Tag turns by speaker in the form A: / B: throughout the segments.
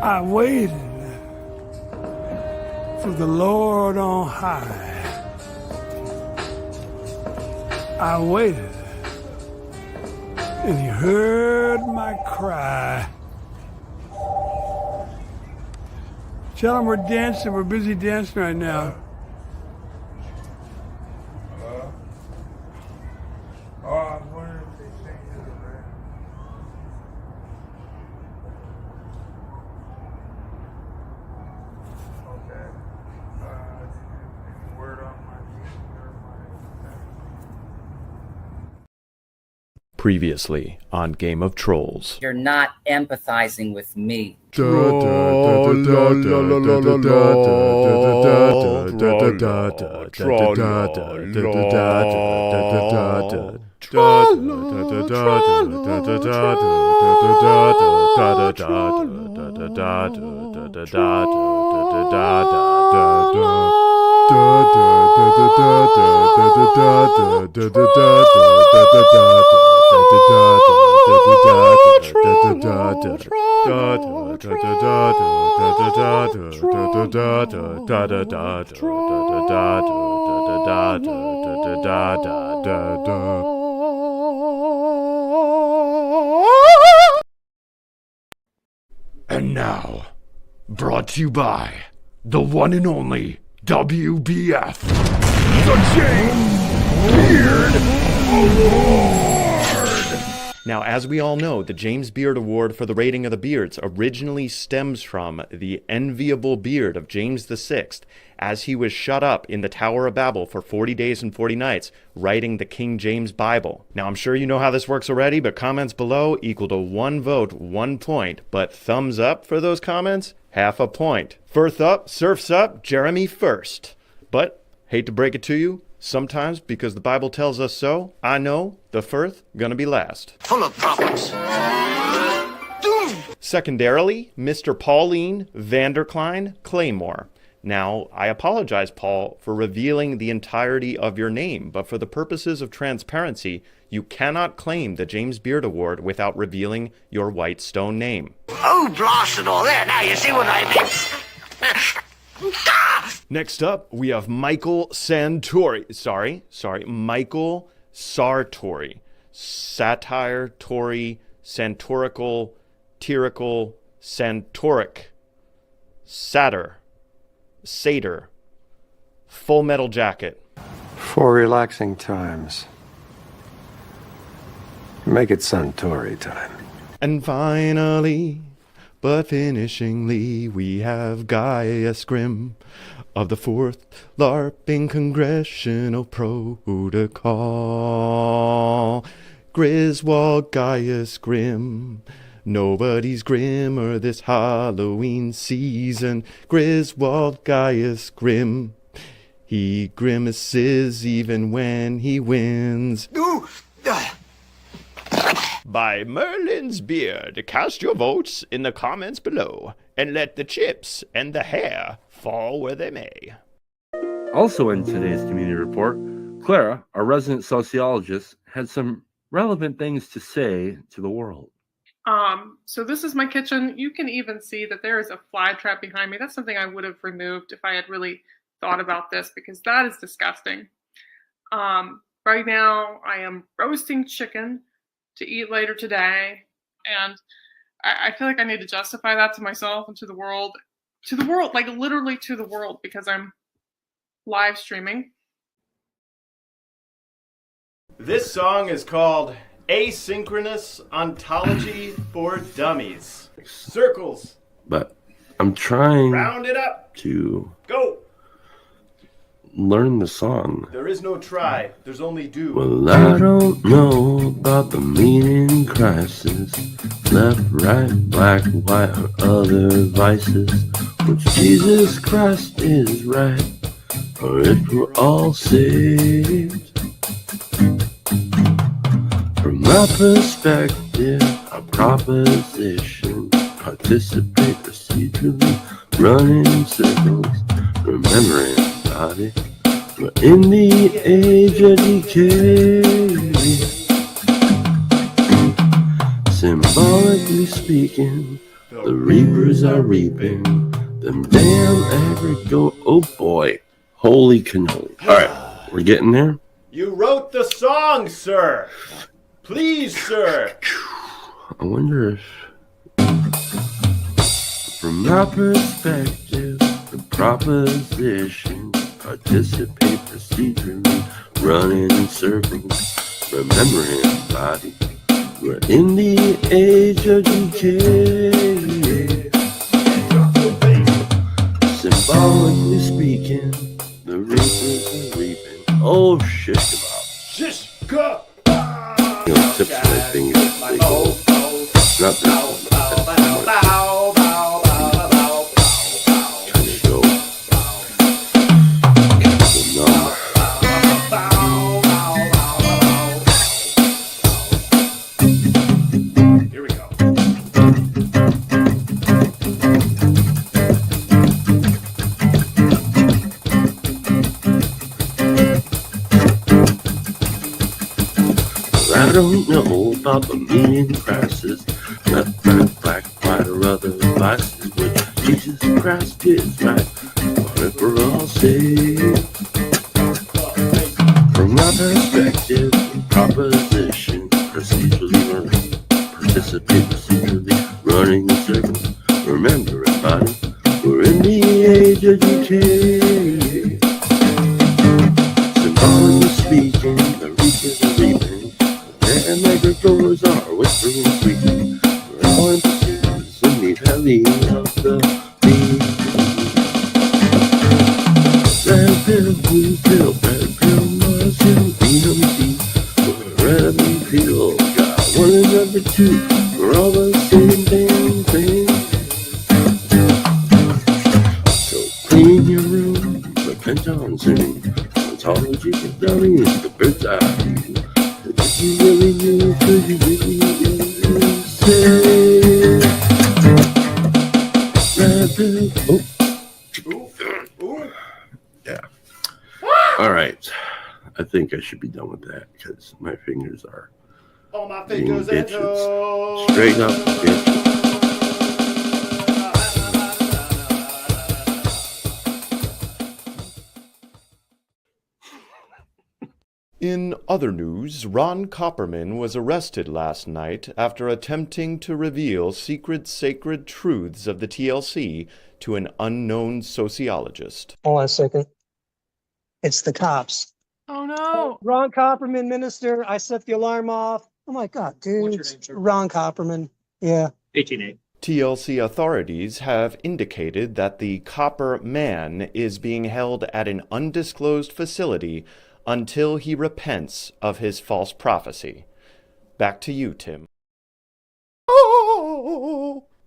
A: I waited for the Lord on high. I waited, and he heard my cry. Tell him we're dancing, we're busy dancing right now. Oh, I was wondering if they changed it around. Okay. Any word on my team or my...
B: Previously on Game of Trolls.
C: You're not empathizing with me.
B: And now, brought to you by the one and only WBF, the James Beard Award! Now, as we all know, the James Beard Award for the rating of the beards originally stems from the enviable beard of James VI, as he was shut up in the Tower of Babel for 40 days and 40 nights, writing the King James Bible. Now, I'm sure you know how this works already, but comments below equal to 1 vote, 1 point. But thumbs up for those comments, half a point. Firth up, surfs up, Jeremy first. But, hate to break it to you, sometimes, because the Bible tells us so, I know the Firth gonna be last.
D: Full of problems.
B: Secondarily, Mr. Pauline Vanderklein Claymore. Now, I apologize, Paul, for revealing the entirety of your name, but for the purposes of transparency, you cannot claim the James Beard Award without revealing your White Stone name.
D: Oh, blast it all there. Now you see what I mean.
B: Next up, we have Michael Santori. Michael Sartori. Satire, Tory, Santorical, Tyrical, Santoric, Satyr, Satyr, Full Metal Jacket.
E: For relaxing times, make it Suntory time.
B: And finally, but finishingly, we have Gaius Grimm of the 4th LARPing Congressional Protocol. Griswold Gaius Grimm. Nobody's grimmer this Halloween season. Griswold Gaius Grimm. He grimaces even when he wins. By Merlin's Beard. Cast your votes in the comments below, and let the chips and the hair fall where they may.
F: Also in today's community report, Clara, our resident sociologist, had some relevant things to say to the world.
G: So this is my kitchen. You can even see that there is a fly trap behind me. That's something I would have removed if I had really thought about this, because that is disgusting. Right now I am roasting chicken to eat later today, and I feel like I need to justify that to myself and to the world, like literally to the world, because I'm live streaming.
B: This song is called Asynchronous Ontology for Dummies. Circles.
F: But I'm trying
B: Round it up.
F: to
B: Go.
F: learn the song.
B: There is no try. There's only do.
F: Well, I don't know about the meaning crisis, left, right, black, white, or other vices, which Jesus Christ is right, or if we're all saved. From my perspective, a proposition, participate procedurally, run in circles, remembering body. We're in the age of decay. Symbolically speaking, The reapers are reaping. Them damn oh boy. Holy cannoli. Alright, we're getting there.
B: You wrote the song, sir. Please, sir.
F: I wonder if, from my perspective, the proposition, participate procedurally, running in circles, remembering body. We're in the age of decay. Symbolically speaking, the reapers are reaping. Oh, shish kebab.
B: Shish kebab.
F: You know, tips of my fingers. They go. Not this one. Trying to go. Number.
B: Here we go.
F: I don't know about the meaning crisis, left, right, black, white, or other vices, which Jesus Christ is right, but if we're all saved. From my perspective, proposition, procedurally running, participate procedurally, running in circles, remember everybody, we're in the age of decay. Symbolically speaking, the reapers are reaping. And microphones are whispering sweetly. We're all in pursuit of the heavy of the beat. Red pill, blue pill, red pill, mushroom, BMC. We're red and pill, got one and number two. We're all the same damn thing. So clean your room, repent on sin. Ontology of dummies, the bird's eye view. If you really knew, could you really say? Yeah. All right. I think I should be done with that because my fingers are
B: All my
F: being
B: fingers and
F: bitches.
B: toes.
F: Straight up bitches.
B: In other news, Ron Copperman was arrested last night after attempting to reveal secret sacred truths of the TLC to an unknown sociologist.
H: Hold on a second. It's the cops.
G: Oh no.
H: Ron Copperman, minister. I set the alarm off. Oh my God, dude.
I: What's your name, sir?
H: Ron Copperman. Yeah.
I: 18A.
B: TLC authorities have indicated that the Copper Man is being held at an undisclosed facility until he repents of his false prophecy. Back to you, Tim.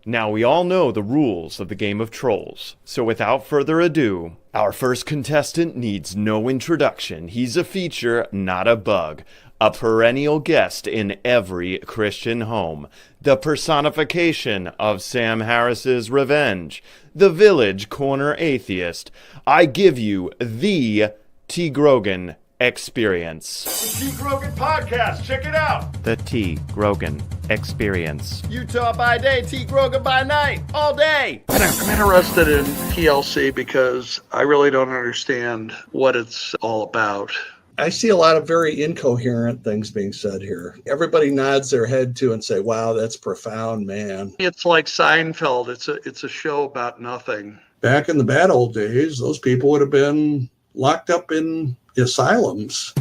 B: Now we all know the rules of the game of Trolls, so without further ado, our first contestant needs no introduction. He's a feature, not a bug. A perennial guest in every Christian home. The personification of Sam Harris's revenge. The village corner atheist. I give you the T. Grogan Experience. The T. Grogan Podcast, check it out! The T. Grogan Experience. Utah by day, T. Grogan by night, all day!
J: I'm interested in TLC because I really don't understand what it's all about.
K: I see a lot of very incoherent things being said here. Everybody nods their head to and say, wow, that's profound, man.
J: It's like Seinfeld. It's a show about nothing.
K: Back in the bad old days, those people would have been locked up in asylums.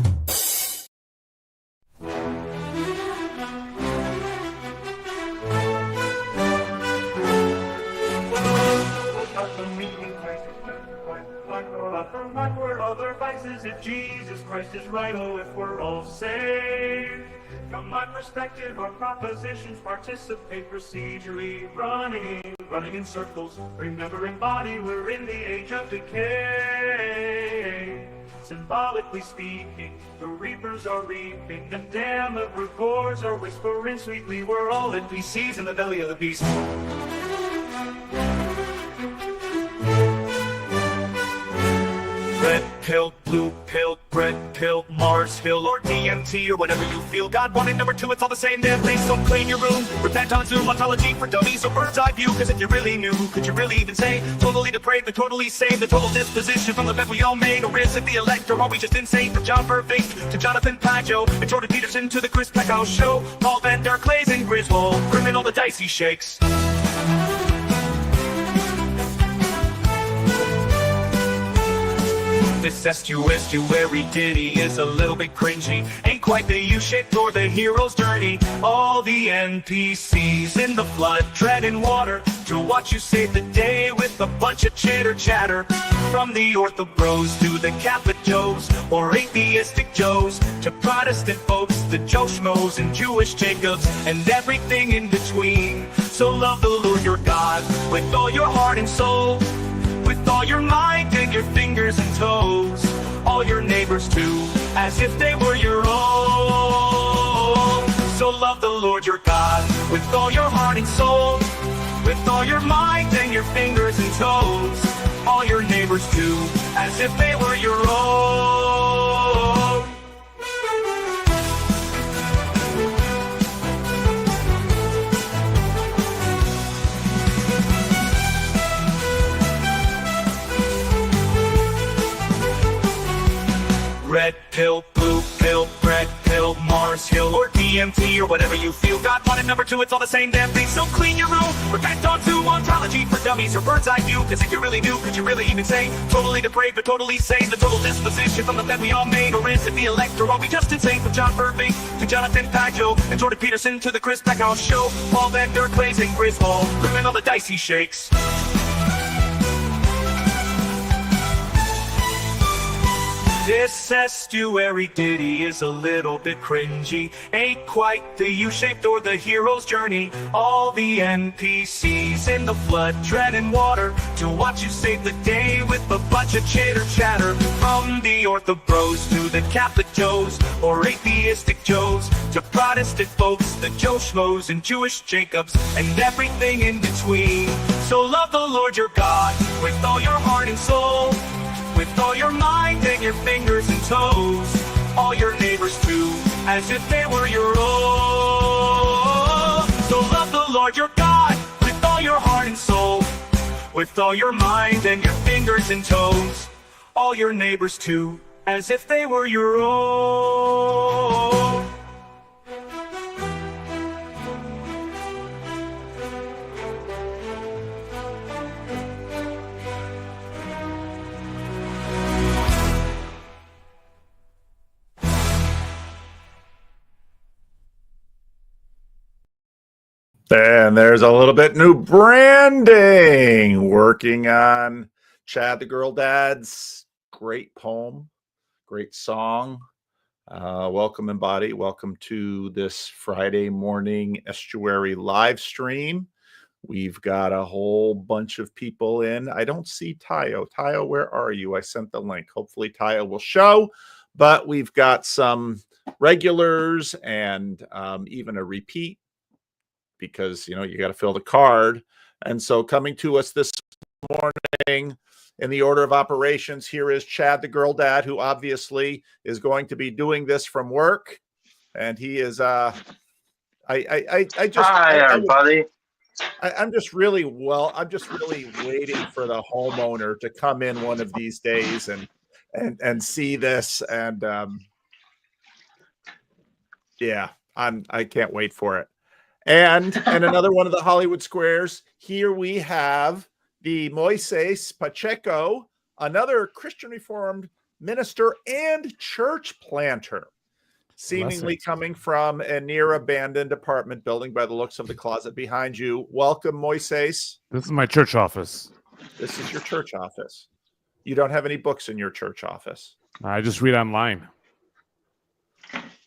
L: If Jesus Christ is right, oh, if we're all saved. From my perspective, our propositions participate procedurally, running in circles, remembering body, we're in the age of decay. Symbolically speaking, the reapers are reaping, and damn, the records are whispering sweetly, we're all NPCs in the belly of the beast. Red pill, blue pill, red pill, Mars, Hill, or DMT, or whatever you feel. God wanted number two, it's all the same damn thing. So clean your room, repent on Zoom, ontology for dummies, or bird's eye view. Cause if you really knew, could you really even say totally depraved, but totally saved? The total disposition from the bed we all made, or is it the elect, or are we just insane? From John Burbank to Jonathan Pajo, and Jordan Peterson to the Chris Pecco Show, Paul Van Der Clays and Griswold, criminal the dice he shakes. This estuary ditty is a little bit cringy. Ain't quite the U-shaped or the hero's journey. All the NPCs in the flood treading water to watch you save the day with a bunch of chitter chatter. From the Ortho Bros to the Catholic Joes, or atheistic Joes, to Protestant folks, the Joe Schmoes and Jewish Jacobs, and everything in between. So love the Lord your God with all your heart and soul, with all your mind and your fingers and toes, all your neighbors too, as if they were your own. So love the Lord your God with all your heart and soul, with all your mind and your fingers and toes, all your neighbors too, as if they were your own. Red pill, blue pill, red pill, Mars Hill, or DMT, or whatever you feel. God wanted number two, it's all the same damn thing. So clean your room, repent on Zoom, ontology for dummies, or bird's eye view. Cause if you really knew, could you really even say totally depraved, but totally sane? The total disposition from the bed we all made, or is it the elect, or are we just insane? From John Burbank to Jonathan Pajo, and Jordan Peterson to the Chris Pecco Show, Paul Van Der Clays and Griswold, criminal the dice he shakes. This estuary ditty is a little bit cringy. Ain't quite the U-shaped or the hero's journey. All the NPCs in the flood treading water to watch you save the day with a bunch of chitter chatter. From the Ortho Bros to the Catholic Joes, or atheistic Joes, to Protestant folks, the Joe Schmoes and Jewish Jacobs, and everything in between. So love the Lord your God with all your heart and soul, with all your mind and your fingers and toes, all your neighbors too, as if they were your own. So love the Lord your God with all your heart and soul, with all your mind and your fingers and toes, all your neighbors too, as if they were your own.
B: And there's a little bit new branding. Working on Chad the Girl Dad's great poem, great song. Welcome, Embody. Welcome to this Friday morning Estuary live stream. We've got a whole bunch of people in. I don't see Tayo. Tayo, where are you? I sent the link. Hopefully Tayo will show. But we've got some regulars and even a repeat, because, you know, you got to fill the card. And so coming to us this morning in the order of operations, here is Chad the Girl Dad, who obviously is going to be doing this from work. And he is, Hi,
I: everybody.
B: I'm just really waiting for the homeowner to come in one of these days and see this. And yeah, I can't wait for it. And another one of the Hollywood Squares. Here we have the Moises Pacheco, another Christian Reformed minister and church planter, seemingly coming from a near abandoned apartment building by the looks of the closet behind you. Welcome, Moises.
M: This is my church office.
B: This is your church office. You don't have any books in your church office.
M: I just read online.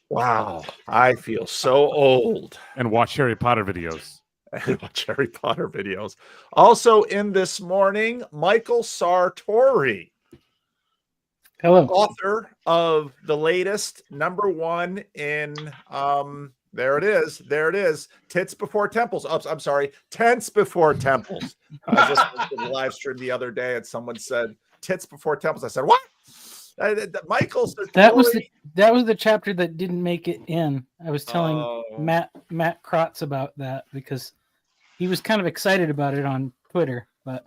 B: Wow, I feel so old.
M: And watch Harry Potter videos.
B: Also in this morning, Michael Sartori.
N: Hello.
B: Author of the latest #1 in, there it is. Tits Before Temples. Oh, I'm sorry, Tents Before Temples. I just listened to the live stream the other day and someone said, Tits Before Temples. I said, what?
I: Michael
N: That was
I: Sartori.
N: the chapter that didn't make it in. I was telling
I: Oh.
N: Matt Krotz about that because he was kind of excited about it on Twitter, but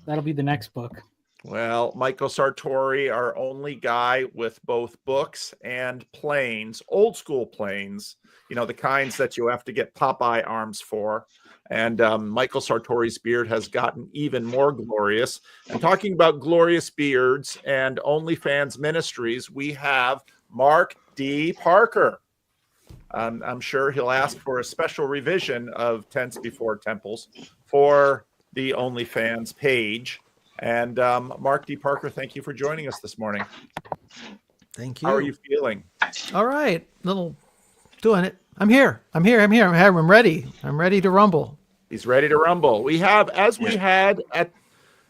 N: that'll be the next book.
I: Well, Michael Sartori, our only guy with both books and planes, old school planes, the kinds that you have to get Popeye arms for. And Michael Sartori's beard has gotten even more glorious. And talking about glorious beards and OnlyFans ministries, we have Mark D. Parker. I'm sure he'll ask for a special revision of Tents Before Temples for the OnlyFans page. And Mark D. Parker, thank you for joining us this morning.
O: Thank you.
I: How are you feeling?
O: All right. Doing it. I'm here. I'm ready. I'm ready to rumble.
I: He's ready to rumble. We have, as we had at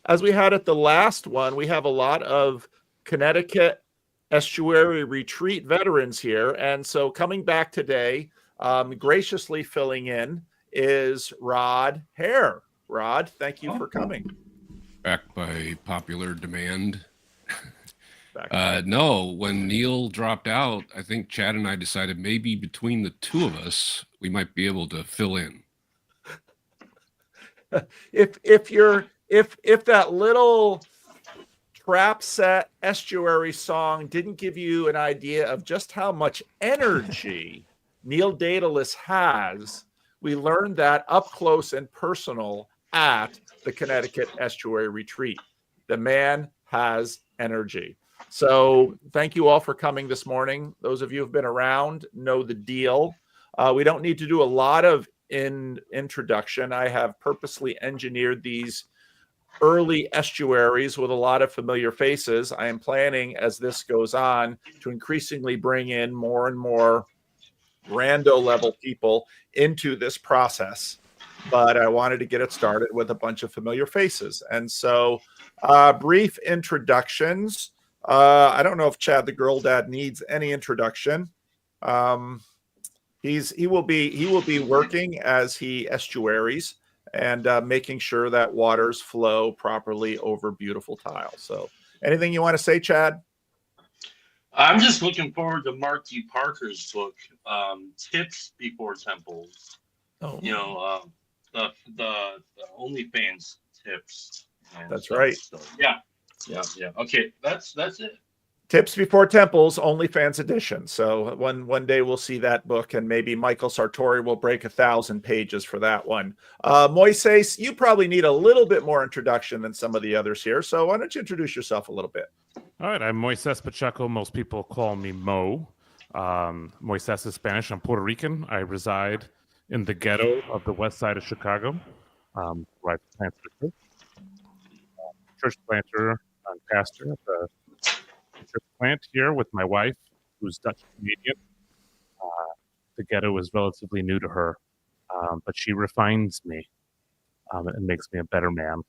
I: the last one, we have a lot of Connecticut Estuary retreat veterans here. And so coming back today, graciously filling in is Rod Hare. Rod, thank you for coming.
P: Back by popular demand. No, when Neil dropped out, I think Chad and I decided maybe between the two of us, we might be able to fill in.
I: If that little trap set Estuary song didn't give you an idea of just how much energy Neil Daedalus has, we learned that up close and personal at the Connecticut Estuary Retreat. The man has energy. So thank you all for coming this morning. Those of you who've been around know the deal. We don't need to do a lot of introduction. I have purposely engineered these early estuaries with a lot of familiar faces. I am planning, as this goes on, to increasingly bring in more and more rando level people into this process. But I wanted to get it started with a bunch of familiar faces. And so brief introductions. I don't know if Chad the Girl Dad needs any introduction. He will be working as he estuaries and making sure that waters flow properly over beautiful tile. So anything you want to say, Chad?
Q: I'm just looking forward to Mark D. Parker's book, Tips Before Temples.
I: Oh.
Q: The OnlyFans tips.
I: That's right.
Q: So, yeah. Okay, that's it.
I: Tips Before Temples, OnlyFans edition. So one day we'll see that book, and maybe Michael Sartori will break 1,000 pages for that one. Moises, you probably need a little bit more introduction than some of the others here. So why don't you introduce yourself a little bit?
M: All right, I'm Moises Pacheco. Most people call me Mo. Moises is Spanish. I'm Puerto Rican. I reside in the ghetto of the west side of Chicago. Right, church planter and pastor at the church plant here with my wife, who's Dutch Canadian. The ghetto is relatively new to her, but she refines me and makes me a better man.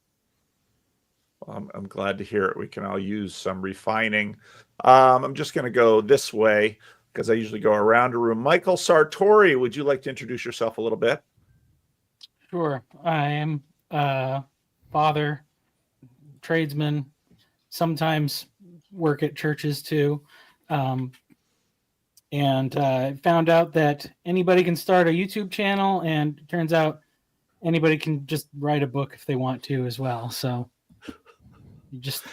I: Well, I'm glad to hear it. We can all use some refining. I'm just going to go this way because I usually go around a room. Michael Sartori, would you like to introduce yourself a little bit?
N: Sure. I am father, tradesman, sometimes work at churches too. And found out that anybody can start a YouTube channel, and it turns out anybody can just write a book if they want to as well. So you just...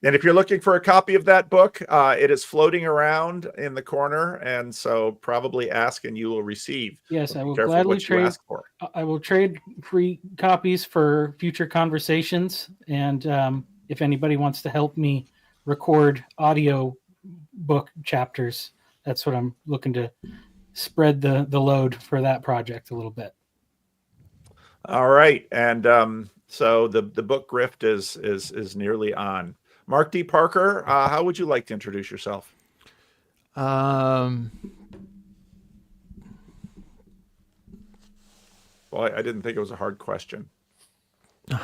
I: And if you're looking for a copy of that book, it is floating around in the corner, and so probably ask and you will receive.
N: Yes, I will
I: Careful
N: gladly
I: what you
N: trade.
I: ask for.
N: I will trade free copies for future conversations, and if anybody wants to help me record audio book chapters, that's what I'm looking to spread the load for that project a little bit.
I: All right, and so the book grift is nearly on. Mark D. Parker, how would you like to introduce yourself?
O: Well,
I: I didn't think it was a hard question.
O: I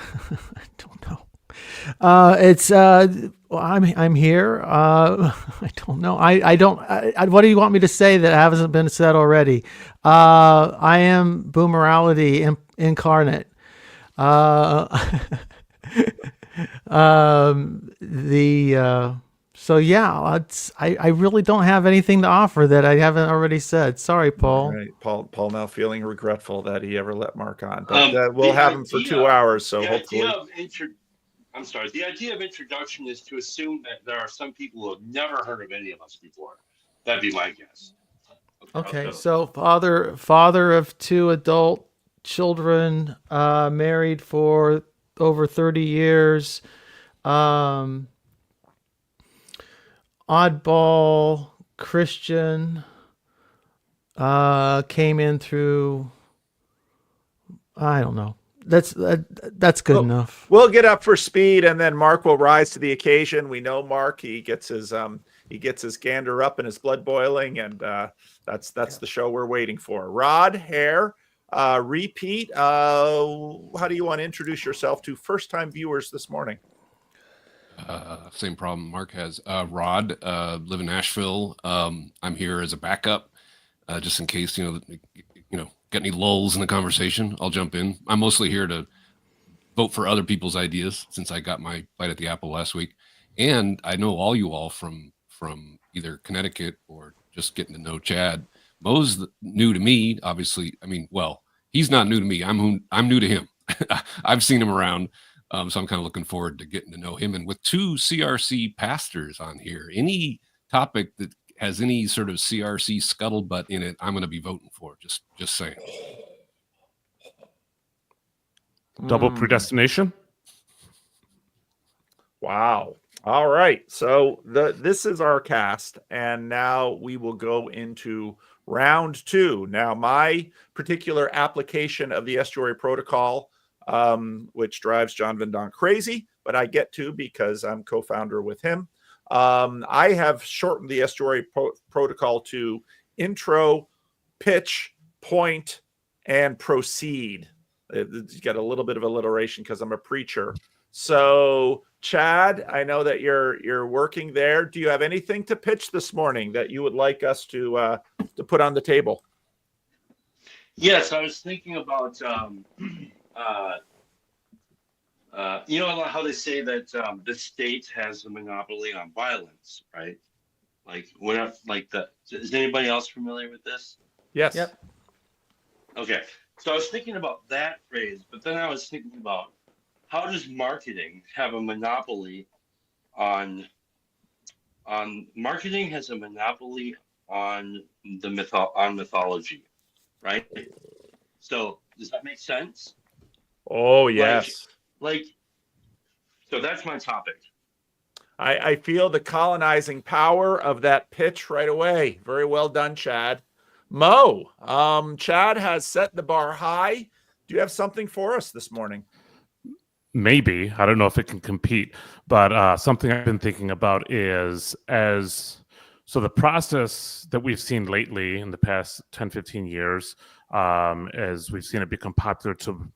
O: don't know. I'm here. I don't know. I don't. What do you want me to say that hasn't been said already? I am boomerality incarnate. So yeah, I really don't have anything to offer that I haven't already said. Sorry, Paul.
I: All right, Paul now feeling regretful that he ever let Mark on, but we'll
Q: The
I: have him for 2 hours, so
Q: the
I: hopefully.
Q: idea of I'm sorry. The idea of introduction is to assume that there are some people who have never heard of any of us before. That'd be my guess.
O: Okay, so father of 2 adult children, married for over 30 years. Oddball Christian, came in through, I don't know. That's good enough.
I: We'll get up for speed, and then Mark will rise to the occasion. We know Mark; he gets his gander up and his blood boiling, and that's the show we're waiting for. Rod, Hare, repeat. How do you want to introduce yourself to first-time viewers this morning?
P: Same problem Mark has. Rod, live in Nashville. I'm here as a backup, just in case get any lulls in the conversation. I'll jump in. I'm mostly here to vote for other people's ideas since I got my bite at the apple last week, and I know all you all from either Connecticut or just getting to know Chad. Mo's new to me, obviously. I mean, well, he's not new to me. I'm new to him. I've seen him around. So I'm kind of looking forward to getting to know him. And with 2 CRC pastors on here, any topic that has any sort of CRC scuttlebutt in it, I'm going to be voting for. Just saying.
M: Double predestination.
I: Wow. All right. So this is our cast, and now we will go into round 2. Now, my particular application of the Estuary Protocol, which drives John Van Donk crazy, but I get to because I'm co-founder with him. I have shortened the Estuary Protocol to intro, pitch, point, and proceed. It's got a little bit of alliteration because I'm a preacher. So, Chad, I know that you're working there. Do you have anything to pitch this morning that you would like us to put on the table?
Q: Yes, I was thinking about you know how they say that the state has a monopoly on violence, right? Like is anybody else familiar with this?
I: Yes. Yep.
Q: Okay. So I was thinking about that phrase, but then I was thinking about how does marketing have a monopoly on marketing has a monopoly on mythology, right? So does that make sense?
I: Oh, yes.
Q: So that's my topic.
I: I feel the colonizing power of that pitch right away. Very well done, Chad. Mo, Chad has set the bar high. Do you have something for us this morning?
M: Maybe. I don't know if it can compete, but something I've been thinking about is so the process that we've seen lately in the past 10, 15 years, as we've seen it become popular to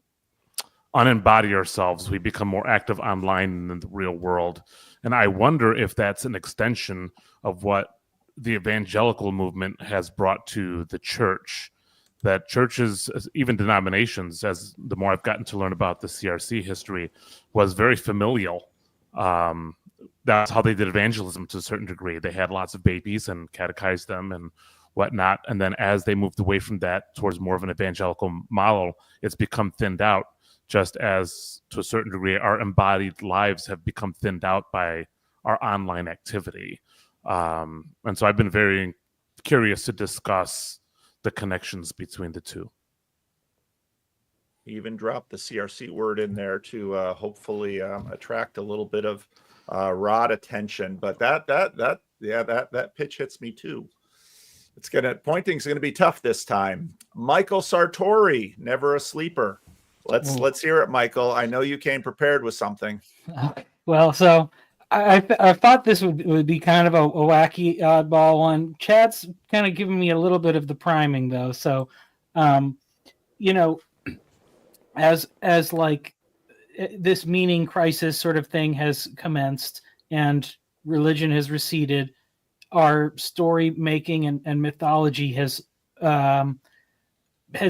M: unembody ourselves, we become more active online in the real world. And I wonder if that's an extension of what the evangelical movement has brought to the church, that churches, even denominations, as the more I've gotten to learn about the CRC history, was very familial. That's how they did evangelism to a certain degree. They had lots of babies and catechized them and whatnot. And then as they moved away from that towards more of an evangelical model, it's become thinned out, just as to a certain degree our embodied lives have become thinned out by our online activity. And so I've been very curious to discuss the connections between the two.
I: Even drop the CRC word in there to hopefully attract a little bit of Rod attention. But that pitch hits me too. Pointing's gonna be tough this time. Michael Sartori, never a sleeper. Let's hear it, Michael. I know you came prepared with something.
N: Well, so I thought this would be kind of a wacky oddball one. Chad's kind of giving me a little bit of the priming though. So, as like this meaning crisis sort of thing has commenced and religion has receded, our story making and mythology has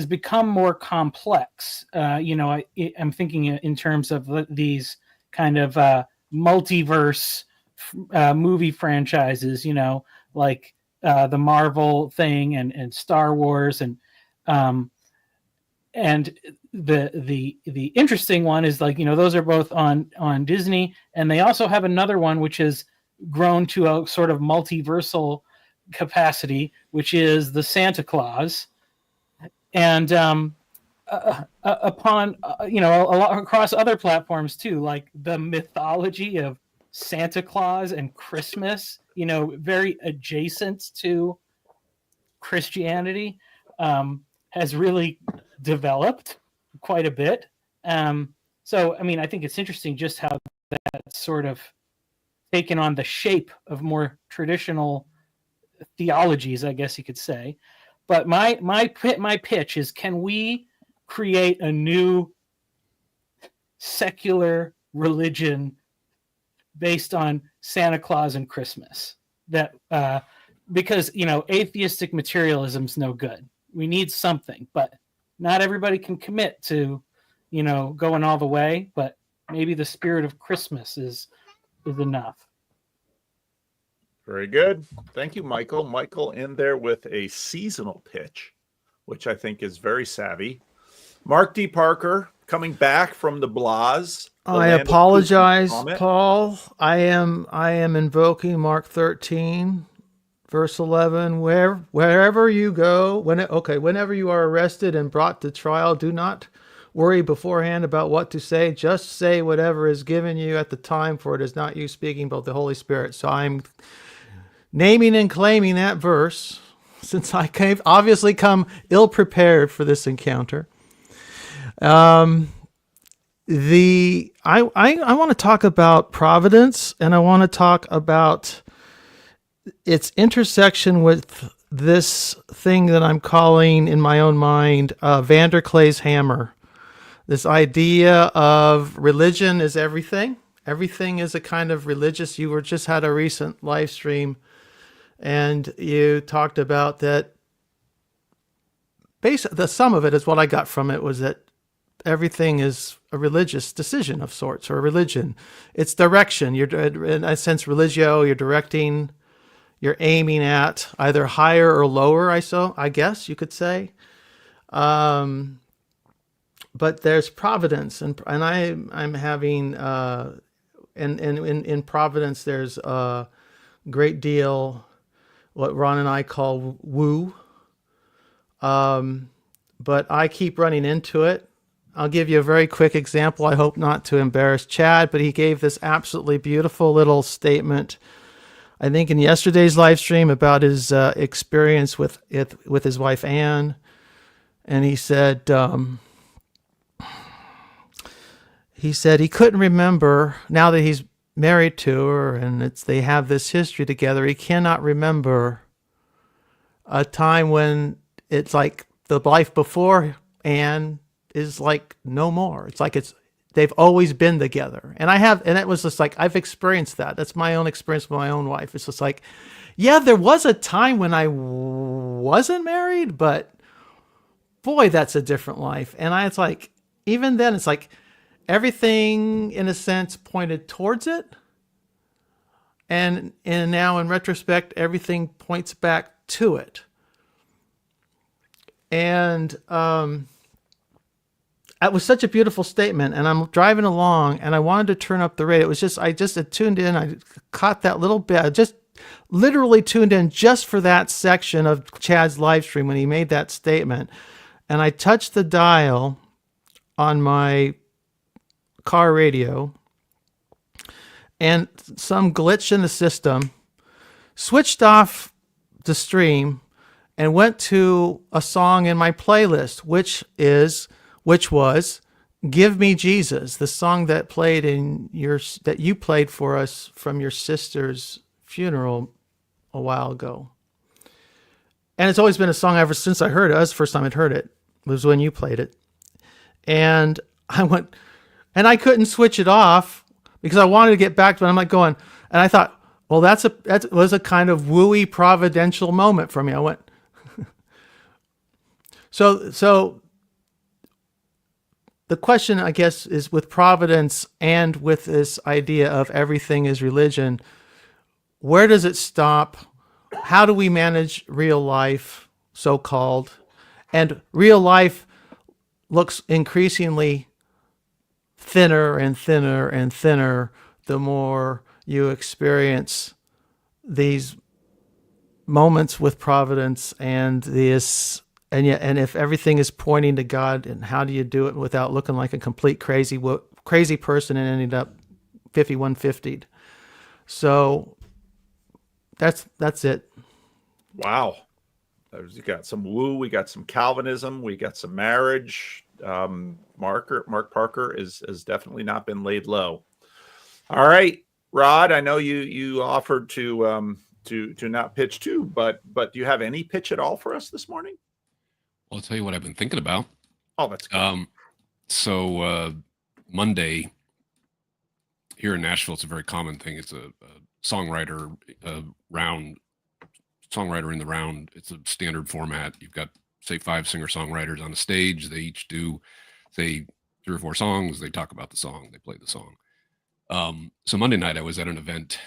N: become more complex. I'm thinking in terms of these kind of multiverse movie franchises, like the Marvel thing and Star Wars and the interesting one is those are both on Disney, and they also have another one which has grown to a sort of multiversal capacity, which is the Santa Claus. And upon a lot across other platforms too, like the mythology of Santa Claus and Christmas, very adjacent to Christianity, has really developed quite a bit. So, I think it's interesting just how that's sort of taken on the shape of more traditional theologies, I guess you could say. But my pitch is: can we create a new secular religion based on Santa Claus and Christmas? That because atheistic materialism's no good. We need something, but not everybody can commit to going all the way. But maybe the spirit of Christmas is enough.
I: Very good. Thank you, Michael. Michael in there with a seasonal pitch, which I think is very savvy. Mark D. Parker coming back from the Blaz.
O: I apologize, Paul. I am invoking Mark 13, verse 11. Wherever you go, whenever you are arrested and brought to trial, do not worry beforehand about what to say. Just say whatever is given you at the time, for it is not you speaking, but the Holy Spirit. So I'm naming and claiming that verse, since I obviously come ill-prepared for this encounter. I want to talk about providence, and I want to talk about its intersection with this thing that I'm calling in my own mind Vanderklay's hammer. This idea of religion is everything. Everything is a kind of religious. You just had a recent live stream, and you talked about that. The sum of it is what I got from it was that everything is a religious decision of sorts, or a religion. It's direction. You're, in a sense, religio. You're directing. You're aiming at either higher or lower. I guess you could say. But there's providence, and I'm having and in providence there's a great deal what Ron and I call woo. But I keep running into it. I'll give you a very quick example. I hope not to embarrass Chad, but he gave this absolutely beautiful little statement, I think in yesterday's live stream, about his experience with his wife Anne. And he said he couldn't remember, now that he's married to her and they have this history together, he cannot remember a time when it's like the life before Anne is like no more. It's like they've always been together. And it was just like, I've experienced that. That's my own experience with my own wife. It's just like, yeah, there was a time when I wasn't married, but boy, that's a different life. And it's like, even then, it's like everything in a sense pointed towards it. And now in retrospect, everything points back to it. And it was such a beautiful statement. And I'm driving along and I wanted to turn up the rate. It was just, I tuned in. I caught that little bit. I just literally tuned in just for that section of Chad's live stream when he made that statement. And I touched the dial on my car radio, and some glitch in the system switched off the stream and went to a song in my playlist, which was "Give Me Jesus," the song that you played for us from your sister's funeral a while ago. And it's always been a song ever since I heard it. That was the first time I'd heard it. It was when you played it. And I went, and I couldn't switch it off because I wanted to get back to it. I'm like going, and I thought, well, that was a kind of wooey providential moment for me. I went, so the question, I guess, is with Providence and with this idea of everything is religion, where does it stop? How do we manage real life, so-called? And real life looks increasingly thinner and thinner and thinner the more you experience these moments with Providence and this. And yet, and if everything is pointing to God, and how do you do it without looking like a complete crazy person and ending up 5150'd? So that's it.
I: Wow. You got some woo, we got some Calvinism, we got some marriage. Mark Parker has definitely not been laid low. All right, Rod, I know you offered to not pitch too, but do you have any pitch at all for us this morning?
P: Well, I'll tell you what I've been thinking about.
I: Oh, that's good.
P: So Monday here in Nashville, it's a very common thing. It's a songwriter in the round. It's a standard format. You've got, say, 5 singer-songwriters on a stage. They each do, say, 3 or 4 songs. They talk about the song. They play the song. So Monday night, I was at an event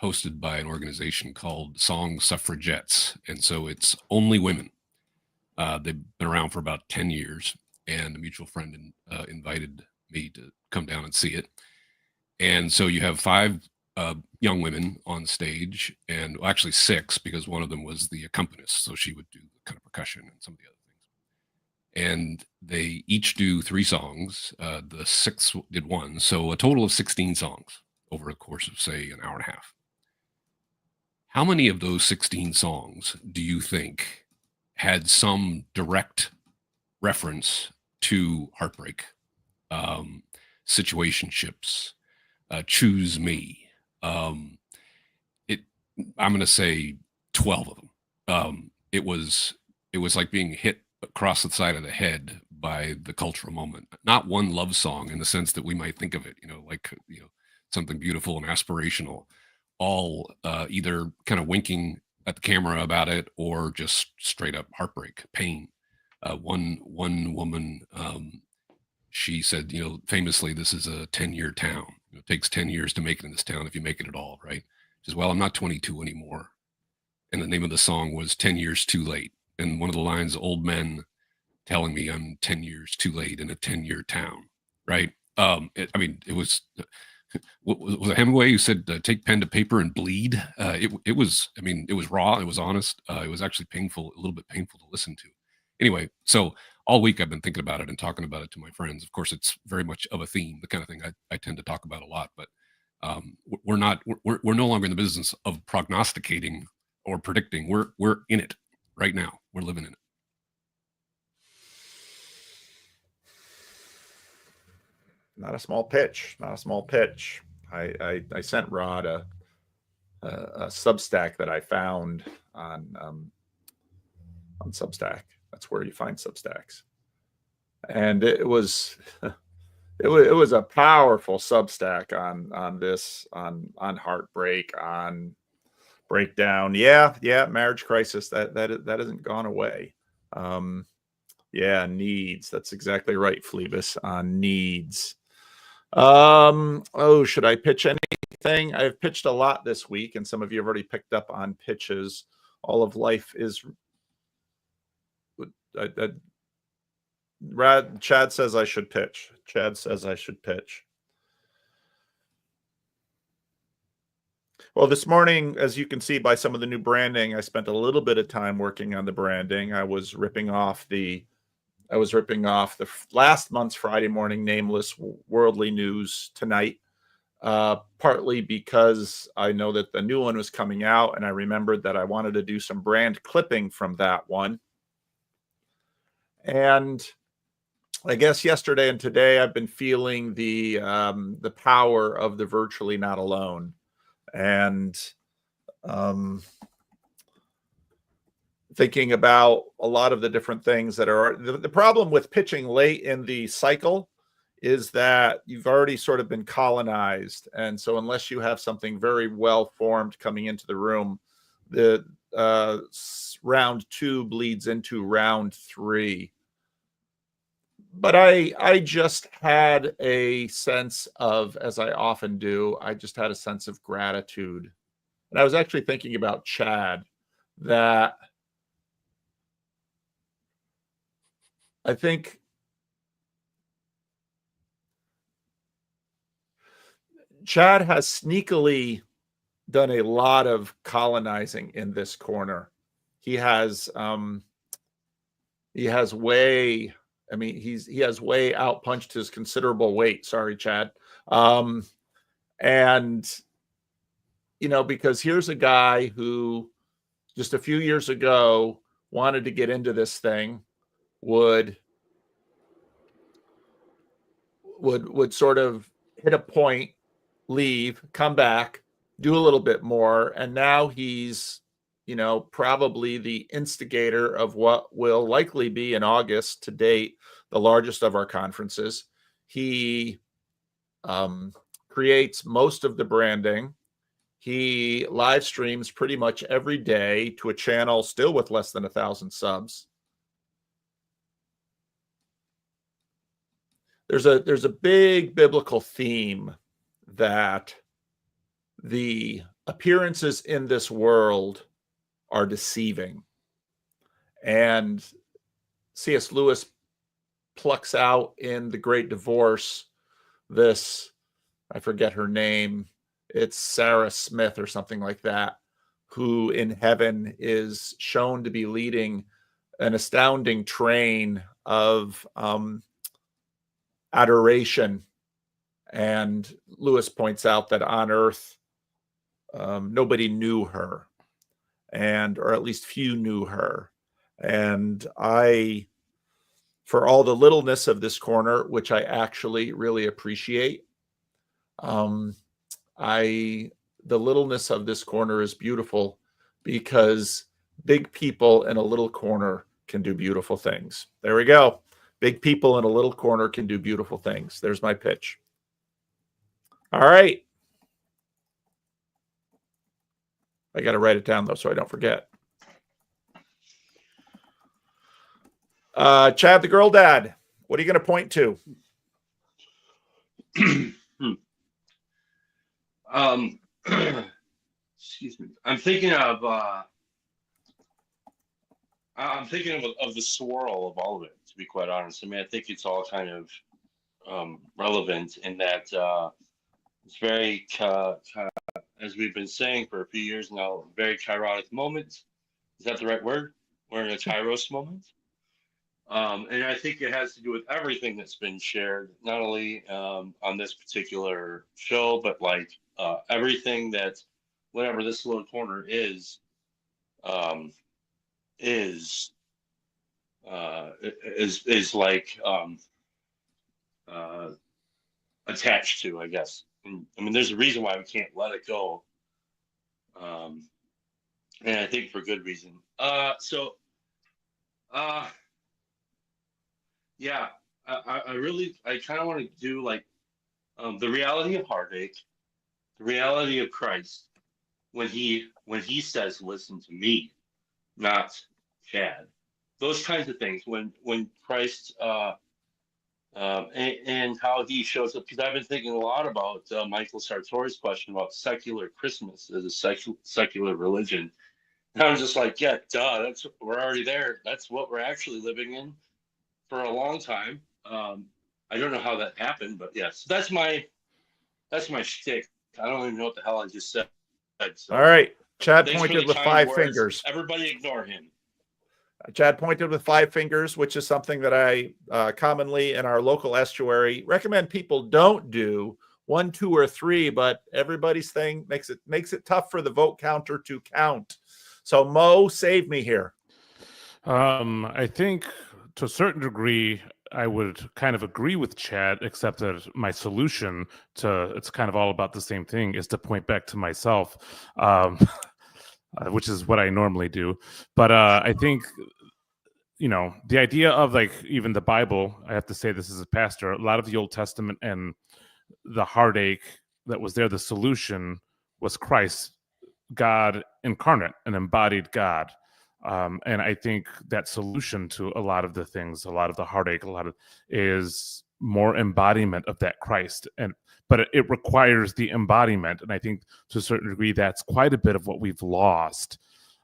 P: hosted by an organization called Song Suffragettes. And so it's only women. They've been around for about 10 years. And a mutual friend invited me to come down and see it. And so you have 5 young women on stage, and well, actually 6, because one of them was the accompanist, so she would do the kind of percussion and some of the other things. And they each do 3 songs. The 6th did 1, so a total of 16 songs over a course of, say, an hour and a half. How many of those 16 songs do you think had some direct reference to heartbreak, situationships, choose me? I'm going to say 12 of them. It was like being hit across the side of the head by the cultural moment. Not one love song in the sense that we might think of it, like something beautiful and aspirational, all either kind of winking at the camera about it or just straight up heartbreak, pain. One woman, she said, famously, this is a 10-year town. It takes 10 years to make it in this town if you make it at all, right? She says, well, I'm not 22 anymore. And the name of the song was 10 Years Too Late. And one of the lines, old men telling me I'm 10 years too late in a 10-year town, right? It was it Hemingway who said, take pen to paper and bleed? It was raw, it was honest. It was actually painful, a little bit painful to listen to. Anyway, so all week I've been thinking about it and talking about it to my friends. Of course, it's very much of a theme, the kind of thing I tend to talk about a lot, but we're no longer in the business of prognosticating or predicting. We're in it right now. We're living in it.
I: Not a small pitch. I sent Rod a Substack that I found on Substack. That's where you find Substacks. And it was a powerful Substack on heartbreak, on breakdown. Yeah, marriage crisis. That hasn't gone away. Needs. That's exactly right, Phoebus, on needs. Should I pitch anything? I've pitched a lot this week, and some of you have already picked up on pitches. All of life is Chad says I should pitch. Well, this morning, as you can see by some of the new branding, I spent a little bit of time working on the branding. I was ripping off the last month's Friday morning nameless worldly news tonight, partly because I know that the new one was coming out, and I remembered that I wanted to do some brand clipping from that one. And I guess yesterday and today I've been feeling the power of the virtually not alone, and thinking about a lot of the different things that are the problem with pitching late in the cycle is that you've already sort of been colonized, and so unless you have something very well formed coming into the room, the round 2 bleeds into round 3. But I just had a sense of, as I often do, I just had a sense of gratitude. And I was actually thinking about Chad, that I think Chad has sneakily done a lot of colonizing in this corner. He has way, I mean, he has way outpunched his considerable weight. Sorry, Chad. And you know, because here's a guy who just a few years ago wanted to get into this thing, would sort of hit a point, leave, come back, do a little bit more, and now he's, you know, probably the instigator of what will likely be in August to date the largest of our conferences. He creates most of the branding. He live streams pretty much every day to a channel still with less than 1,000 subs. There's a big biblical theme that the appearances in this world are deceiving. And C.S. Lewis plucks out in The Great Divorce this, I forget her name, it's Sarah Smith or something like that, who in heaven is shown to be leading an astounding train of adoration. And Lewis points out that on earth, nobody knew her, or at least few knew her. And for all the littleness of this corner, which I actually really appreciate, the littleness of this corner is beautiful, because big people in a little corner can do beautiful things. There we go. Big people in a little corner can do beautiful things. There's my pitch. All right. I got to write it down, though, so I don't forget. Chad the Girl Dad, what are you going to point to?
Q: Excuse me. I'm thinking of the swirl of all of it, to be quite honest. I mean, I think it's all kind of relevant in that it's very, as we've been saying for a few years now, very kairotic moment. Is that the right word? We're in a kairos moment. And I think it has to do with everything that's been shared, not only on this particular show, but like everything that, whatever this little corner is like attached to, I guess. And, I mean, there's a reason why we can't let it go, and I think for good reason. Yeah, I kind of want to do like the reality of heartache, the reality of Christ when he says, "Listen to me," not Chad. Those kinds of things. When Christ and how he shows up. Because I've been thinking a lot about Michael Sartori's question about secular Christmas as a secular religion. And I'm just like, yeah, duh. We're already there. That's what we're actually living in for a long time. I don't know how that happened, but yes, that's my shtick. I don't even know what the hell I just said. So,
I: all right. Chad
Q: thanks
I: pointed
Q: for the
I: with
Q: kind
I: 5
Q: words.
I: fingers.
Q: Everybody ignore him.
I: Chad pointed with 5 fingers, which is something that I commonly in our local estuary recommend people don't do. 1, 2, or 3, but everybody's thing makes it tough for the vote counter to count. So Mo, save me here.
M: I think to a certain degree, I would kind of agree with Chad, except that my solution to it's kind of all about the same thing is to point back to myself, which is what I normally do. But I think, you know, the idea of like even the Bible, I have to say this as a pastor, a lot of the Old Testament and the heartache that was there, the solution was Christ, God incarnate, an embodied God. And I think that solution to a lot of the things, a lot of the heartache, is more embodiment of that Christ. But it requires the embodiment. And I think to a certain degree, that's quite a bit of what we've lost.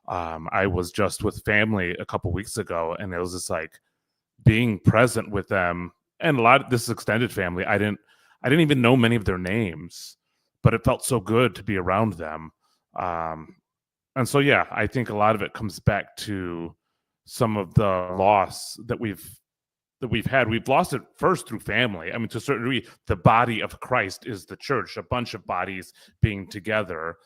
M: I was just with family a couple weeks ago, and it was just like being present with them, and a lot of this extended family. I didn't even know many of their names, but it felt so good to be around them. And so, yeah, I think a lot of it comes back to some of the loss that we've had. We've lost it first through family. I mean, to a certain degree, the body of Christ is the church, a bunch of bodies being together.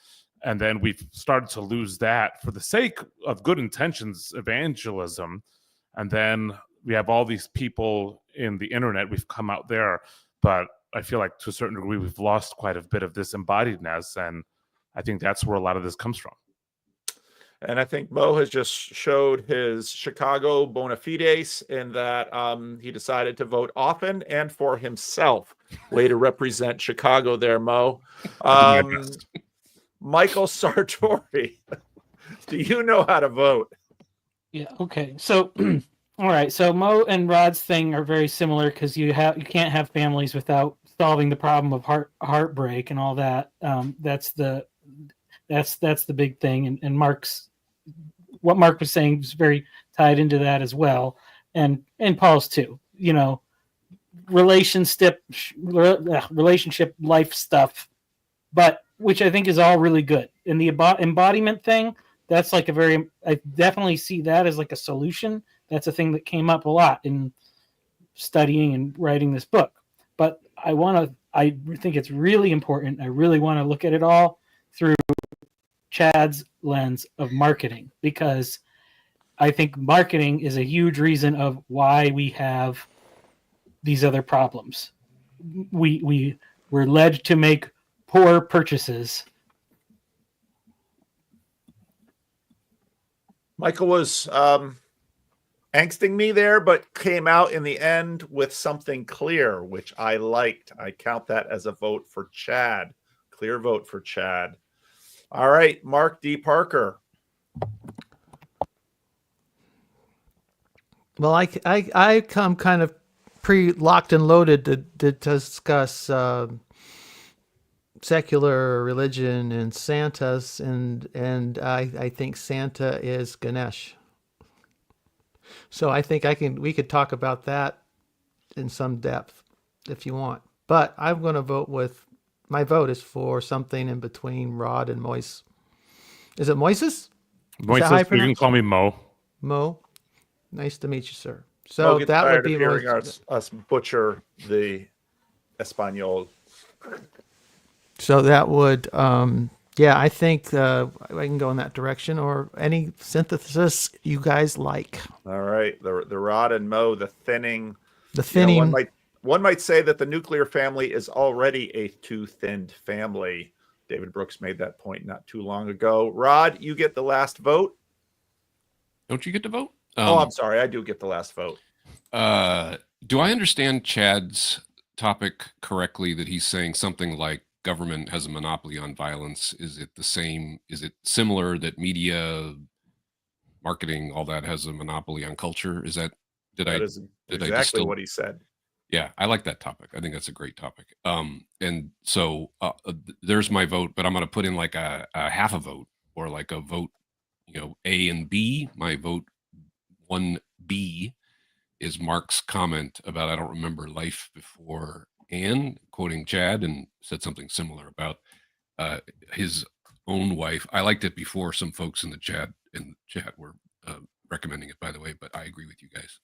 M: And then we've started to lose that for the sake of good intentions, evangelism. And then we have all these people in the internet. We've come out there, but I feel like to a certain degree, we've lost quite a bit of this embodiedness. And I think that's where a lot of this comes from.
I: And I think Mo has just showed his Chicago bona fides in that he decided to vote often and for himself. Way to represent Chicago there, Mo. Michael Sartori, do you know how to vote?
N: Yeah. Okay. So, all right. So Mo and Rod's thing are very similar because you can't have families without solving the problem of heartbreak and all that. That's the big thing. And what Mark was saying is very tied into that as well, and Paul's too. You know, relationship life stuff, but which I think is all really good. And the embodiment thing, that's like I definitely see that as like a solution. That's a thing that came up a lot in studying and writing this book. But I think it's really important. I really want to look at it all through Chad's lens of marketing, because I think marketing is a huge reason of why we have these other problems. We're led to make poor purchases.
I: Michael was angsting me there, but came out in the end with something clear, which I liked. I count that as a vote for Chad. Clear vote for Chad. All right, Mark D. Parker.
O: Well, I come kind of pre-locked and loaded to discuss secular religion and Santas, and I think Santa is Ganesh. So I think we could talk about that in some depth if you want. But I'm going to vote my vote is for something in between Rod and Moise. Is it Moises?
M: Moises, you can call me Mo.
O: Mo. Nice to meet you, sir. So that would be
I: hearing us butcher the Espanol.
O: So that would, I think I can go in that direction, or any synthesis you guys like.
I: All right, the Rod and Mo, the thinning.
O: The thinning.
I: You know, one might say that the nuclear family is already a too-thinned family. David Brooks made that point not too long ago. Rod, you get the last vote.
P: Don't you get to vote?
I: I'm sorry. I do get the last vote.
P: Do I understand Chad's topic correctly, that he's saying something like government has a monopoly on violence? Is it the same? Is it similar that media, marketing, all that has a monopoly on culture? Is that,
I: That is exactly what he said.
P: Yeah, I like that topic. I think that's a great topic. And so there's my vote, but I'm going to put in like a half a vote, or like a vote, A and B. My vote 1B is Mark's comment about, I don't remember life before Anne, quoting Chad, and said something similar about his own wife. I liked it before some folks in the chat were recommending it, by the way, but I agree with you guys.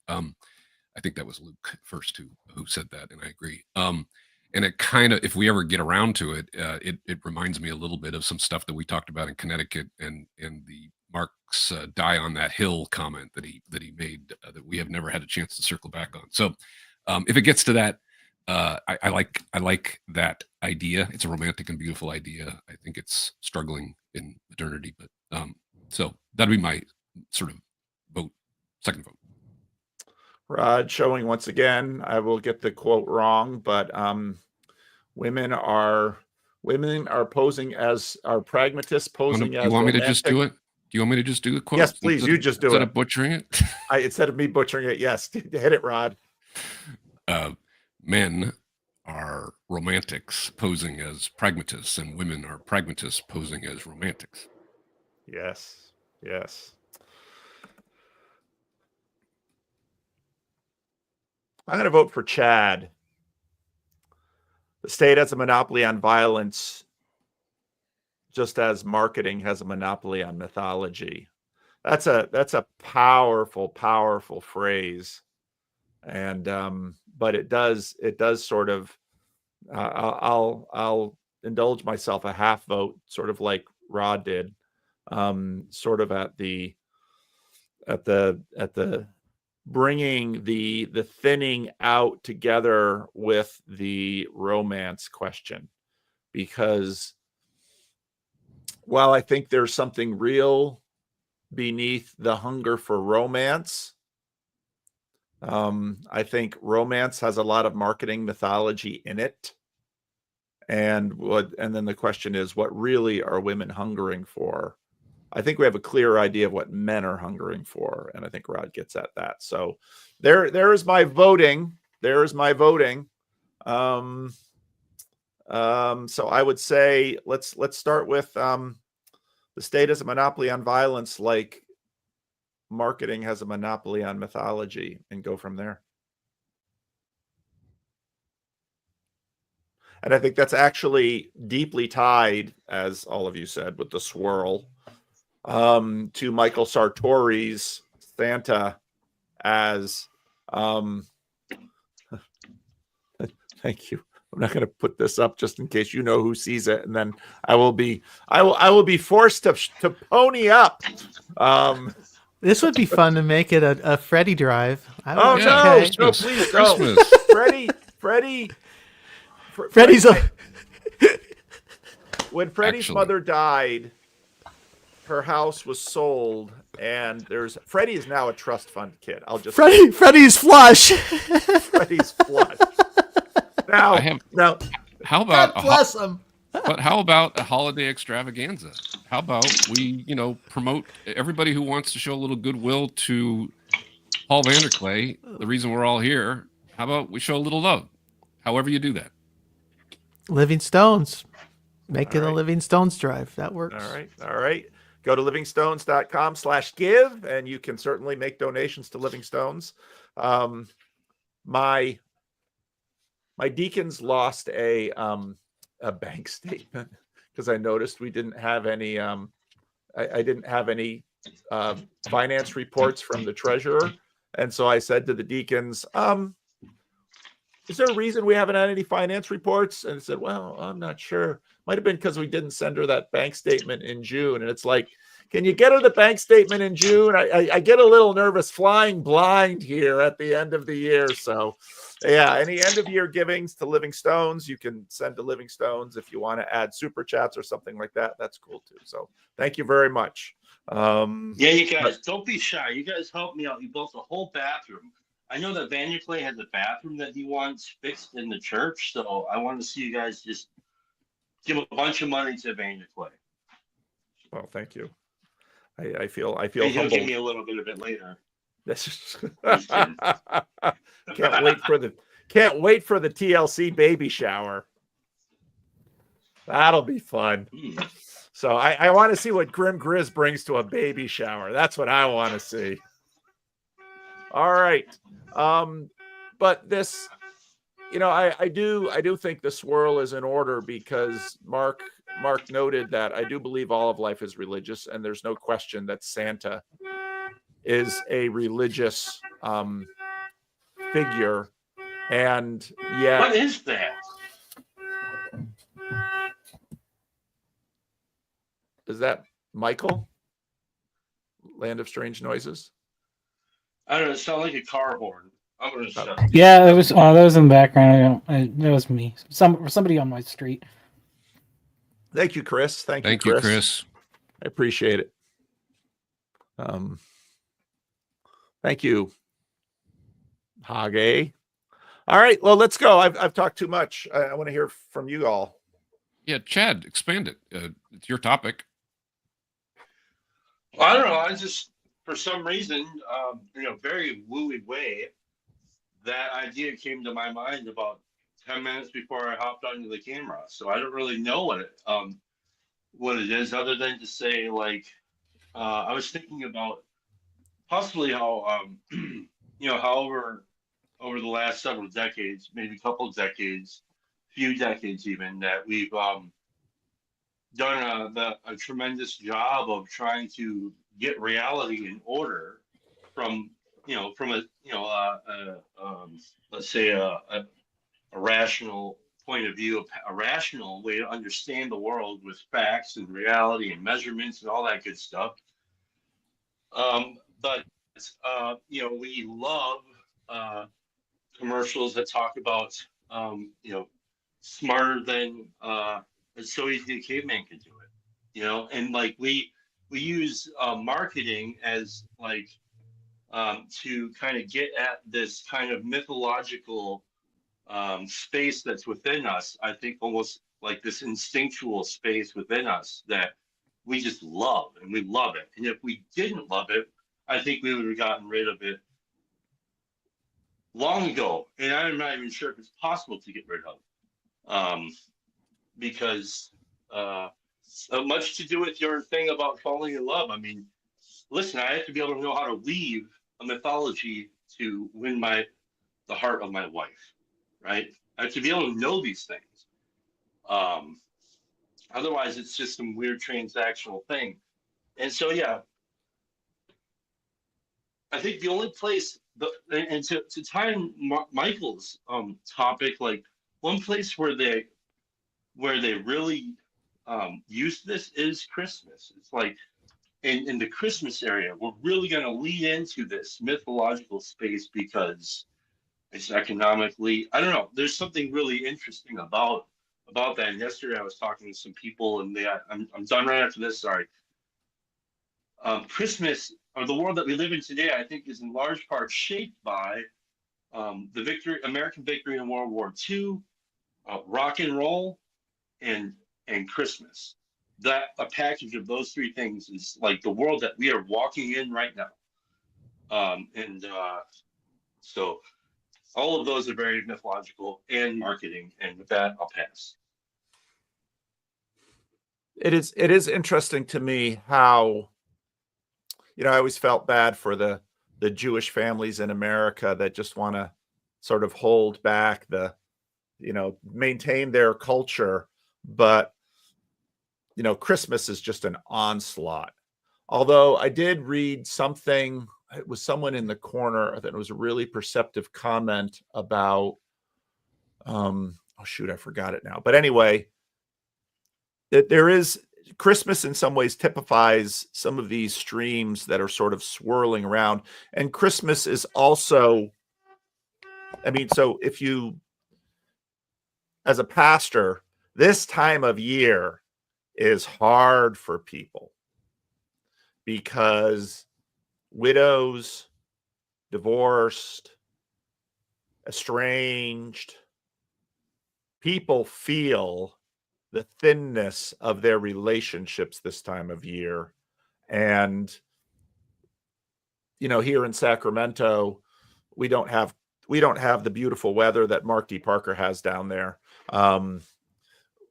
P: I think that was Luke first who said that, and I agree. And it kind of, if we ever get around to it, it reminds me a little bit of some stuff that we talked about in Connecticut, and the Mark's "die on that hill" comment that he made that we have never had a chance to circle back on. So if it gets to that, I like that idea. It's a romantic and beautiful idea. I think it's struggling in modernity, but so that'd be my sort of vote, second vote.
I: Rod showing once again, I will get the quote wrong, but women are pragmatists posing as
P: You want me to just do it? you want me to just do the quote?
I: Yes, please. You just do
P: instead
I: it.
P: of butchering it.
I: Instead of me butchering it, yes. Hit it, Rod.
P: Men are romantics posing as pragmatists, and women are pragmatists posing as romantics.
I: Yes. Yes. I'm going to vote for Chad. The state has a monopoly on violence, just as marketing has a monopoly on mythology. That's a powerful, powerful phrase. And but it does sort of I'll indulge myself a half vote, sort of like Rod did, sort of at the bringing the thinning out together with the romance question, because while I think there's something real beneath the hunger for romance, I think romance has a lot of marketing mythology in it. And then the question is, what really are women hungering for? I think we have a clear idea of what men are hungering for, and I think Rod gets at that. So there is my voting. There is my voting. So I would say let's start with the state has a monopoly on violence, like marketing has a monopoly on mythology, and go from there. And I think that's actually deeply tied, as all of you said, with the swirl, to Michael Sartori's Santa as thank you. I'm not going to put this up just in case you know who sees it, and then I will be forced to pony up.
O: This would be fun to make it a Freddy drive.
I: No, please don't. Freddie's when Freddie's mother died, her house was sold, and Freddie is now a trust fund kid.
O: Freddie's flush.
I: Freddie's flush. Now,
P: how about
O: God bless him.
P: But how about a holiday extravaganza? How about we, promote everybody who wants to show a little goodwill to Paul Vanderklay, the reason we're all here. How about we show a little love? However you do that.
O: Living Stones. Make it a Living Stones drive. That works.
I: All right. Go to livingstones.com/give, and you can certainly make donations to Living Stones. My deacons lost a bank statement because I noticed we didn't have any. I didn't have any finance reports from the treasurer, and so I said to the deacons, "Is there a reason we haven't had any finance reports?" And it said, "Well, I'm not sure. Might have been because we didn't send her that bank statement in June." And it's like, can you get her the bank statement in June? I get a little nervous flying blind here at the end of the year. So, yeah, any end of year givings to Living Stones, you can send to Living Stones. If you want to add super chats or something like that, that's cool too. So, thank you very much.
Q: Yeah, you guys, don't be shy. You guys helped me out. You built a whole bathroom. I know that Vanderklay has a bathroom that he wants fixed in the church, so I want to see you guys just give a bunch of money to Vanderklay.
I: Well, thank you. I feel
Q: And he'll
I: humbled.
Q: give me a little bit of it later.
I: Can't wait for the TLC baby shower. That'll be fun. So I want to see what Grim Grizz brings to a baby shower. That's what I want to see. All right. But this, I do think the swirl is in order because Mark noted that I do believe all of life is religious, and there's no question that Santa is a religious figure. And yet,
Q: what is that?
I: Is that Michael? Land of Strange Noises?
Q: I don't know. It sounds like a car horn. I'm going to shut up.
N: Yeah, that was in the background. That was me. Somebody on my street.
I: Thank you, Chris. Thank you, Chris. I appreciate it. Thank you, Hage. All right, well, let's go. I've talked too much. I want to hear from you all.
P: Yeah, Chad, expand it. It's your topic.
Q: I don't know. I just, for some reason, very wooey way, that idea came to my mind about 10 minutes before I hopped onto the camera. So I don't really know what it is, other than to say, like, I was thinking about possibly how, however, over the last several decades, maybe a couple of decades, few decades even, that we've done a tremendous job of trying to get reality in order from, from a, let's say a rational point of view, a rational way to understand the world with facts and reality and measurements and all that good stuff. But we love commercials that talk about, smarter than it's so easy a caveman could do it, and like we use marketing as like to kind of get at this kind of mythological space that's within us. I think almost like this instinctual space within us that we just love, and we love it. And if we didn't love it, I think we would have gotten rid of it long ago. And I'm not even sure if it's possible to get rid of, because much to do with your thing about falling in love. I mean, listen, I have to be able to know how to weave a mythology to win the heart of my wife, right? I have to be able to know these things. Otherwise, it's just some weird transactional thing. And so, yeah, I think the only place, and to tie in Michael's topic, like one place where they really use this is Christmas. It's like in the Christmas area, we're really going to lean into this mythological space because it's economically, I don't know, there's something really interesting about that. And yesterday I was talking to some people, and I'm done right after this, sorry. Christmas, or the world that we live in today, I think is in large part shaped by American victory in World War II, rock and roll, and Christmas. That a package of those three things is like the world that we are walking in right now. So all of those are very mythological and marketing. And with that, I'll pass.
I: It is interesting to me how, I always felt bad for the Jewish families in America that just want to sort of hold back maintain their culture. But, Christmas is just an onslaught. Although I did read something, it was someone in the corner that was a really perceptive comment about, oh shoot, I forgot it now. But anyway, there is Christmas in some ways typifies some of these streams that are sort of swirling around. And Christmas is also, so if you, as a pastor, this time of year is hard for people because widows, divorced, estranged, people feel the thinness of their relationships this time of year. And, here in Sacramento, we don't have the beautiful weather that Mark D. Parker has down there,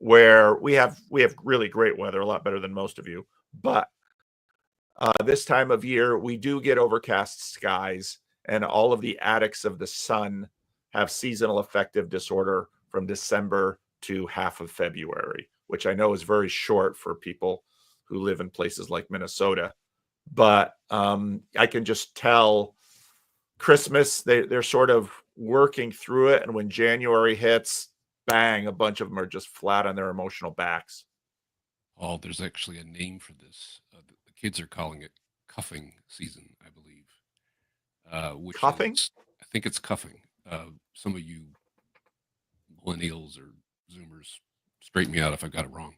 I: where we have really great weather, a lot better than most of you. But this time of year, we do get overcast skies, and all of the addicts of the sun have seasonal affective disorder from December to half of February, which I know is very short for people who live in places like Minnesota. But I can just tell Christmas, they're sort of working through it. And when January hits, bang, a bunch of them are just flat on their emotional backs.
P: Oh, there's actually a name for this. The kids are calling it cuffing season, I believe. Which
I: Cuffing?
P: I think it's cuffing. Some of you millennials or Zoomers, straighten me out if I got it wrong.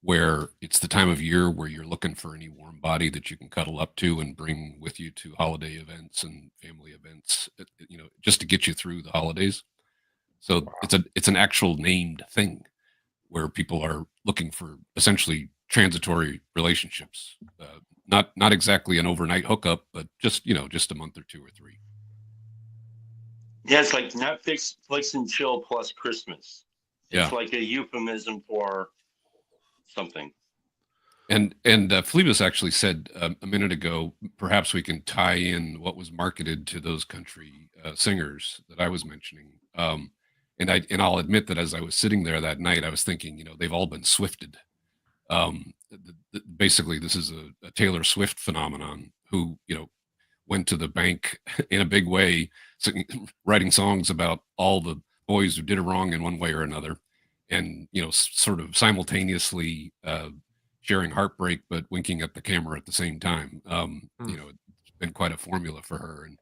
P: Where it's the time of year where you're looking for any warm body that you can cuddle up to and bring with you to holiday events and family events, just to get you through the holidays. So it's an actual named thing where people are looking for essentially transitory relationships. Not exactly an overnight hookup, but just just a month or two or three.
Q: Yeah, it's like Netflix and chill plus Christmas. It's
P: Yeah.
Q: like a euphemism for something.
P: And Phlebas actually said a minute ago, perhaps we can tie in what was marketed to those country singers that I was mentioning. And I'll admit that as I was sitting there that night, I was thinking, they've all been swifted. Basically, this is a Taylor Swift phenomenon who went to the bank in a big way, writing songs about all the boys who did her wrong in one way or another, and sort of simultaneously sharing heartbreak but winking at the camera at the same time. It's been quite a formula for her, and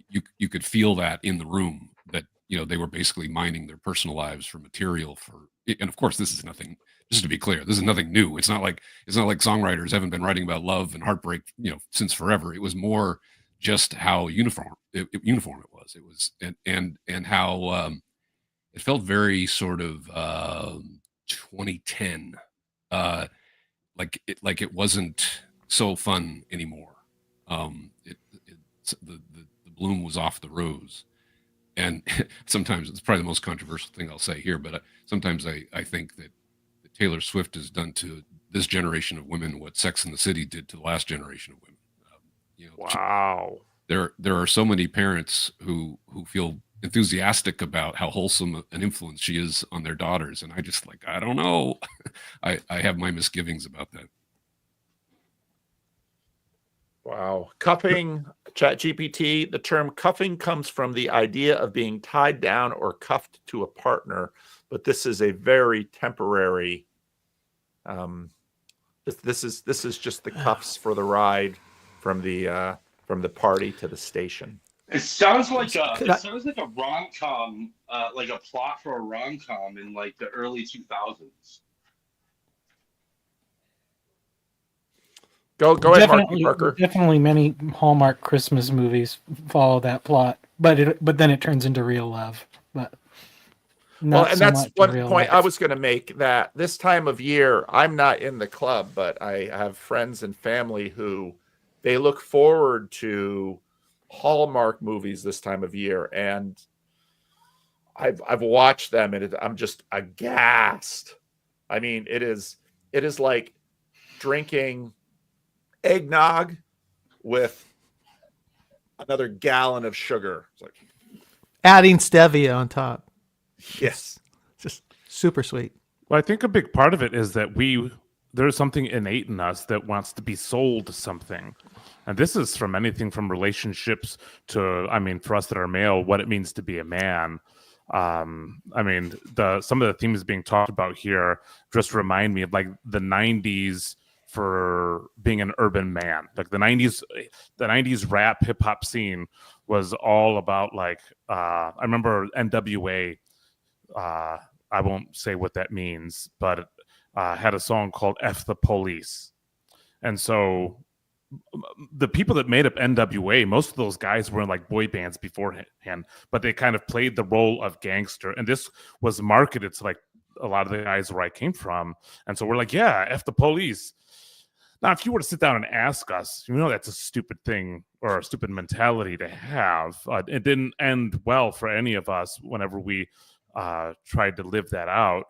P: you could feel that in the room that they were basically mining their personal lives for material for. And of course, this is nothing. Just to be clear, this is nothing new. It's not like songwriters haven't been writing about love and heartbreak, since forever. It was more just how uniform it was. It was and how it felt very sort of 2010, like it wasn't so fun anymore. The bloom was off the rose, and sometimes it's probably the most controversial thing I'll say here, but sometimes I think that Taylor Swift has done to this generation of women what Sex and the City did to the last generation of women.
I: Wow.
P: There are so many parents who feel enthusiastic about how wholesome an influence she is on their daughters, and I don't know. I have my misgivings about that.
I: Wow. Cuffing, ChatGPT, the term cuffing comes from the idea of being tied down or cuffed to a partner, but this is a very temporary. This is just the cuffs for the ride from the party to the station.
Q: It sounds like a rom-com, like a plot for a rom-com in like the early 2000s.
I: Go ahead, Marky Parker.
N: Definitely many Hallmark Christmas movies follow that plot, but then it turns into real love. But
I: and that's one point I was going to make, that this time of year, I'm not in the club, but I have friends and family who they look forward to Hallmark movies this time of year, and I've watched them, and I'm just aghast. I mean, it is like drinking eggnog with another gallon of sugar. It's like
O: adding stevia on top.
I: Yes.
O: Just super sweet.
M: Well, I think a big part of it is that there's something innate in us that wants to be sold something. And this is from anything from relationships to, for us that are male, what it means to be a man. Some of the themes being talked about here just remind me of like the 90s for being an urban man. Like the 90s rap hip hop scene was all about I remember NWA. I won't say what that means, but had a song called F the Police. And so the people that made up NWA, most of those guys were in like boy bands beforehand, but they kind of played the role of gangster. And this was marketed to like a lot of the guys where I came from. And so we're like, yeah, F the police. Now, if you were to sit down and ask us, that's a stupid thing or a stupid mentality to have. It didn't end well for any of us whenever we tried to live that out.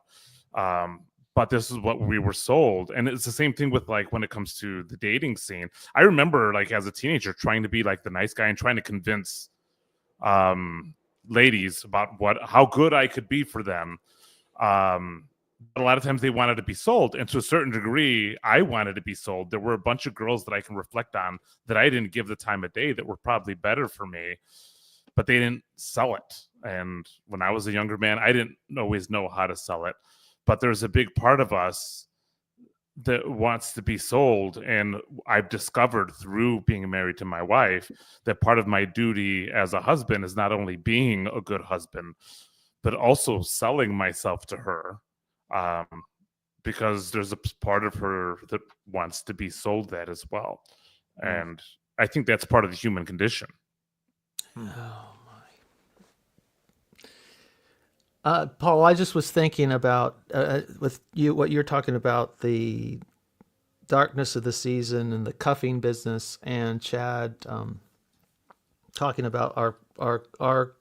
M: But this is what we were sold. And it's the same thing with like when it comes to the dating scene. I remember like as a teenager trying to be like the nice guy and trying to convince ladies about how good I could be for them. A lot of times they wanted to be sold. And to a certain degree, I wanted to be sold. There were a bunch of girls that I can reflect on that I didn't give the time of day that were probably better for me, but they didn't sell it. And when I was a younger man, I didn't always know how to sell it. But there's a big part of us that wants to be sold. And I've discovered through being married to my wife that part of my duty as a husband is not only being a good husband, but also selling myself to her. Because there's a part of her that wants to be sold that as well. And I think that's part of the human condition.
O: Oh my. Paul, I just was thinking about with you, what you're talking about, the darkness of the season and the cuffing business, and Chad talking about our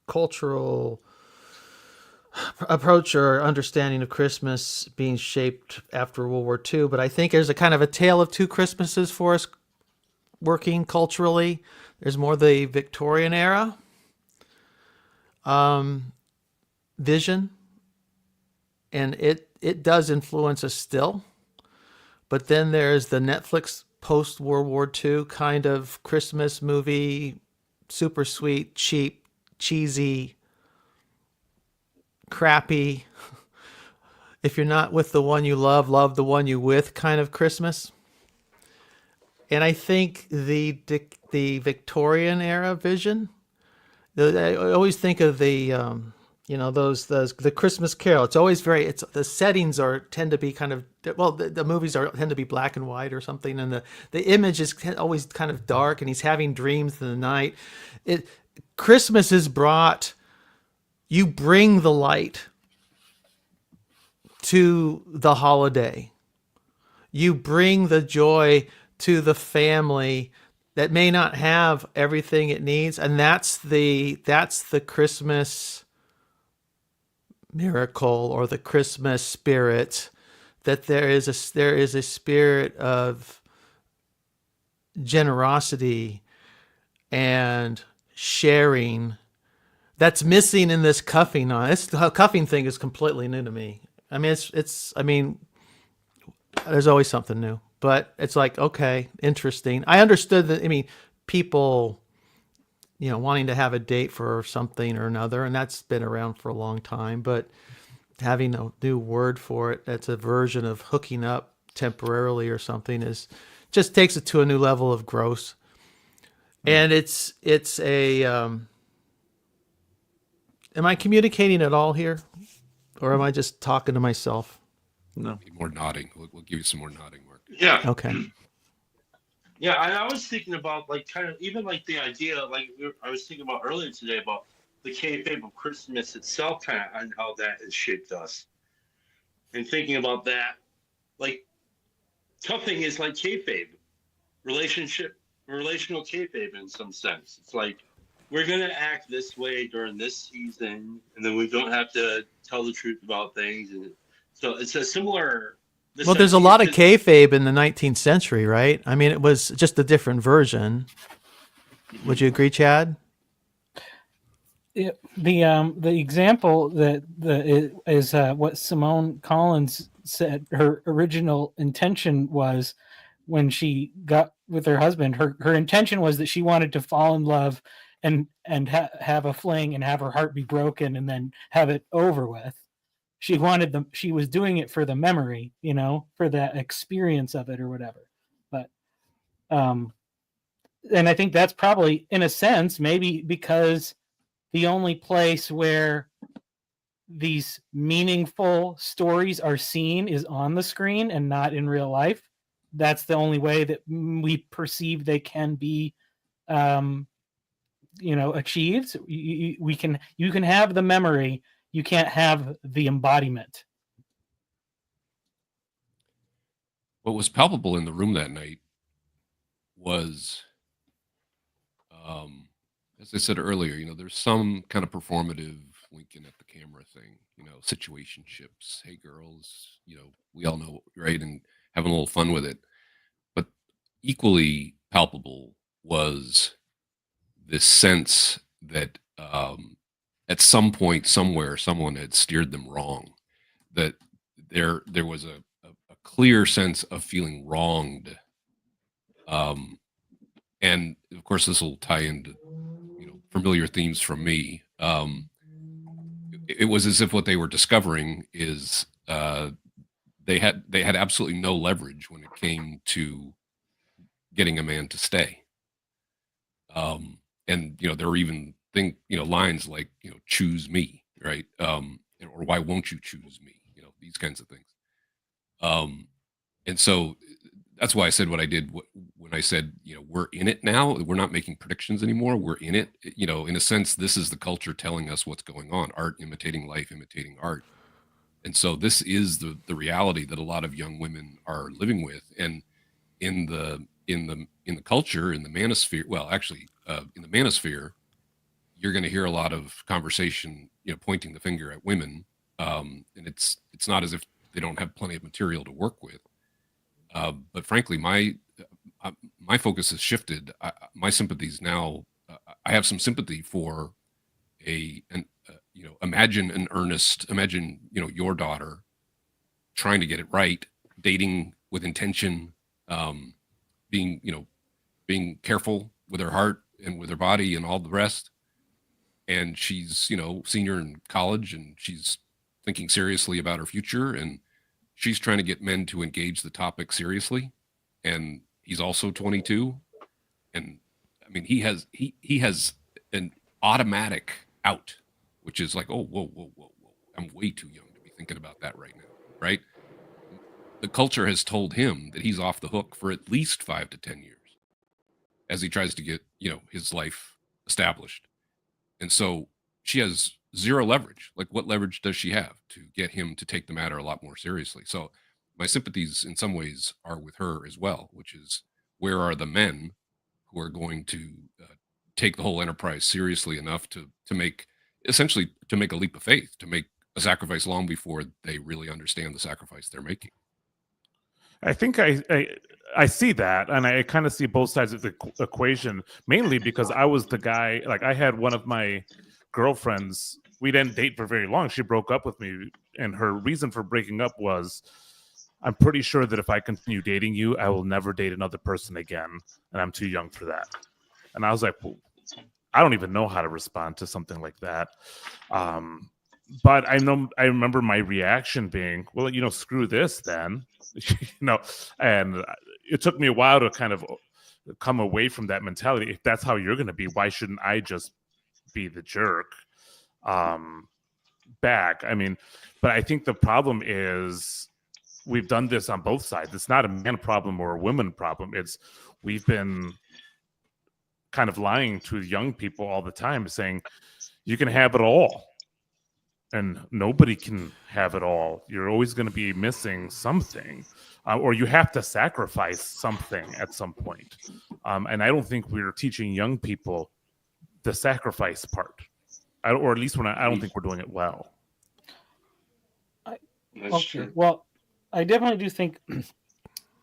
O: cultural approach or understanding of Christmas being shaped after World War II. But I think there's a kind of a tale of two Christmases for us working culturally. There's more the Victorian era vision, and it does influence us still. But then there's the Netflix post World War II kind of Christmas movie, super sweet, cheap, cheesy, crappy. If you're not with the one you love the one you with kind of Christmas. And I think the Victorian era vision, I always think of the the Christmas Carol. It's always the settings tend to be kind of, well, the movies tend to be black and white or something, and the image is always kind of dark, and he's having dreams in the night. Christmas is brought. You bring the light to the holiday. You bring the joy to the family that may not have everything it needs, and that's the Christmas miracle or the Christmas spirit, that there is a spirit of generosity and sharing that's missing in this cuffing. The cuffing thing is completely new to me. I mean, there's always something new, but it's like, okay, interesting. I understood that. I mean, people, wanting to have a date for something or another, and that's been around for a long time, but having a new word for it, that's a version of hooking up temporarily or something, just takes it to a new level of gross. And it's a, am I communicating at all here, or am I just talking to myself?
I: No.
P: More nodding. We'll give you some more nodding, Mark.
Q: Yeah.
O: Okay.
Q: Yeah, and I was thinking about kind of even the idea I was thinking about earlier today about the kayfabe of Christmas itself, kind of, and how that has shaped us. And thinking about that, cuffing is like kayfabe, relational kayfabe in some sense. It's like, we're going to act this way during this season, and then we don't have to tell the truth about things. And so it's a similar.
O: Well, there's a lot of kayfabe in the 19th century, right? I mean, it was just a different version. Would you agree, Chad?
N: The example that is what Simone Collins said. Her original intention was, when she got with her husband, her intention was that she wanted to fall in love and have a fling and have her heart be broken and then have it over with. She was doing it for the memory, for that experience of it or whatever. But, and I think that's probably, in a sense, maybe because the only place where these meaningful stories are seen is on the screen and not in real life. That's the only way that we perceive they can be, achieved. You can have the memory. You can't have the embodiment.
P: What was palpable in the room that night was, as I said earlier, there's some kind of performative winking at the camera thing, situationships. Hey, girls, we all know, right? And having a little fun with it. But equally palpable was this sense that at some point, somewhere, someone had steered them wrong. That there was a clear sense of feeling wronged. And of course, this will tie into familiar themes from me. It was as if what they were discovering is they had absolutely no leverage when it came to getting a man to stay. And there were even lines like choose me, right? Or why won't you choose me? These kinds of things. And so that's why I said what I did when I said, we're in it now. We're not making predictions anymore. We're in it. In a sense, this is the culture telling us what's going on. Art imitating life, imitating art. And so this is the reality that a lot of young women are living with. And in the culture, in the manosphere, well, actually, in the manosphere, you're going to hear a lot of conversation, pointing the finger at women. And it's not as if they don't have plenty of material to work with. But frankly, my focus has shifted. My sympathies now, I have some sympathy for imagine your daughter trying to get it right, dating with intention, being careful with her heart and with her body and all the rest. And she's, senior in college, and she's thinking seriously about her future, and she's trying to get men to engage the topic seriously. And he's also 22. And I mean, he has an automatic out, which is like, oh, whoa. I'm way too young to be thinking about that right now. Right. The culture has told him that he's off the hook for at least 5 to 10 years as he tries to get, his life established. And so she has zero leverage. Like, what leverage does she have to get him to take the matter a lot more seriously? So my sympathies in some ways are with her as well, which is, where are the men who are going to take the whole enterprise seriously enough to make a leap of faith, to make a sacrifice long before they really understand the sacrifice they're making?
M: I think I see that, and I kind of see both sides of the equation, mainly because I was the guy, like, I had one of my girlfriends, we didn't date for very long. She broke up with me, and her reason for breaking up was, I'm pretty sure that if I continue dating you, I will never date another person again, and I'm too young for that. And I was like, well, I don't even know how to respond to something like that. But I remember my reaction being, well, screw this then, and it took me a while to kind of come away from that mentality. If that's how you're going to be, why shouldn't I just be the jerk back? I mean, but I think the problem is we've done this on both sides. It's not a man problem or a woman problem. We've been kind of lying to young people all the time, saying you can have it all. And nobody can have it all. You're always going to be missing something, or you have to sacrifice something at some point. And I don't think we're teaching young people the sacrifice part, or at least I don't think we're doing it well.
N: Okay. Well, I definitely do think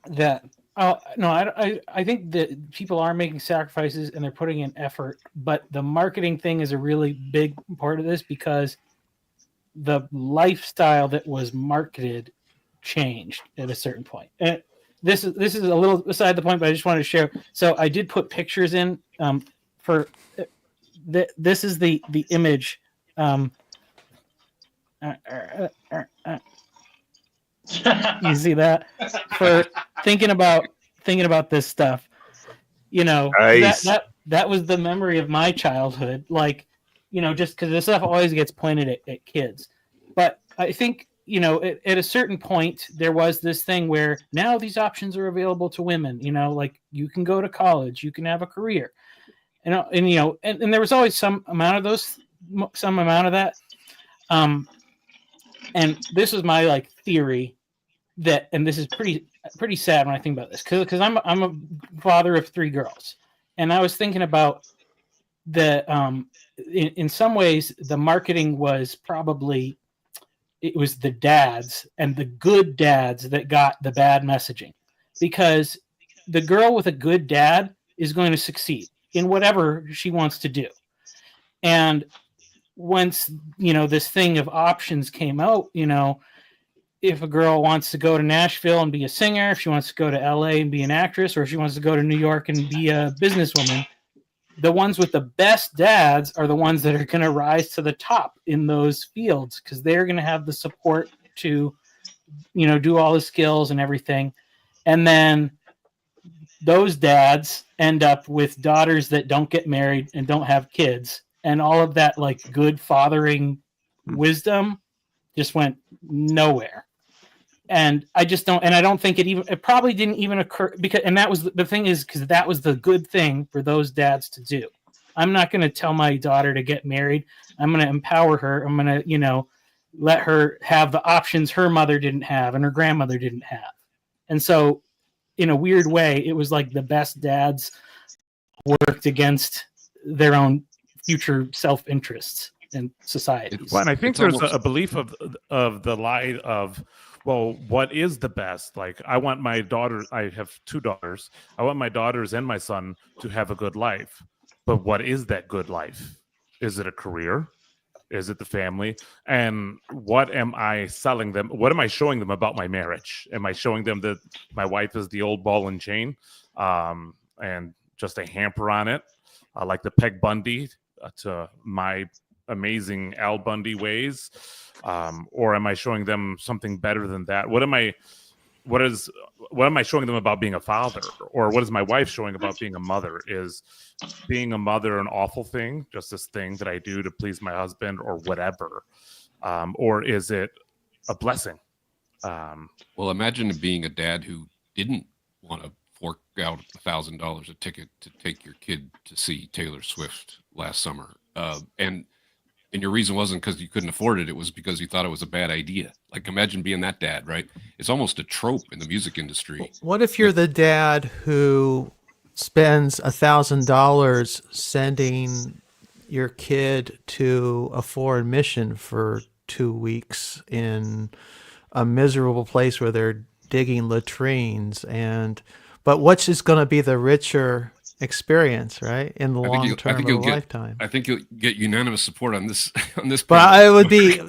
N: that. I think that people are making sacrifices and they're putting in effort, but the marketing thing is a really big part of this, because the lifestyle that was marketed changed at a certain point. And this is a little beside the point, but I just wanted to share. So I did put pictures in for this is the image. You see that? For thinking about this stuff,
I: Nice.
N: that was the memory of my childhood. Like, just because this stuff always gets pointed at kids. But I think, at a certain point, there was this thing where now these options are available to women, like you can go to college, you can have a career. And there was always some amount of that. And this was my theory that, and this is pretty sad when I think about this, because I'm a father of 3 girls. And I was thinking about in some ways, the marketing was probably, it was the dads and the good dads that got the bad messaging, because the girl with a good dad is going to succeed in whatever she wants to do. And once, this thing of options came out, if a girl wants to go to Nashville and be a singer, if she wants to go to LA and be an actress, or if she wants to go to New York and be a businesswoman, the ones with the best dads are the ones that are going to rise to the top in those fields, because they're going to have the support to, do all the skills and everything. And then those dads end up with daughters that don't get married and don't have kids. And all of that, good fathering wisdom just went nowhere. And I just don't, and I don't think it probably didn't even occur, because, and that was the thing, is because that was the good thing for those dads to do. I'm not going to tell my daughter to get married. I'm going to empower her. I'm going to, let her have the options her mother didn't have and her grandmother didn't have. And so in a weird way, it was like the best dads worked against their own future self-interests in society.
M: Well, and I think there's a belief of the lie of, well, what is the best? Like, I want my daughter, I have 2 daughters. I want my daughters and my son to have a good life. But what is that good life? Is it a career? Is it the family? And what am I selling them? What am I showing them about my marriage? Am I showing them that my wife is the old ball and chain and just a hamper on it, like the Peg Bundy to my amazing Al Bundy ways? Or am I showing them something better than that? What am I showing them about being a father? Or what is my wife showing about being a mother? Is being a mother an awful thing, just this thing that I do to please my husband or whatever? Or is it a blessing?
P: Well, imagine being a dad who didn't want to fork out $1,000 a ticket to take your kid to see Taylor Swift last summer. And your reason wasn't because you couldn't afford it. It was because you thought it was a bad idea. Like, imagine being that dad, right? It's almost a trope in the music industry.
O: What if you're the dad who spends $1,000 sending your kid to a foreign mission for 2 weeks in a miserable place where they're digging latrines, but which is going to be the richer experience, right, in the long term of a lifetime?
P: I think you'll get unanimous support on this.
O: But it would be,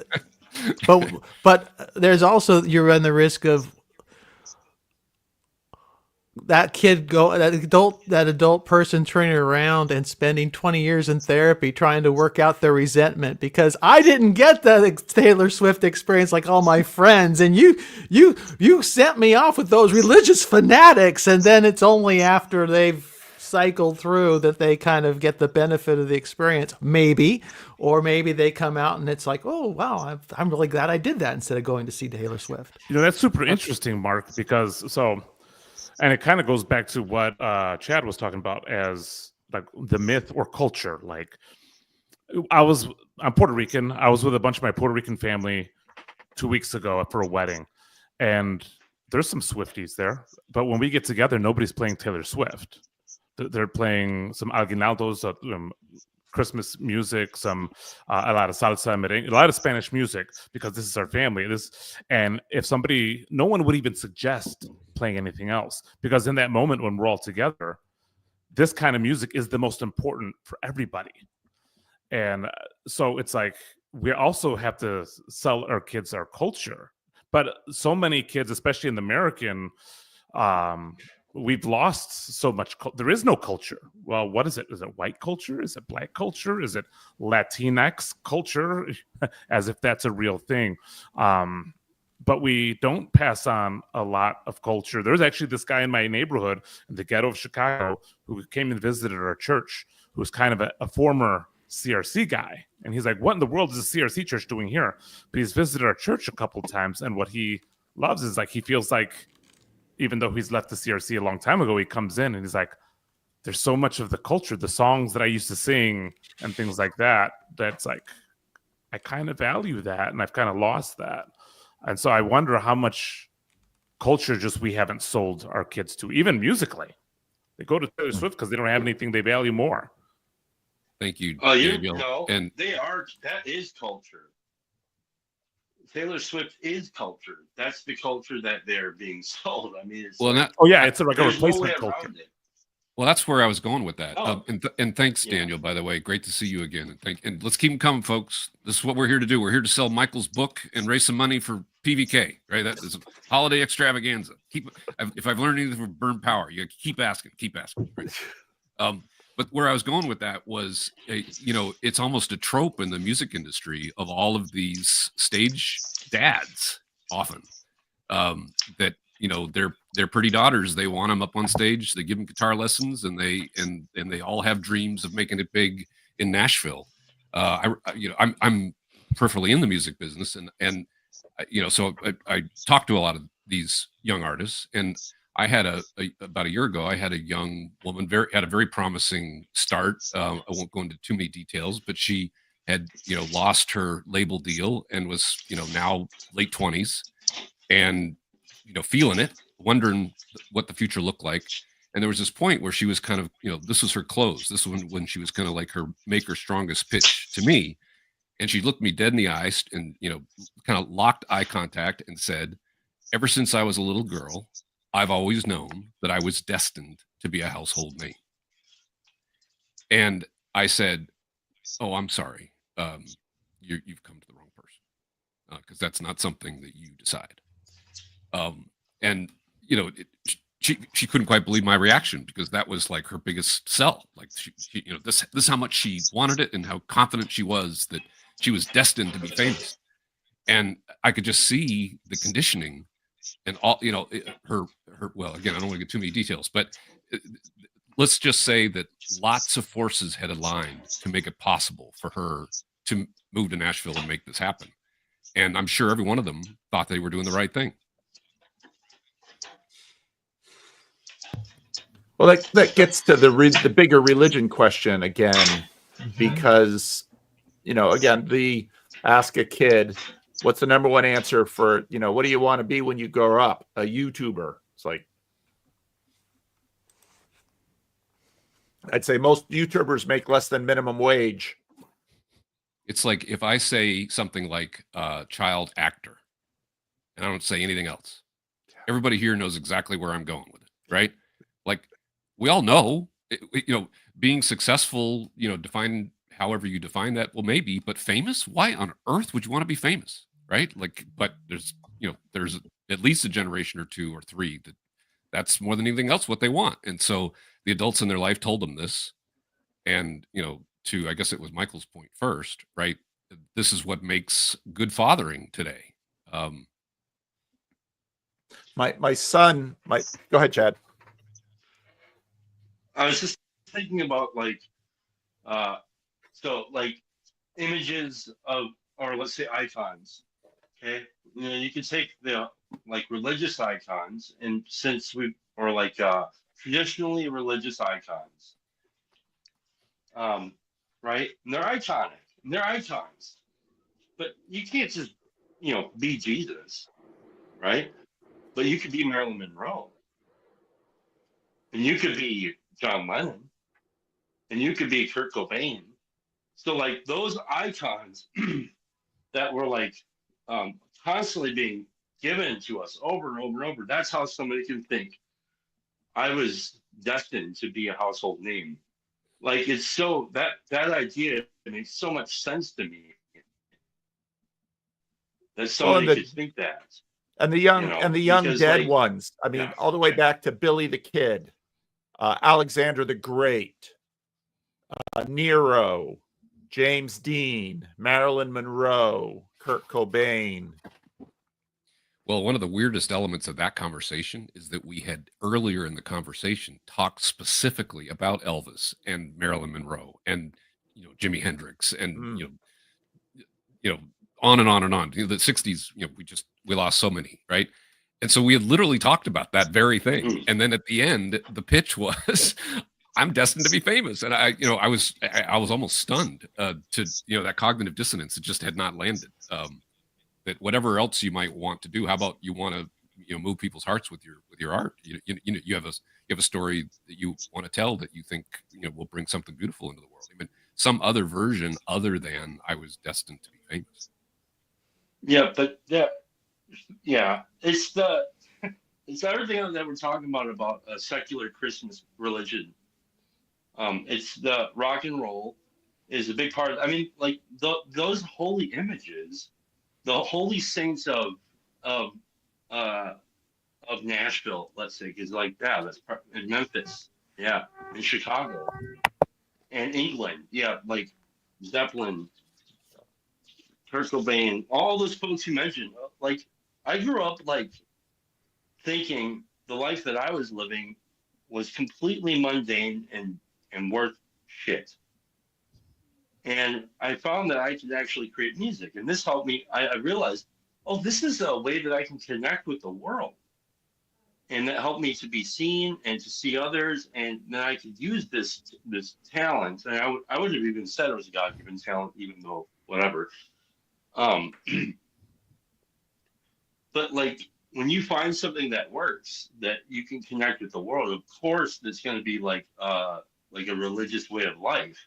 O: but there's also, you run the risk of that adult person turning around and spending 20 years in therapy trying to work out their resentment because I didn't get the Taylor Swift experience like all my friends, and you sent me off with those religious fanatics, and then it's only after they've cycled through that they kind of get the benefit of the experience, maybe, or maybe they come out and it's like, oh wow, I'm really glad I did that instead of going to see Taylor Swift.
M: That's super interesting, Mark, because and it kind of goes back to what Chad was talking about as like the myth or culture. Like, I'm Puerto Rican. I was with a bunch of my Puerto Rican family 2 weeks ago for a wedding, and there's some Swifties there, but when we get together, nobody's playing Taylor Swift. They're playing some aguinaldos, Christmas music, some a lot of salsa, merengue, a lot of Spanish music, because this is our family. And if no one would even suggest playing anything else, because in that moment when we're all together, this kind of music is the most important for everybody. And so it's like we also have to sell our kids our culture, but so many kids, especially in the American. We've lost so much. There is no culture. Well, what is it? Is it white culture? Is it black culture? Is it Latinx culture? As if that's a real thing. But we don't pass on a lot of culture. There's actually this guy in my neighborhood in the ghetto of Chicago who came and visited our church, who was kind of a former CRC guy. And he's like, what in the world is a CRC church doing here? But he's visited our church a couple of times. And what he loves is like, he feels like, even though he's left the CRC a long time ago, he comes in and he's like, there's so much of the culture, the songs that I used to sing and things like that, that's like, I kind of value that, and I've kind of lost that. And so I wonder how much culture just we haven't sold our kids to, even musically. They go to Taylor Swift because they don't have anything they value more.
P: Thank you,
Q: Daniel. And that is culture. Taylor Swift is culture. That's the culture that they're being sold. I mean, it's
M: it's like a replacement culture.
P: Well, that's where I was going with that. And thanks, Daniel, by the way. Great to see you again. And let's keep them coming, folks. This is what we're here to do. We're here to sell Michael's book and raise some money for PVK, right? That is a holiday extravaganza. If I've learned anything from Burn Power, you keep asking. Right? But where I was going with that was, it's almost a trope in the music industry of all of these stage dads often that, they're pretty daughters. They want them up on stage. They give them guitar lessons, and they all have dreams of making it big in Nashville. I'm peripherally in the music business, and so I talked to a lot of these young artists, and I had about a year ago, I had a young woman, had a very promising start. I won't go into too many details, but she had, lost her label deal and was, now late 20s and, feeling it, wondering what the future looked like. And there was this point where she was kind of, this was her close. This was when she was kind of like make her strongest pitch to me. And she looked me dead in the eyes and, kind of locked eye contact and said, ever since I was a little girl, I've always known that I was destined to be a household name. And I said, oh, I'm sorry. You've come to the wrong person, because that's not something that you decide. And, she couldn't quite believe my reaction, because that was like her biggest sell. Like she this is how much she wanted it and how confident she was that she was destined to be famous. And I could just see the conditioning and all, her, well, again, I don't want to get too many details, but let's just say that lots of forces had aligned to make it possible for her to move to Nashville and make this happen. And I'm sure every one of them thought they were doing the right thing.
I: Well, that gets to the bigger religion question again, because, again, ask a kid, what's the number one answer for, what do you want to be when you grow up? A YouTuber. It's like, I'd say most YouTubers make less than minimum wage.
P: It's like if I say something like child actor and I don't say anything else, everybody here knows exactly where I'm going with it, right? Like, we all know, being successful, define however you define that. Well, maybe, but famous? Why on earth would you want to be famous, right? Like, but there's at least a generation or two or three that's more than anything else what they want. And so the adults in their life told them this. And, I guess it was Michael's point first, right? This is what makes good fathering today.
I: My son, go ahead, Chad.
Q: I was just thinking about images of, or let's say icons. Okay, you could take the religious icons, and since traditionally religious icons, right? And they're iconic, and they're icons, but you can't just be Jesus, right? But you could be Marilyn Monroe, and you could be John Lennon, and you could be Kurt Cobain. So those icons that were constantly being given to us over and over and over, that's how somebody can think I was destined to be a household name. It's so that idea makes so much sense to me that somebody could think that.
I: And the young dead ones. I mean, all the way back to Billy the Kid, Alexander the Great, Nero, James Dean, Marilyn Monroe, Kurt Cobain.
P: Well, one of the weirdest elements of that conversation is that we had earlier in the conversation talked specifically about Elvis and Marilyn Monroe and Jimi Hendrix and on and on and on. The 60s, we lost so many, right? And so we had literally talked about that very thing. And then at the end, the pitch was, I'm destined to be famous. And I was almost stunned to that cognitive dissonance. It just had not landed. That whatever else you might want to do, how about you want to move people's hearts with your art? You have a story that you want to tell that you think will bring something beautiful into the world. I mean, some other version other than I was destined to be famous.
Q: Yeah, but it's everything that we're talking about a secular Christmas religion. It's the rock and roll is a big part of. I mean, those holy images, the holy saints of Nashville, let's say, is that's in Memphis, in Chicago, and England, Zeppelin, Kurt Cobain, all those folks you mentioned. I grew up thinking the life that I was living was completely mundane and worth shit. And I found that I could actually create music, and this helped me. I realized, this is a way that I can connect with the world. and that helped me to be seen and to see others, and then I could use this talent. And I would have even said it was a God-given talent, even though whatever. Um, but like when you find something that works, that you can connect with the world, of course, that's going to be like a religious way of life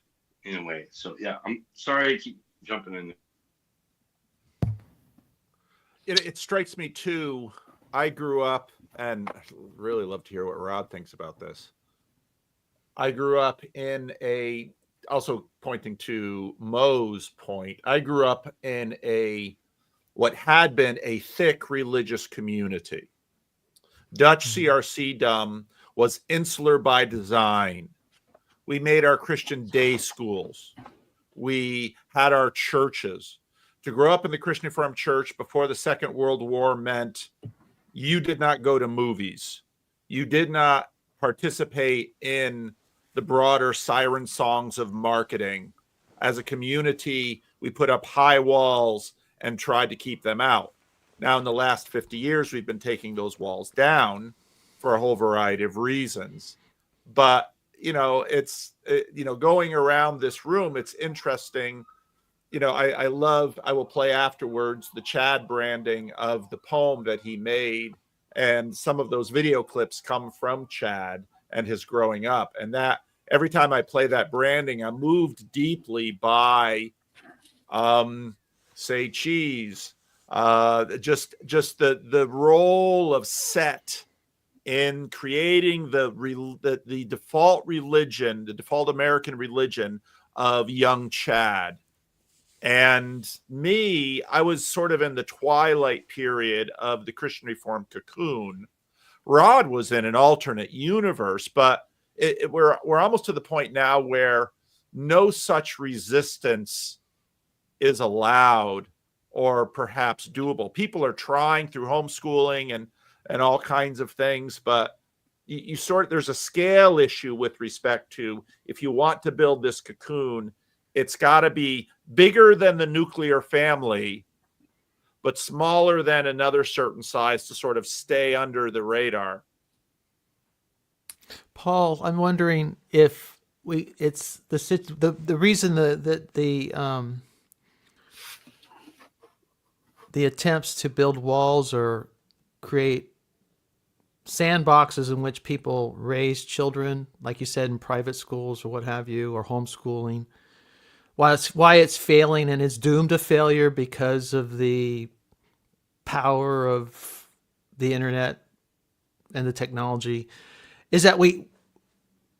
Q: in a way. So yeah, I'm sorry I keep jumping in.
I: It strikes me too. I grew up, and I'd really love to hear what Rod thinks about this. I grew up in a, also pointing to Mo's point, I grew up in what had been a thick religious community. Dutch CRC was insular by design. We made our Christian day schools. We had our churches. To grow up in the Christian Reformed Church before the Second World War meant you did not go to movies. You did not participate in the broader siren songs of marketing. As a community, we put up high walls and tried to keep them out. Now, in the last 50 years, we've been taking those walls down for a whole variety of reasons. But, going around this room, it's interesting. I will play afterwards the Chad branding of the poem that he made. And some of those video clips come from Chad and his growing up. And that every time I play that branding, I'm moved deeply by, say, cheese, just the role of Set in creating the default religion, the default American religion of young Chad. And me, I was sort of in the twilight period of the Christian Reformed cocoon. Rod was in an alternate universe, but we're almost to the point now where no such resistance is allowed or perhaps doable. People are trying through homeschooling and all kinds of things, but there's a scale issue with respect to, if you want to build this cocoon, it's got to be bigger than the nuclear family, but smaller than another certain size to sort of stay under the radar.
O: Paul, I'm wondering if it's the reason the attempts to build walls or create sandboxes in which people raise children, like you said, in private schools or what have you, or homeschooling, why it's failing and it's doomed to failure because of the power of the internet and the technology, is that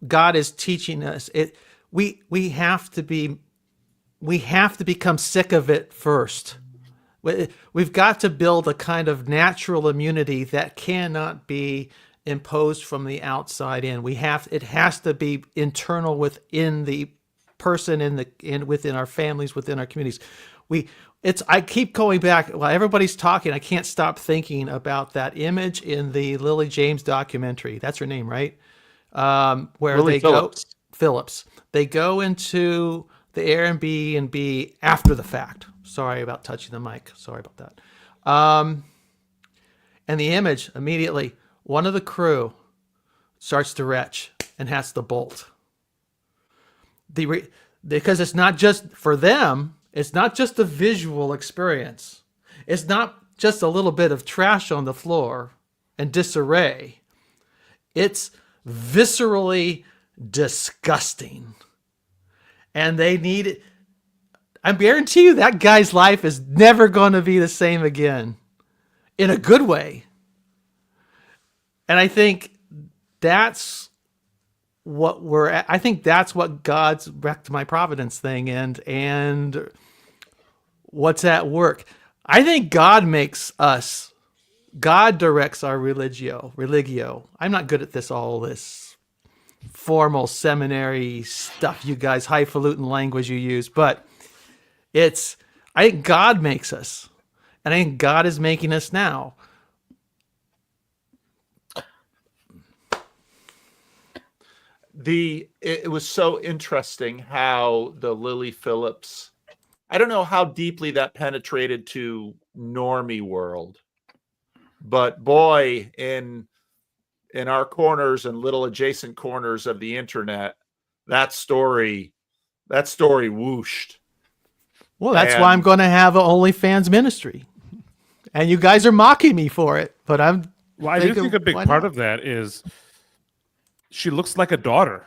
O: God is teaching us we have to become sick of it first. We've got to build a kind of natural immunity that cannot be imposed from the outside in. It has to be internal within the person, within our families, within our communities. I keep going back while everybody's talking. I can't stop thinking about that image in the Lily James documentary. That's her name, right? Where
I: Lily
O: Phillips. They go into the Airbnb after the fact. Sorry about touching the mic. Sorry about that. And the image, immediately, one of the crew starts to retch and has to bolt. Because it's not just for them, it's not just a visual experience. It's not just a little bit of trash on the floor and disarray. It's viscerally disgusting. And they need it. I guarantee you that guy's life is never going to be the same again, in a good way. And I think that's what I think that's what God's back to my providence thing and what's at work. I think God directs our religio. I'm not good at all this formal seminary stuff, you guys, highfalutin language you use, but I think God makes us, and I think God is making us now.
I: It was so interesting how the Lily Phillips, I don't know how deeply that penetrated to normie world, but boy, in in our corners and little adjacent corners of the internet, that story whooshed.
O: Well, that's why I'm going to have an OnlyFans ministry. And you guys are mocking me for it, but I'm.
M: Well, I do think a big part of that is she looks like a daughter.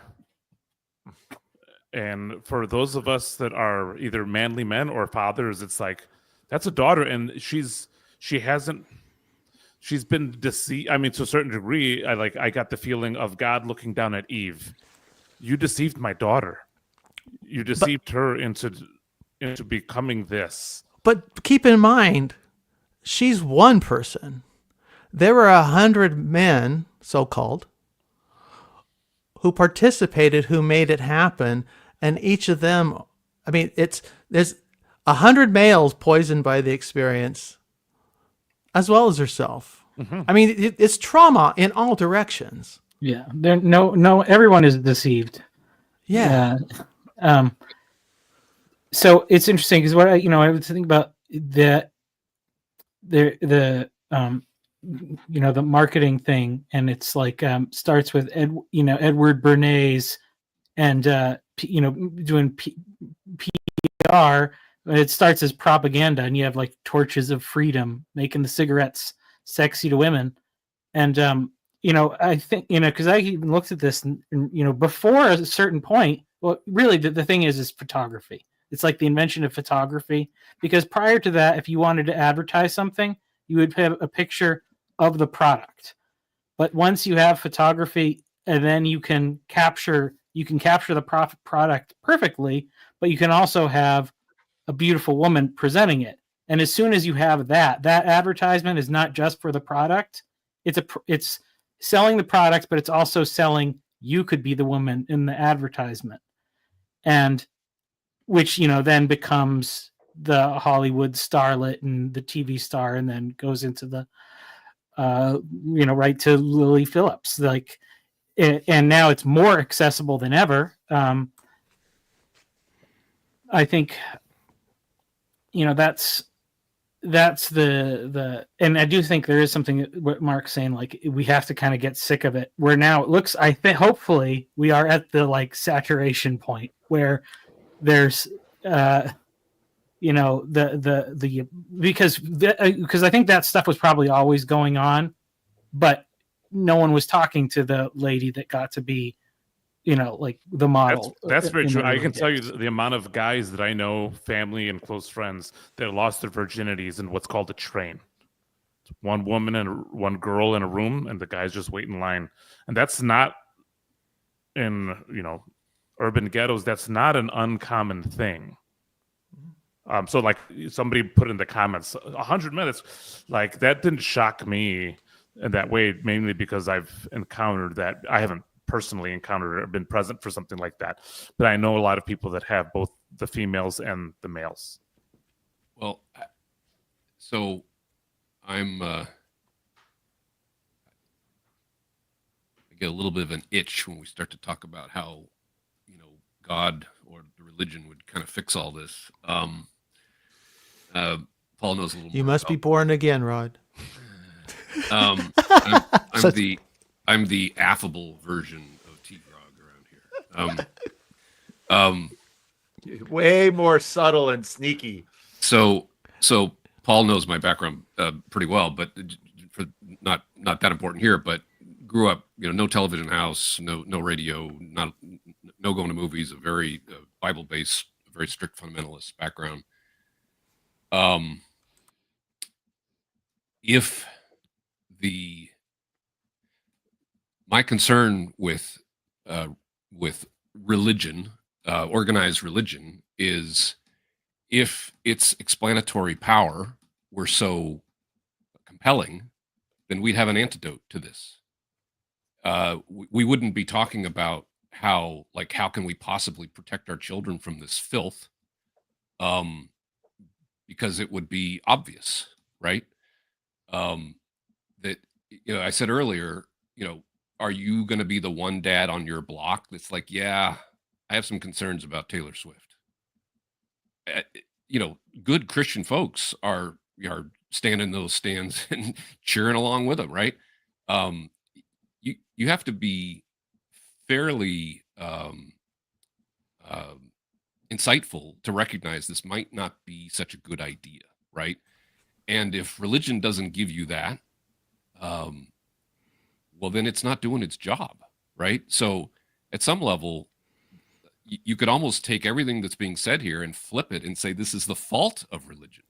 M: And for those of us that are either manly men or fathers, it's like, that's a daughter. And she's been deceived. I mean, to a certain degree, I got the feeling of God looking down at Eve. You deceived my daughter. You deceived her into becoming this.
O: But keep in mind, she's one person. There were 100 men, so-called, who participated, who made it happen, and each of them, I mean, there's 100 males poisoned by the experience, as well as herself.
N: Mm-hmm.
O: I mean, it's trauma in all directions.
N: Yeah, everyone is deceived.
O: Yeah.
N: So it's interesting because what I was thinking about the marketing thing, and it's like starts with Edward Bernays and doing PR. It starts as propaganda, and you have like torches of freedom, making the cigarettes sexy to women, and I think because I even looked at this, and before a certain point. Well, really, the thing is photography. It's like the invention of photography, because prior to that, if you wanted to advertise something, you would have a picture of the product. But once you have photography, and then you can capture the product perfectly, but you can also have a beautiful woman presenting it. And as soon as you have that advertisement is not just for the product. It's selling the product, but it's also selling you could be the woman in the advertisement. And which then becomes the Hollywood starlet and the TV star, and then goes into the right to Lily Phillips, and now it's more accessible than ever. I think that's the and I do think there is something what Mark's saying, like we have to kind of get sick of it, where now it looks, I think hopefully we are at the saturation point where there's because I think that stuff was probably always going on, but no one was talking to the lady that got to be like the model.
M: That's very true. I can tell you the amount of guys that I know, family and close friends, that lost their virginities in what's called a train. It's one woman and one girl in a room, and the guys just wait in line. And that's not in urban ghettos. That's not an uncommon thing. So like somebody put in the comments, 100 minutes, like that didn't shock me in that way, mainly because I've encountered that. I haven't personally encountered or been present for something like that, but I know a lot of people that have both the females and the males.
P: Well, so I get a little bit of an itch when we start to talk about how God or the religion would kind of fix all this. Paul knows a little.
O: You must be born again, Rod.
P: I'm the affable version of T-Grog around here.
I: Way more subtle and sneaky.
P: So Paul knows my background pretty well, but for not that important here. But grew up, no television house, no radio, no going to movies. A very Bible-based, very strict fundamentalist background. My concern with religion, organized religion, is if its explanatory power were so compelling, then we'd have an antidote to this. We wouldn't be talking about how can we possibly protect our children from this filth, because it would be obvious, right? That I said earlier, are you going to be the one dad on your block that's like, yeah, I have some concerns about Taylor Swift? Good Christian folks are standing in those stands and cheering along with them, right? you have to be fairly insightful to recognize this might not be such a good idea, right? And if religion doesn't give you that, well, then it's not doing its job, right? So at some level, you could almost take everything that's being said here and flip it and say this is the fault of religion,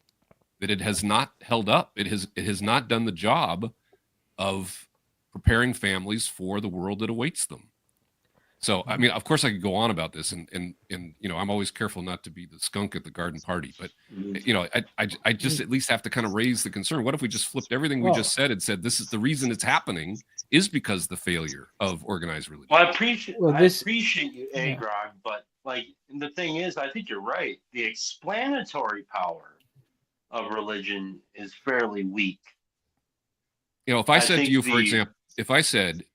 P: that it has not held up. It has not done the job of preparing families for the world that awaits them. So, I mean, of course I could go on about this and, you know, I'm always careful not to be the skunk at the garden party, but you know, I just at least have to kind of raise the concern. What if we just flipped everything we just said and said, this is the reason it's happening is because the failure of organized religion.
Q: Well, I appreciate you, Agrog, but like, the thing is, I think you're right. The explanatory power of religion is fairly weak.
P: You know, if I said to you, for example, if I said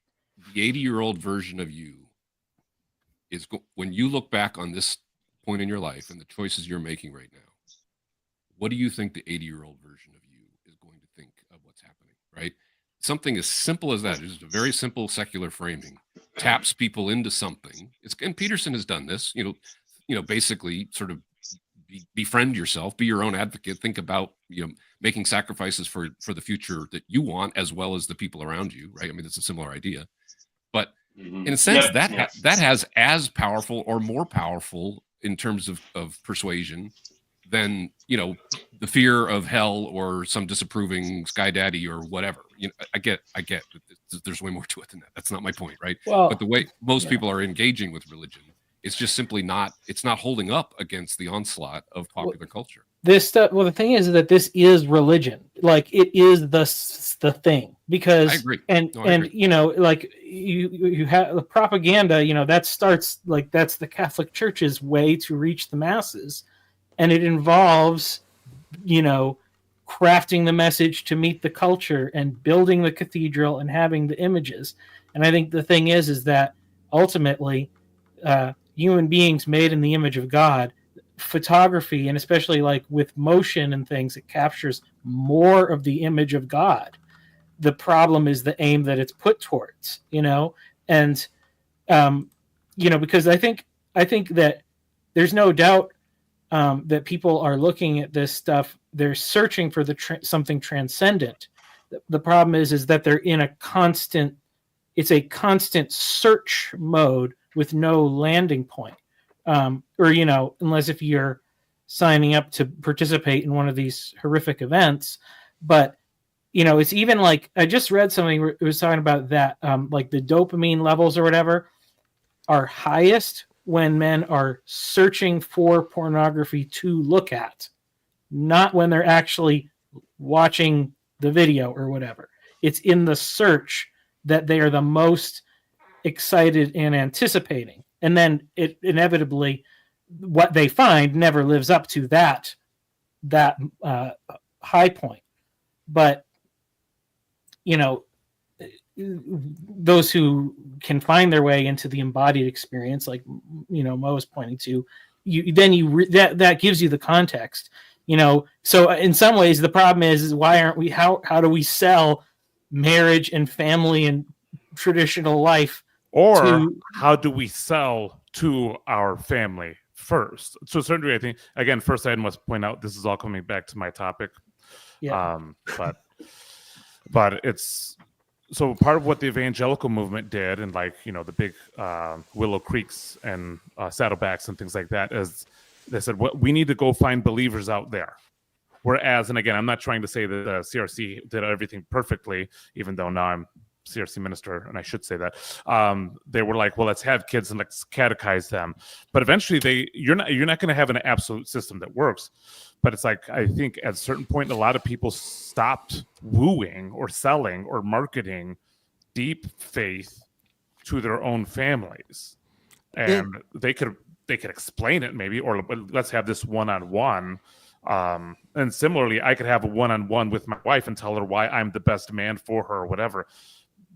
P: the 80-year-old version of you is when you look back on this point in your life and the choices you're making right now, what do you think the 80-year-old version of you is going to think of what's happening, right? Something as simple as that, just a very simple secular framing, taps people into something. And Peterson has done this, you know, basically sort of befriend yourself, be your own advocate, think about, you know, making sacrifices for the future that you want as well as the people around you, right? I mean, it's a similar idea. But in a sense, that has as powerful or more powerful in terms of persuasion than, you know, the fear of hell or some disapproving sky daddy or whatever. You know, I get that there's way more to it than that. That's not my point, right?
N: Well,
P: but the way most people are engaging with religion, it's just simply not holding up against the onslaught of popular culture.
N: This stuff. Well, the thing is that this is religion. Like, it is the thing, because
P: I agree.
N: And you know, like you have the propaganda. You know, that's the Catholic Church's way to reach the masses, and it involves, you know, crafting the message to meet the culture and building the cathedral and having the images. And I think the thing is that ultimately, human beings made in the image of God, photography, and especially like with motion and things, it captures more of the image of God. The problem is the aim that it's put towards, you know, and you know, because I think that there's no doubt that people are looking at this stuff, they're searching for something transcendent. The problem is that they're in a constant search mode with no landing point. Or, you know, unless if you're signing up to participate in one of these horrific events. But, you know, it's even like, I just read something where it was talking about that, like the dopamine levels or whatever are highest when men are searching for pornography to look at, not when they're actually watching the video or whatever. It's in the search that they are the most excited and anticipating. And then it inevitably, what they find never lives up to that high point. But, you know, those who can find their way into the embodied experience, like, you know, Mo is pointing to, that gives you the context, you know. So in some ways, the problem is why aren't we? How do we sell marriage and family and traditional life?
M: Or how do we sell to our family first? To a certain degree, I think, again, first I must point out this is all coming back to my topic.
N: Yeah.
M: But it's so part of what the evangelical movement did, and like, you know, the big Willow Creeks and Saddlebacks and things like that, is they said, well, we need to go find believers out there. Whereas, and again, I'm not trying to say that the CRC did everything perfectly, even though now I'm CRC minister, and I should say that. They were like, well, let's have kids and let's catechize them. But eventually you're not going to have an absolute system that works. But it's like, I think at a certain point, a lot of people stopped wooing or selling or marketing deep faith to their own families. And they could explain it maybe, or let's have this one-on-one. And similarly, I could have a one-on-one with my wife and tell her why I'm the best man for her or whatever.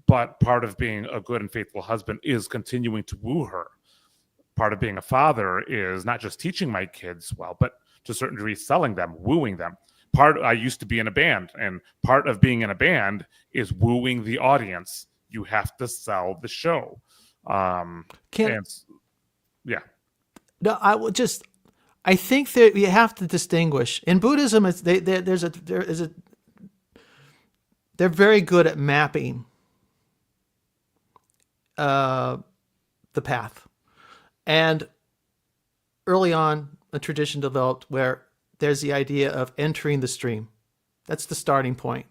M: But part of being a good and faithful husband is continuing to woo her. Part of being a father is not just teaching my kids well, but to a certain degree selling them, wooing them. I used to be in a band, and part of being in a band is wooing the audience you have to sell the show.
O: Can-
M: yeah.
O: No, I think that you have to distinguish. In Buddhism, they're very good at mapping the path. And early on, a tradition developed where there's the idea of entering the stream. That's the starting point.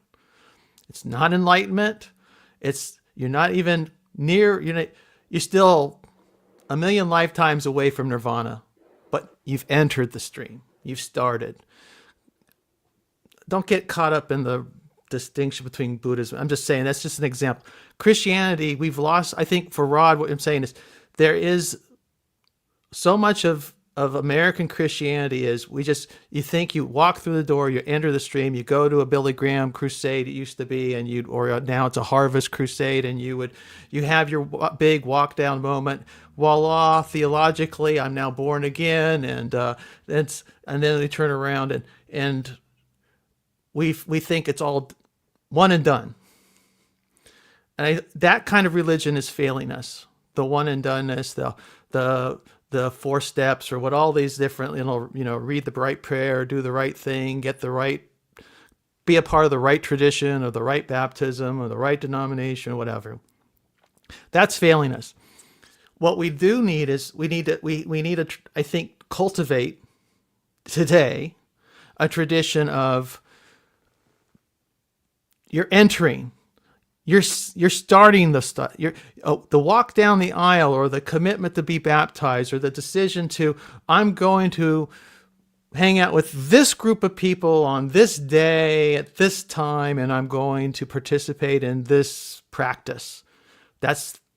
O: It's not enlightenment. You're not even near, you're still a million lifetimes away from nirvana, but you've entered the stream. You've started. Don't get caught up in the distinction between Buddhism. I'm just saying that's just an example. Christianity, we've lost, I think for Rod, what I'm saying is there is so much of American Christianity is you think you walk through the door, you enter the stream, you go to a Billy Graham crusade, it used to be, or now it's a Harvest crusade, and you have your big walk down moment. Voila, theologically, I'm now born again, and then we turn around and we think it's all one and done. And that kind of religion is failing us. The one and doneness, the 4 steps, or what all these different, read the right prayer, do the right thing, be a part of the right tradition, or the right baptism, or the right denomination, or whatever. That's failing us. What we do need is we need to I think cultivate today a tradition of you're entering. You're starting the stuff. The walk down the aisle, or the commitment to be baptized, or the decision to, I'm going to hang out with this group of people on this day at this time, and I'm going to participate in this practice.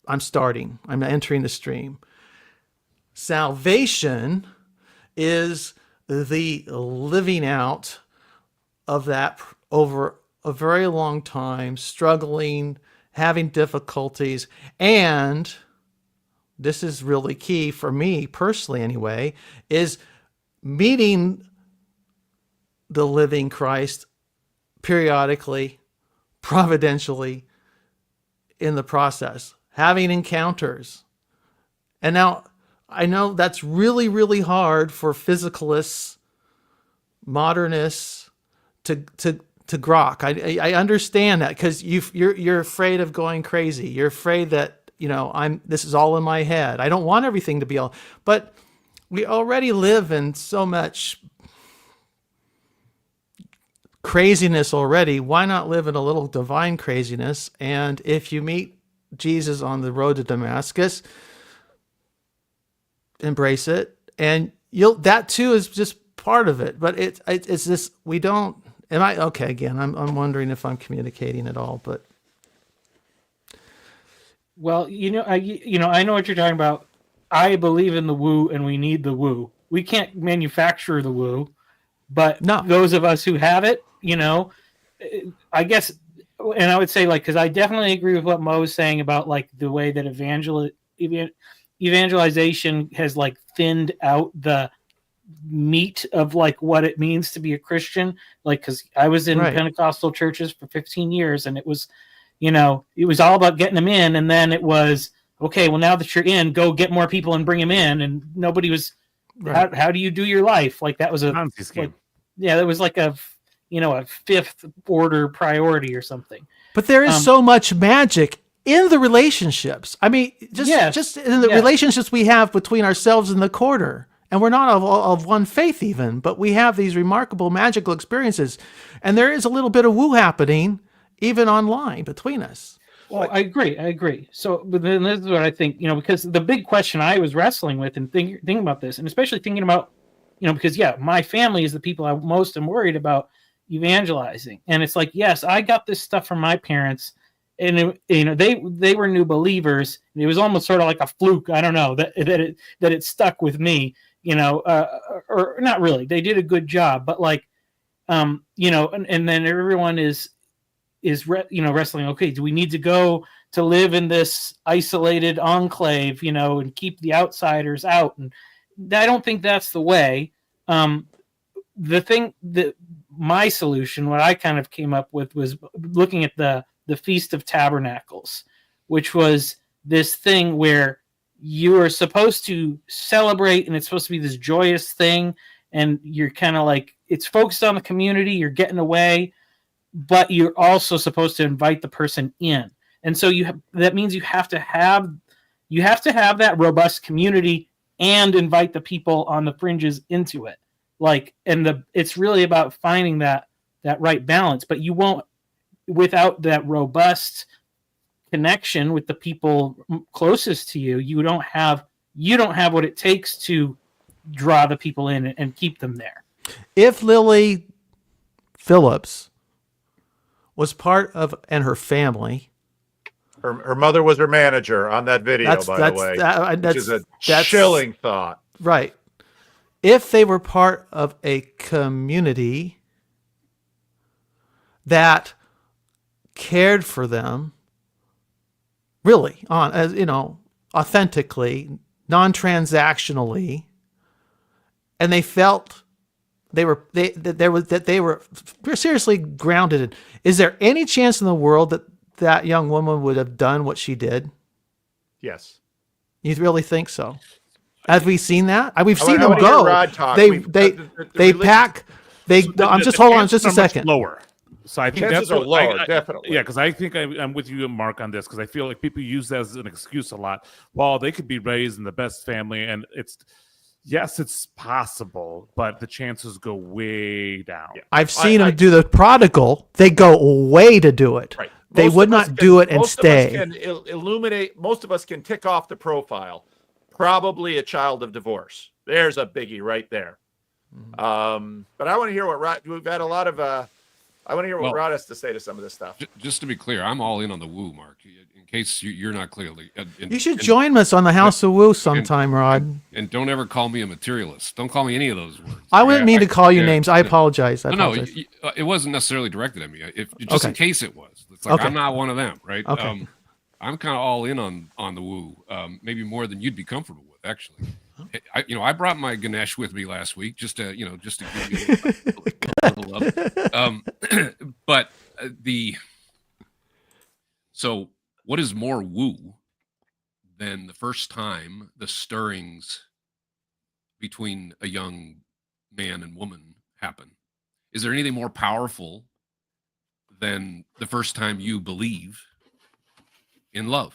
O: I'm starting. I'm entering the stream. Salvation is the living out of that over a very long time, struggling, having difficulties. And this is really key for me personally anyway, is meeting the living Christ periodically, providentially in the process, having encounters. And now I know that's really, really hard for physicalists, modernists to grok. I understand that, because you're afraid of going crazy. You're afraid that this is all in my head. I don't want everything to be all, but we already live in so much craziness already. Why not live in a little divine craziness? And if you meet Jesus on the road to Damascus, embrace it, and that too is just part of it. But it's this, we don't. Am I okay? Again, I'm wondering if I'm communicating at all, but
N: well, I know what you're talking about. I believe in the woo, and we need the woo. We can't manufacture the woo, but those of us who have it, I guess, and I would say, because I definitely agree with what Mo is saying about the way that evangelization has thinned out the meat of what it means to be a Christian, because I was in Pentecostal churches for 15 years, and it was it was all about getting them in, and then it was okay, well, now that you're in, go get more people and bring them in, and nobody was how do you do your life? That was a Ponzi scheme. That was a fifth order priority or something.
O: But there is so much magic in the relationships. I mean, just in the relationships we have between ourselves and the quarter. And we're not of one faith even, but we have these remarkable magical experiences. And there is a little bit of woo happening even online between us.
N: Well, I agree. So, but then this is what I think, because the big question I was wrestling with and thinking about this, and especially thinking about, because my family is the people I most am worried about evangelizing. And it's yes, I got this stuff from my parents, and they were new believers. It was almost sort of like a fluke. I don't know that it stuck with me. Or not really. They did a good job, but and then everyone is wrestling. Okay, do we need to go to live in this isolated enclave, and keep the outsiders out? And I don't think that's the way. The thing that my solution, what I kind of came up with, was looking at the Feast of Tabernacles, which was this thing where you are supposed to celebrate and it's supposed to be this joyous thing, and you're kind of like, it's focused on the community, you're getting away, but you're also supposed to invite the person in. And so that means you have to have that robust community and invite the people on the fringes into it. It's really about finding that right balance, but you won't, without that robust connection with the people closest to you, you don't have what it takes to draw the people in and keep them there.
O: If Lily Phillips was part of, and her family,
I: her mother was her manager on that video, by the way, which is a chilling thought.
O: Right. If they were part of a community that cared for them, really, authentically, non-transactionally, and they felt they were seriously grounded in, is there any chance in the world that young woman would have done what she did?
I: Yes.
O: You really think so? Have we seen that? We've seen them
I: hear
O: go.
I: Rod talk.
O: They pack. I'm just hold on just a second.
M: Lower. So I think
I: chances
M: that's
I: are lower, definitely.
M: Yeah, because I think I'm with you, Mark, on this, because I feel like people use that as an excuse a lot. Well, they could be raised in the best family, and it's possible, but the chances go way down. Yeah.
O: I've seen them do the prodigal. They go way to do it.
I: Right.
O: They would not do it and stay.
I: Most of us can tick off the profile. Probably a child of divorce. There's a biggie right there. But I want to hear what Rod. We've had a lot of. I want to hear what Rod has to say to some of this stuff.
P: Just to be clear, I'm all in on the woo, Mark. In case you're not clearly.
O: You should join us on the House of Woo sometime, Rod.
P: And don't ever call me a materialist. Don't call me any of those words.
O: I wouldn't mean to call you names. I apologize.
P: No, it wasn't necessarily directed at me. Just in case it was. It's like I'm not one of them, right?
O: Okay.
P: I'm kind of all in on the woo, maybe more than you'd be comfortable with, actually. I brought my Ganesh with me last week just to give you a little up. But so what is more woo than the first time the stirrings between a young man and woman happen? Is there anything more powerful than the first time you believe in love?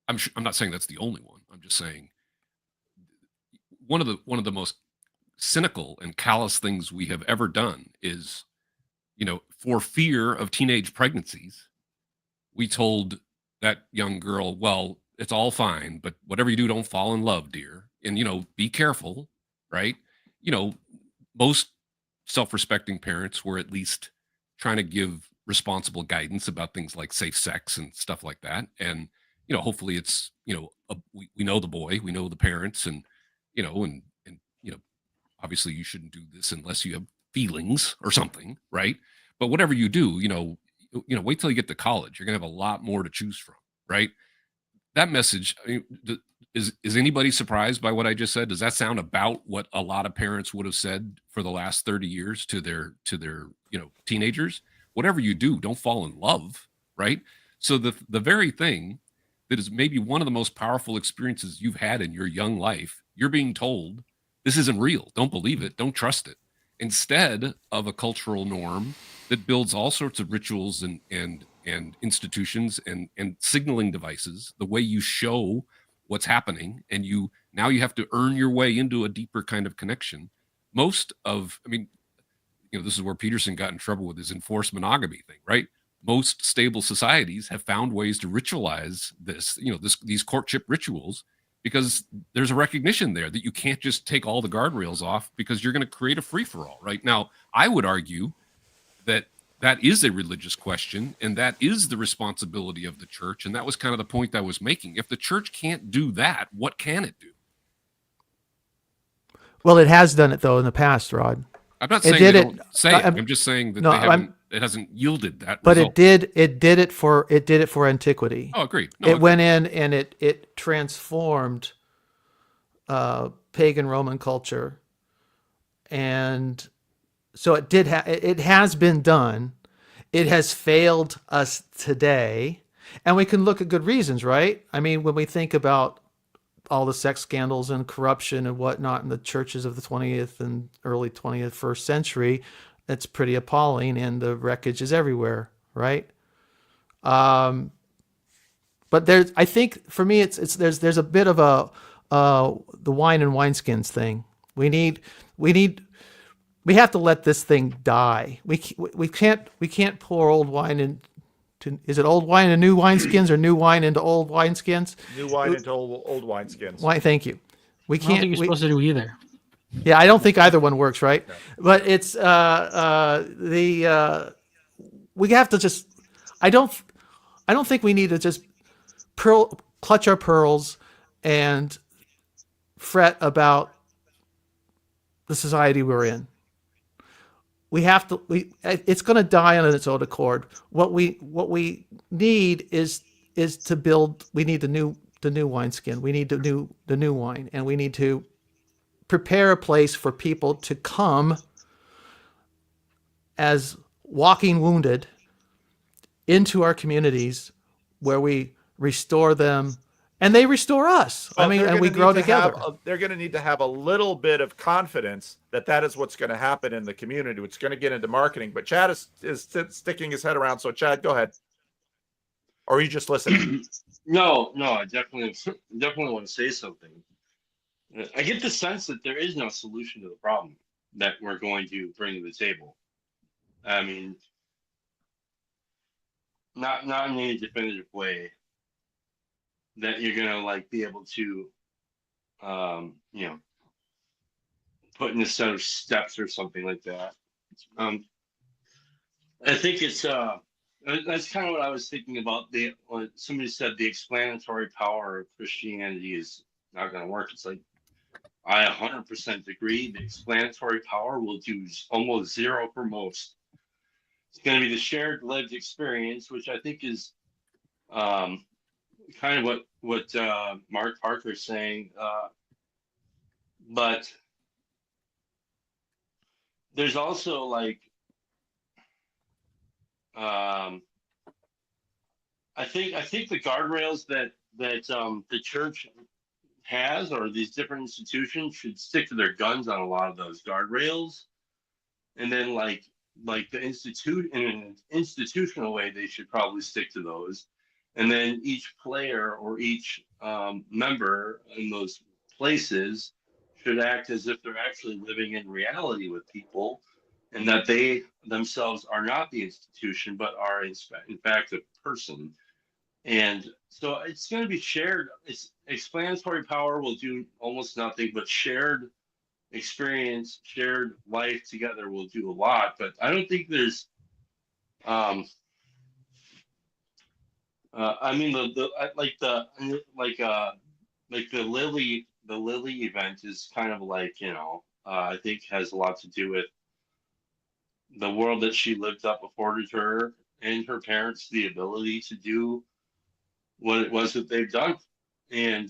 P: I'm not saying that's the only one. I'm just saying one of the most cynical and callous things we have ever done is, for fear of teenage pregnancies, we told that young girl, well, it's all fine, but whatever you do, don't fall in love, dear. And, be careful, right? Most self-respecting parents were at least trying to give responsible guidance about things like safe sex and stuff like that. And, hopefully it's, we know the boy, we know the parents, and, and obviously you shouldn't do this unless you have feelings or something, right? But whatever you do, wait till you get to college. You're going to have a lot more to choose from, right? That message, is anybody surprised by what I just said? Does that sound about what a lot of parents would have said for the last 30 years to their teenagers? Whatever you do, don't fall in love, right? So the very thing that is maybe one of the most powerful experiences you've had in your young life, you're being told this isn't real. Don't believe it. Don't trust it. Instead of a cultural norm that builds all sorts of rituals and institutions and signaling devices, the way you show what's happening, and now you have to earn your way into a deeper kind of connection. This is where Peterson got in trouble with his enforced monogamy thing, right? Most stable societies have found ways to ritualize this, these courtship rituals, because there's a recognition there that you can't just take all the guardrails off because you're going to create a free-for-all, right? Now, I would argue that is a religious question, and that is the responsibility of the church, and that was kind of the point I was making. If the church can't do that, what can it do?
O: Well, it has done it, though, in the past, Rod.
P: I'm not saying they don't say it. I'm just saying that it hasn't yielded that
O: but
P: result.
O: It did it for antiquity.
P: Oh, agreed.
O: It went in and it transformed pagan Roman culture, and so it has been done. It has failed us today, And we can look at good reasons, right? I mean, when we think about all the sex scandals and corruption and whatnot in the churches of the 20th and early 20th, first century, it's pretty appalling, and the wreckage is everywhere, right? But I think for me, there's a bit of the wine and wineskins thing. We have to let this thing die. We can't pour old wine into, is it old wine into new wineskins or new wine into old wineskins?
I: New wine into old wineskins.
O: Why? Thank you. We can't.
N: I don't think you're supposed to do either.
O: Yeah, I don't think either one works, right? No. But it's we have to just. I don't think we need to just clutch our pearls and fret about the society we're in. We have to. It's going to die on its own accord. What we need is to build. We need the new wineskin. We need the new wine, and we need to prepare a place for people to come as walking wounded into our communities, where we restore them and they restore us.
I: Well,
O: I mean, and we grow together.
I: They're going to need to have a little bit of confidence that is what's going to happen in the community. It's going to get into marketing. But Chad is sticking his head around. So Chad, go ahead. Or are you just listening?
Q: No, I definitely want to say something. I get the sense that there is no solution to the problem that we're going to bring to the table. I mean, not in any definitive way that you're gonna like be able to, put in a set of steps or something like that. I think it's that's kind of what I was thinking about. When somebody said the explanatory power of Christianity is not going to work. It's like, I 100% agree. The explanatory power will do almost zero for most. It's going to be the shared lived experience, which I think is kind of what Mark Parker's saying. But there's also like, I think the guardrails that the church has, or these different institutions, should stick to their guns on a lot of those guardrails, and then like the in an institutional way, they should probably stick to those, and then each player or each member in those places should act as if they're actually living in reality with people, and that they themselves are not the institution, but are in fact a person. And so it's going to be shared. It's explanatory power will do almost nothing, but shared experience, shared life together will do a lot. But I don't think there's, I mean, the Lily event is kind of like, I think has a lot to do with the world that she lived up afforded her and her parents the ability to do what it was that they've done, and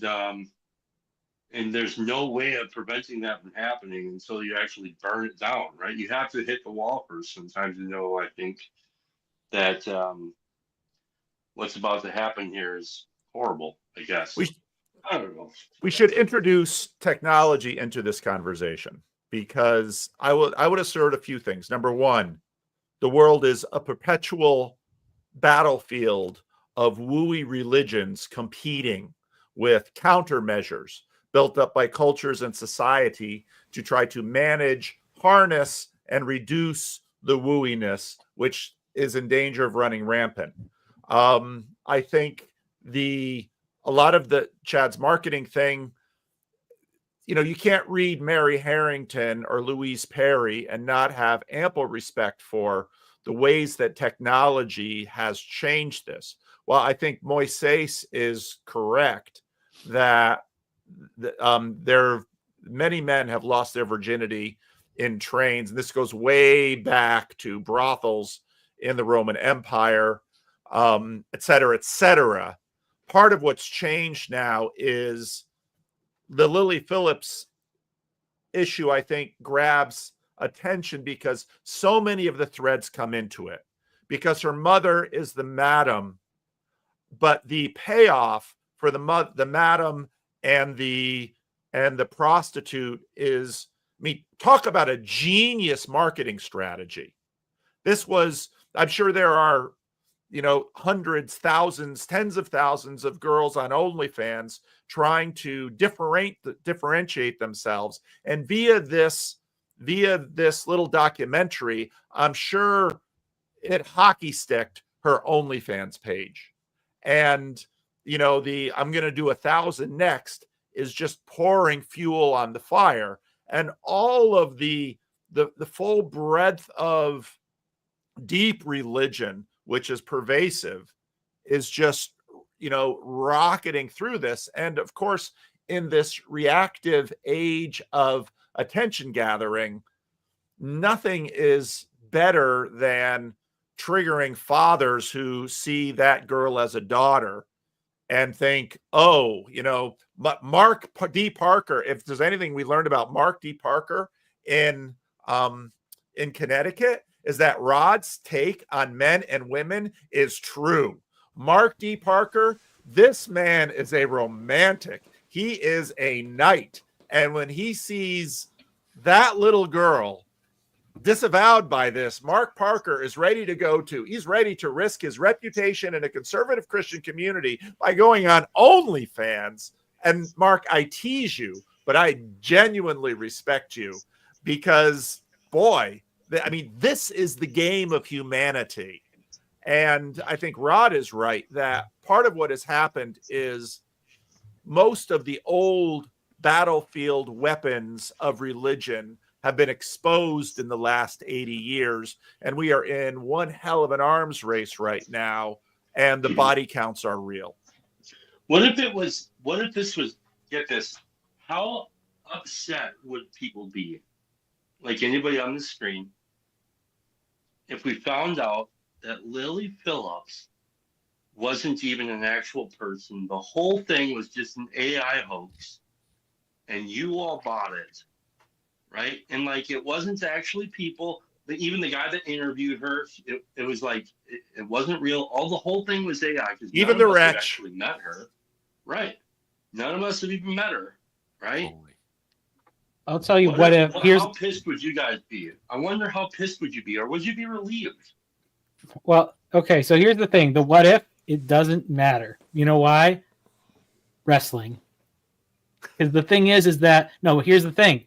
Q: there's no way of preventing that from happening until you actually burn it down, right? You have to hit the wall first. Sometimes, I think that what's about to happen here is horrible, I guess. I don't know.
I: We should introduce technology into this conversation, because I would assert a few things. Number one, the world is a perpetual battlefield of wooey religions competing with countermeasures built up by cultures and society to try to manage, harness, and reduce the wooiness, which is in danger of running rampant. I think a lot of Chad's marketing thing, you can't read Mary Harrington or Louise Perry and not have ample respect for the ways that technology has changed this. Well, I think Moises is correct that many men have lost their virginity in trains. And this goes way back to brothels in the Roman Empire, et cetera, et cetera. Part of what's changed now is the Lily Phillips issue, I think, grabs attention because so many of the threads come into it. Because her mother is the madam but the payoff for the madam and the prostitute is, I mean, talk about a genius marketing strategy. This was, I'm sure there are, hundreds, thousands, tens of thousands of girls on OnlyFans trying to differentiate themselves. And via this little documentary, I'm sure it hockey sticked her OnlyFans page. And, I'm going to do 1,000 next is just pouring fuel on the fire. And all of the full breadth of deep religion, which is pervasive, is just, rocketing through this. And of course, in this reactive age of attention gathering, nothing is better than triggering fathers who see that girl as a daughter and think, oh, Mark D. Parker, if there's anything we learned about Mark D. Parker in Connecticut, is that Rod's take on men and women is true. Mark D. Parker, this man is a romantic. He is a knight. And when he sees that little girl disavowed by this, Mark Parker is ready to he's ready to risk his reputation in a conservative Christian community by going on OnlyFans. And Mark, I tease you, but I genuinely respect you because, boy, I mean, this is the game of humanity. And I think Rod is right that part of what has happened is most of the old battlefield weapons of religion have been exposed in the last 80 years. And we are in one hell of an arms race right now. And the body counts are real.
Q: What if this was, get this, how upset would people be, like anybody on the screen, if we found out that Lily Phillips wasn't even an actual person, the whole thing was just an AI hoax, and you all bought it, right? And like it wasn't actually people. Even the guy that interviewed her, it was like it wasn't real. The whole thing was AI.
I: Even the wretch
Q: actually met her, right? None of us have even met her, right?
N: I'll tell you
Q: how pissed would you guys be? I wonder how pissed would you be, or would you be relieved?
N: Well, okay, so here's the thing. The what if, it doesn't matter. You know why? Wrestling. Because the thing is that, no, here's the thing.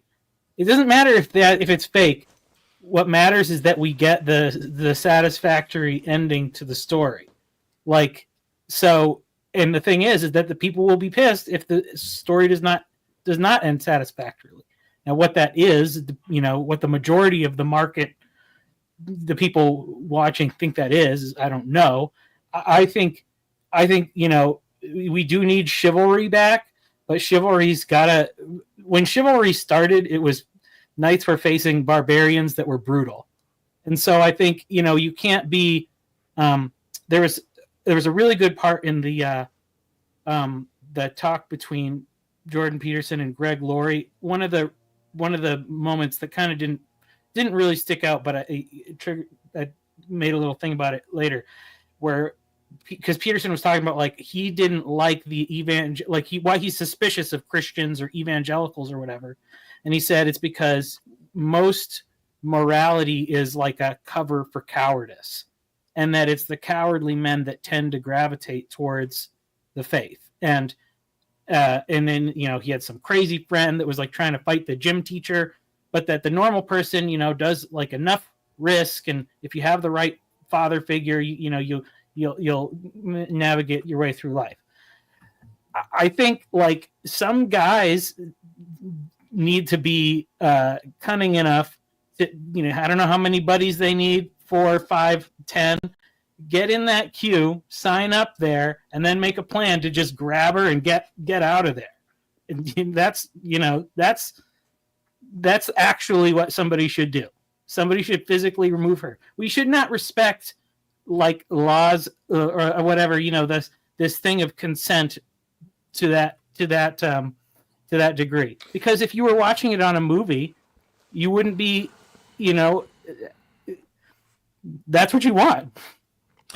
N: It doesn't matter if it's fake. What matters is that we get the satisfactory ending to the story. Like, so, and the thing is that the people will be pissed if the story does not end satisfactorily. Now, what that is, what the majority of the market, the people watching think that is, I don't know. I think, we do need chivalry back, but chivalry's gotta, when chivalry started, it was knights were facing barbarians that were brutal. And so I think, you can't be, there was a really good part in the talk between Jordan Peterson and Greg Laurie. One of the moments that kind of didn't really stick out, but I made a little thing about it later, where because Peterson was talking about like he didn't like why he's suspicious of Christians or evangelicals or whatever, and he said it's because most morality is like a cover for cowardice, and that it's the cowardly men that tend to gravitate towards the faith. And then, he had some crazy friend that was like trying to fight the gym teacher, but that the normal person, does like enough risk. And if you have the right father figure, you'll navigate your way through life. I think like some guys need to be cunning enough to, I don't know how many buddies they need, 4, 5, 10, get in that queue, sign up there, and then make a plan to just grab her and get out of there. And that's actually what somebody should do. Somebody should physically remove her. We should not respect like laws or whatever, this thing of consent to that degree. Because if you were watching it on a movie, you wouldn't be, that's what you want.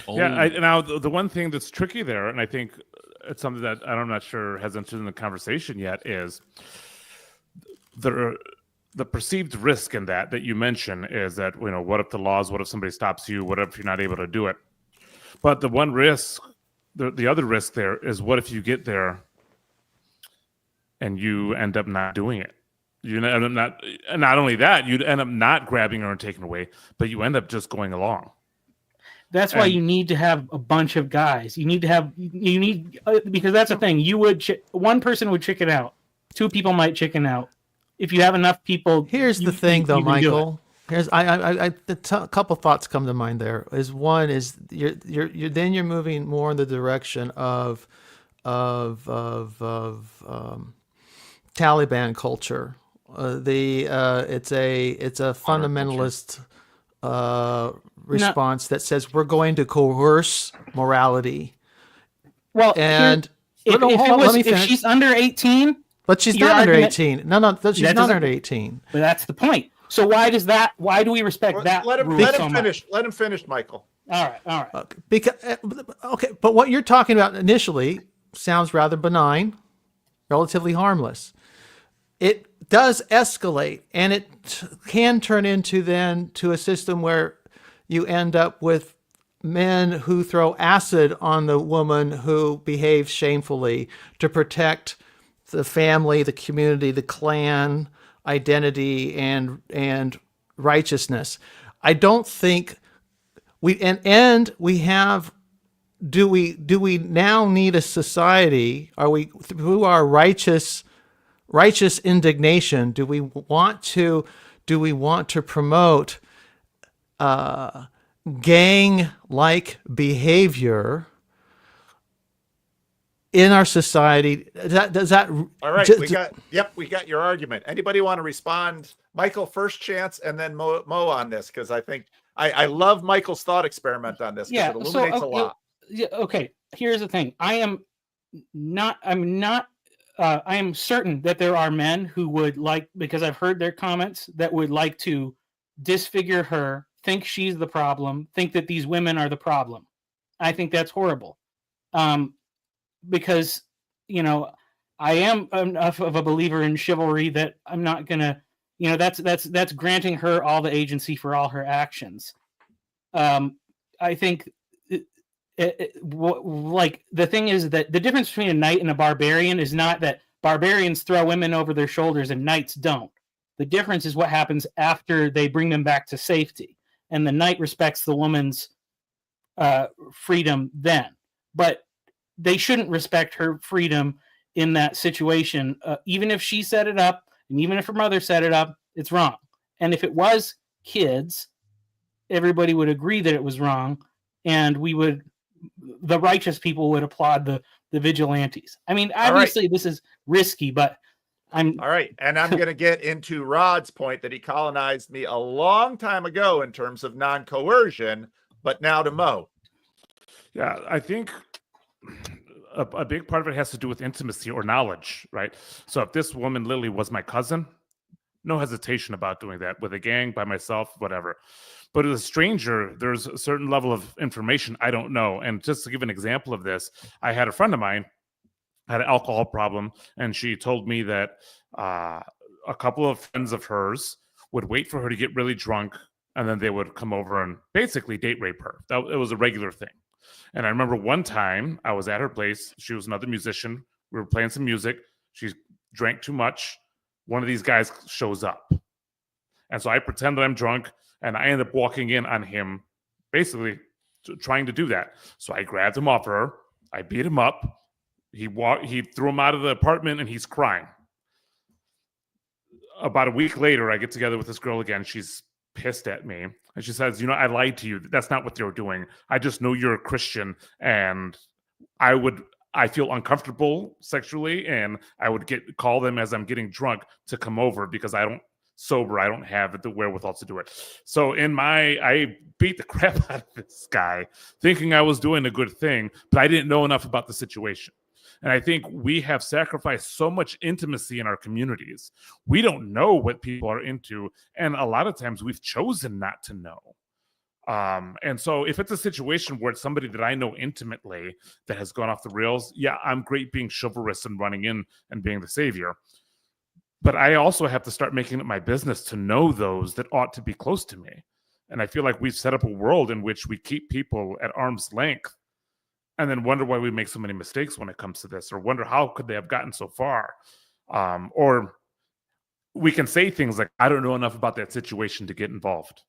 M: Now the one thing that's tricky there, and I think it's something that I'm not sure has entered in the conversation yet, is the perceived risk in that you mention is that, what if what if somebody stops you? What if you're not able to do it? But the one risk, the other risk there is, what if you get there and you end up not doing it? You end up not only that, you'd end up not grabbing her and taking away, but you end up just going along.
N: That's why you need to have a bunch of guys. You need because that's the thing. One person would chicken out. Two people might chicken out. If you have enough people,
O: here's the thing, though, Michael. Here's a couple thoughts come to mind. There is one is you're moving more in the direction of Taliban culture. It's a fundamentalist response that says we're going to coerce morality.
N: Well,
O: and
N: if she's under 18,
O: but she's not under 18. No, she's not under 18.
N: But that's the point. So why do we respect that?
I: Let him finish, Michael.
N: All right.
O: Okay, but what you're talking about initially sounds rather benign, relatively harmless. It does escalate, and it can turn into a system where you end up with men who throw acid on the woman who behaves shamefully to protect the family, the community, the clan identity, and righteousness. I don't think do we now need a society? Are we, through our righteous indignation, do we want to promote gang-like behavior in our society? Does that
I: all right? We got your argument. Anybody want to respond? Michael, first chance, and then Mo on this, because I think I love Michael's thought experiment on this, because it illuminates a lot.
N: Okay, here's the thing. I am certain that there are men who would like, because I've heard their comments, that would like to disfigure her, think she's the problem, think that these women are the problem. I think that's horrible. Because, I am enough of a believer in chivalry that I'm not going to, that's granting her all the agency for all her actions. I think like the thing is that the difference between a knight and a barbarian is not that barbarians throw women over their shoulders and knights don't. The difference is what happens after they bring them back to safety, and the knight respects the woman's freedom then, but they shouldn't respect her freedom in that situation. Even if she set it up, and even if her mother set it up, it's wrong. And if it was kids, everybody would agree that it was wrong, and the righteous people would applaud the vigilantes. I mean, obviously this is risky, but all
I: right. And I'm going to get into Rod's point that he colonized me a long time ago in terms of non-coercion, but now to Mo.
M: Yeah, I think a big part of it has to do with intimacy or knowledge, right? So if this woman Lily was my cousin, no hesitation about doing that. With a gang, by myself, whatever. But as a stranger, there's a certain level of information I don't know. And just to give an example of this, I had a friend of mine had an alcohol problem, and she told me that a couple of friends of hers would wait for her to get really drunk, and then they would come over and basically date rape her. It was a regular thing. And I remember one time I was at her place. She was another musician. We were playing some music. She drank too much. One of these guys shows up. And so I pretend that I'm drunk, and I end up walking in on him, basically trying to do that. So I grabbed him off her. I beat him up. He threw him out of the apartment, and he's crying. About a week later, I get together with this girl again. She's pissed at me. And she says, I lied to you. That's not what they were doing. I just know you're a Christian, and I feel uncomfortable sexually, and I would call them as I'm getting drunk to come over because I don't have the wherewithal to do it. So I beat the crap out of this guy thinking I was doing a good thing, but I didn't know enough about the situation. And I think we have sacrificed so much intimacy in our communities. We don't know what people are into, and a lot of times we've chosen not to know. And so if it's a situation where it's somebody that I know intimately that has gone off the rails, yeah, I'm great being chivalrous and running in and being the savior. But I also have to start making it my business to know those that ought to be close to me. And I feel like we've set up a world in which we keep people at arm's length and then wonder why we make so many mistakes when it comes to this, or wonder how could they have gotten so far. Or we can say things like, I don't know enough about that situation to get involved.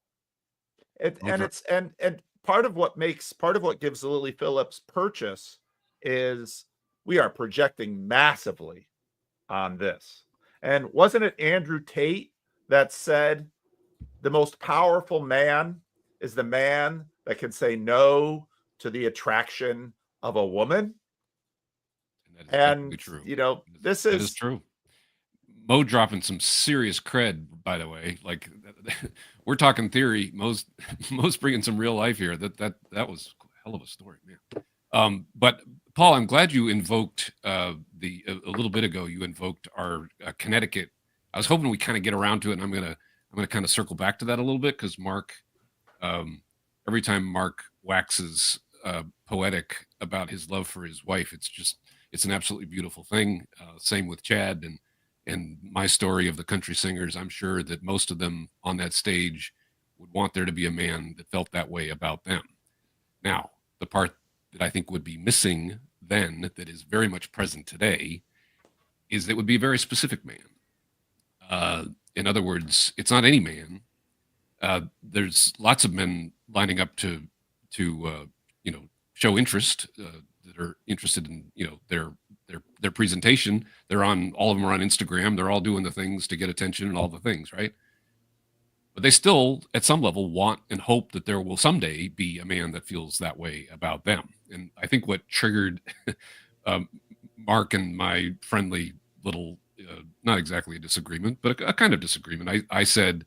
I: And part of what gives Lily Phillips purchase is we are projecting massively on this. And wasn't it Andrew Tate that said the most powerful man is the man that can say no to the attraction of a woman? And
P: true.
I: This
P: that is true. Mo dropping some serious cred, by the way. Like, we're talking theory. Mo's bringing some real life here. That was a hell of a story, man. But Paul, I'm glad you invoked a little bit ago. You invoked our Connecticut. I was hoping we kind of get around to it, and I'm gonna kind of circle back to that a little bit because Mark, every time Mark waxes poetic about his love for his wife, it's an absolutely beautiful thing. Same with Chad and my story of the country singers. I'm sure that most of them on that stage would want there to be a man that felt that way about them. Now, the part that I think would be missing then, that is very much present today, is that it would be a very specific man. In other words, it's not any man. There's lots of men lining up to show interest, that are interested in their presentation. All of them are on Instagram. They're all doing the things to get attention and all the things, right? But they still, at some level, want and hope that there will someday be a man that feels that way about them. And I think what triggered Mark and my friendly little, not exactly a disagreement, but a kind of disagreement. I said,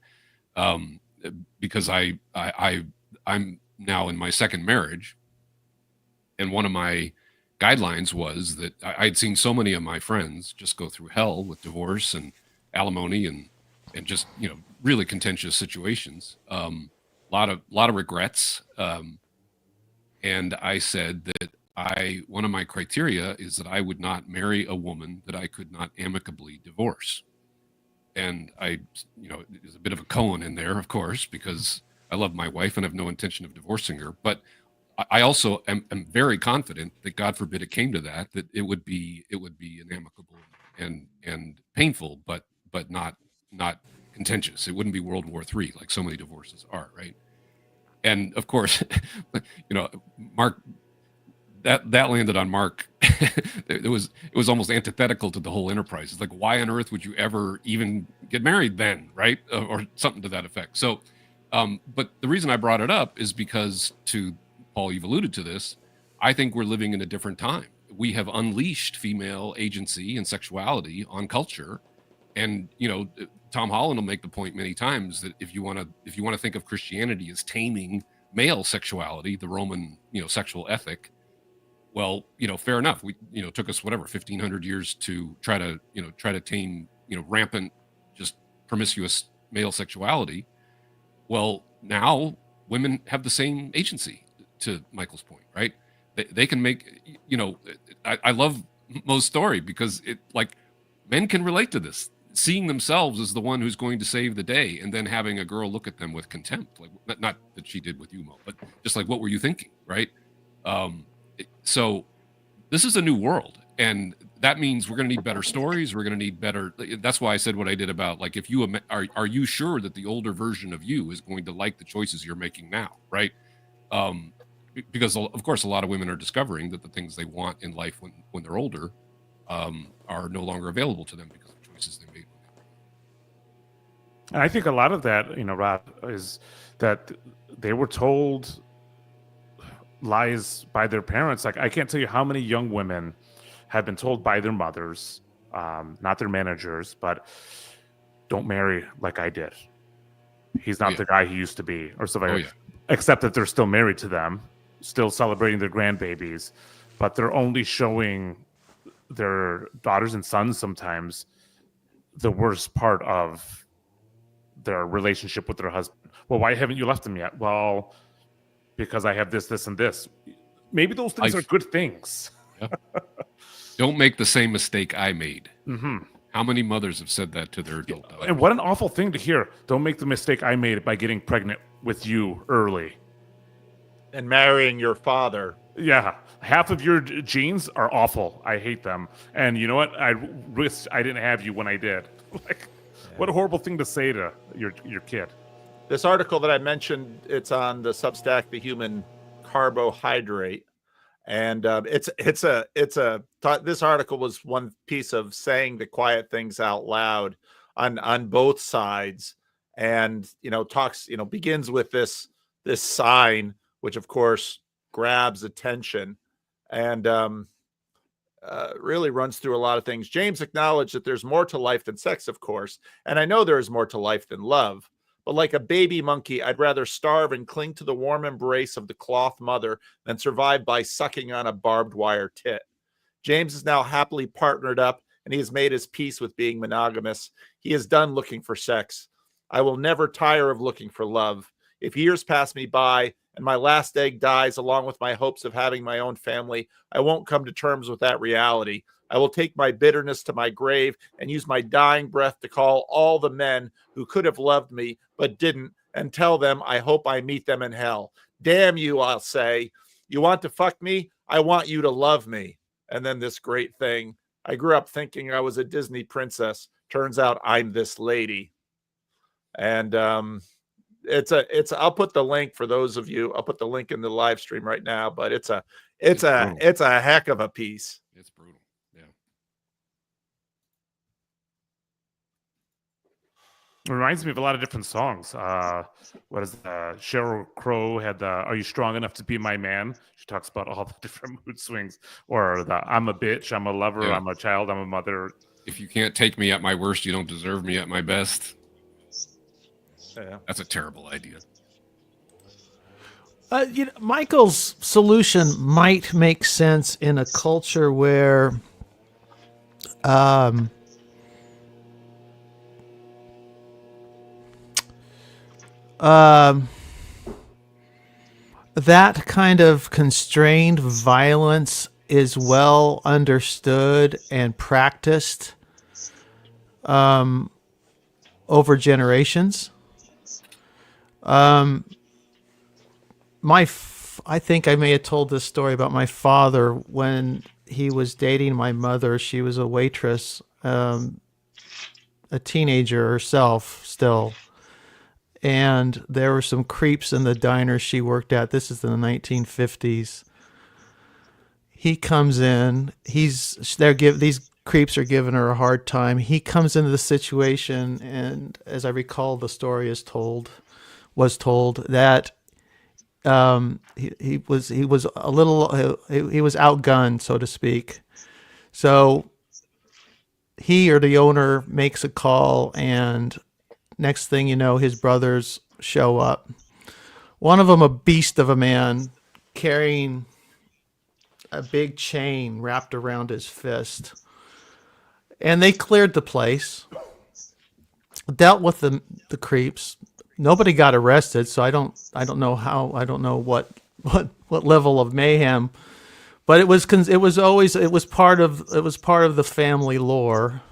P: because I'm now in my second marriage, and one of my guidelines was that I'd seen so many of my friends just go through hell with divorce and alimony and just really contentious situations, lot of regrets, and I said that one of my criteria is that I would not marry a woman that I could not amicably divorce. And there's a bit of a colon in there, of course, because I love my wife and have no intention of divorcing her. But I also am very confident that, God forbid it came to that it would be an amicable and painful, but not contentious. It wouldn't be World War III like so many divorces are, right? And of course, Mark, that landed on Mark. It was almost antithetical to the whole enterprise. It's like, why on earth would you ever even get married then, right? Or something to that effect. So, but the reason I brought it up is because, to Paul, you've alluded to this, I think we're living in a different time. We have unleashed female agency and sexuality on culture. And, Tom Holland will make the point many times that if you want to think of Christianity as taming male sexuality, the Roman, sexual ethic, well, fair enough. We, took us 1,500 years to try to tame, rampant, just promiscuous male sexuality. Well, now women have the same agency, to Michael's point, right? They can make, I love Mo's story because men can relate to this, seeing themselves as the one who's going to save the day, and then having a girl look at them with contempt, like not that she did with you, Mo, but just like, what were you thinking, right? So this is a new world, and that means we're going to need better stories. We're going to need better. That's why I said what I did about, like, if you are you sure that the older version of you is going to like the choices you're making now, right? Because of course a lot of women are discovering that the things they want in life when they're older are no longer available to them because of choices they made.
M: And I think a lot of that, Rob, is that they were told lies by their parents. Like, I can't tell you how many young women have been told by their mothers, not their managers, but don't marry like I did. He's not the guy he used to be, or something like that. Except that they're still married to them, still celebrating their grandbabies, but they're only showing their daughters and sons sometimes the worst part of their relationship with their husband. Well, why haven't you left him yet? Well, because I have this, this, and this. Maybe those things are good things.
P: Yeah. Don't make the same mistake I made.
M: Mm-hmm.
P: How many mothers have said that to their adult daughters?
M: And what an awful thing to hear. Don't make the mistake I made by getting pregnant with you early.
I: And marrying your father.
M: Yeah. Half of your genes are awful. I hate them. And you know what? I wish I didn't have you when I did. Like, what a horrible thing to say to your kid.
I: This article that I mentioned, it's on the Substack, The Human Carbohydrate. And this article was one piece of saying the quiet things out loud on both sides, and begins with this sign, which of course grabs attention, and really runs through a lot of things. James acknowledged that there's more to life than sex, of course, and I know there is more to life than love. But like a baby monkey, I'd rather starve and cling to the warm embrace of the cloth mother than survive by sucking on a barbed wire tit. James is now happily partnered up, and he has made his peace with being monogamous. He is done looking for sex. I will never tire of looking for love. If years pass me by and my last egg dies along with my hopes of having my own family, I won't come to terms with that reality. I will take my bitterness to my grave and use my dying breath to call all the men who could have loved me but didn't, and tell them I hope I meet them in hell. Damn you, I'll say. You want to fuck me? I want you to love me. And then this great thing. I grew up thinking I was a Disney princess. Turns out I'm this lady. And I'll put the link for those of you. I'll put the link in the live stream right now, but it's a heck of a piece.
P: It's brutal.
M: It reminds me of a lot of different songs. Sheryl Crow had the "Are You Strong Enough to Be My Man?" She talks about all the different mood swings. Or the "I'm a bitch, I'm a lover, I'm a child, I'm a mother."
P: If you can't take me at my worst, you don't deserve me at my best.
I: Yeah.
P: That's a terrible idea.
O: Michael's solution might make sense in a culture where that kind of constrained violence is well understood and practiced over generations. I think I may have told this story about my father when he was dating my mother. She was a waitress, a teenager herself still. And there were some creeps in the diner she worked at. This is in the 1950s. He comes in. These creeps are giving her a hard time. He comes into the situation, and as I recall, the story was told that he was outgunned, so to speak. So he or the owner makes a call, and next thing you know, his brothers show up. One of them, a beast of a man, carrying a big chain wrapped around his fist. And they cleared the place, dealt with the creeps. Nobody got arrested, so I don't know what level of mayhem, but it was part of the family lore.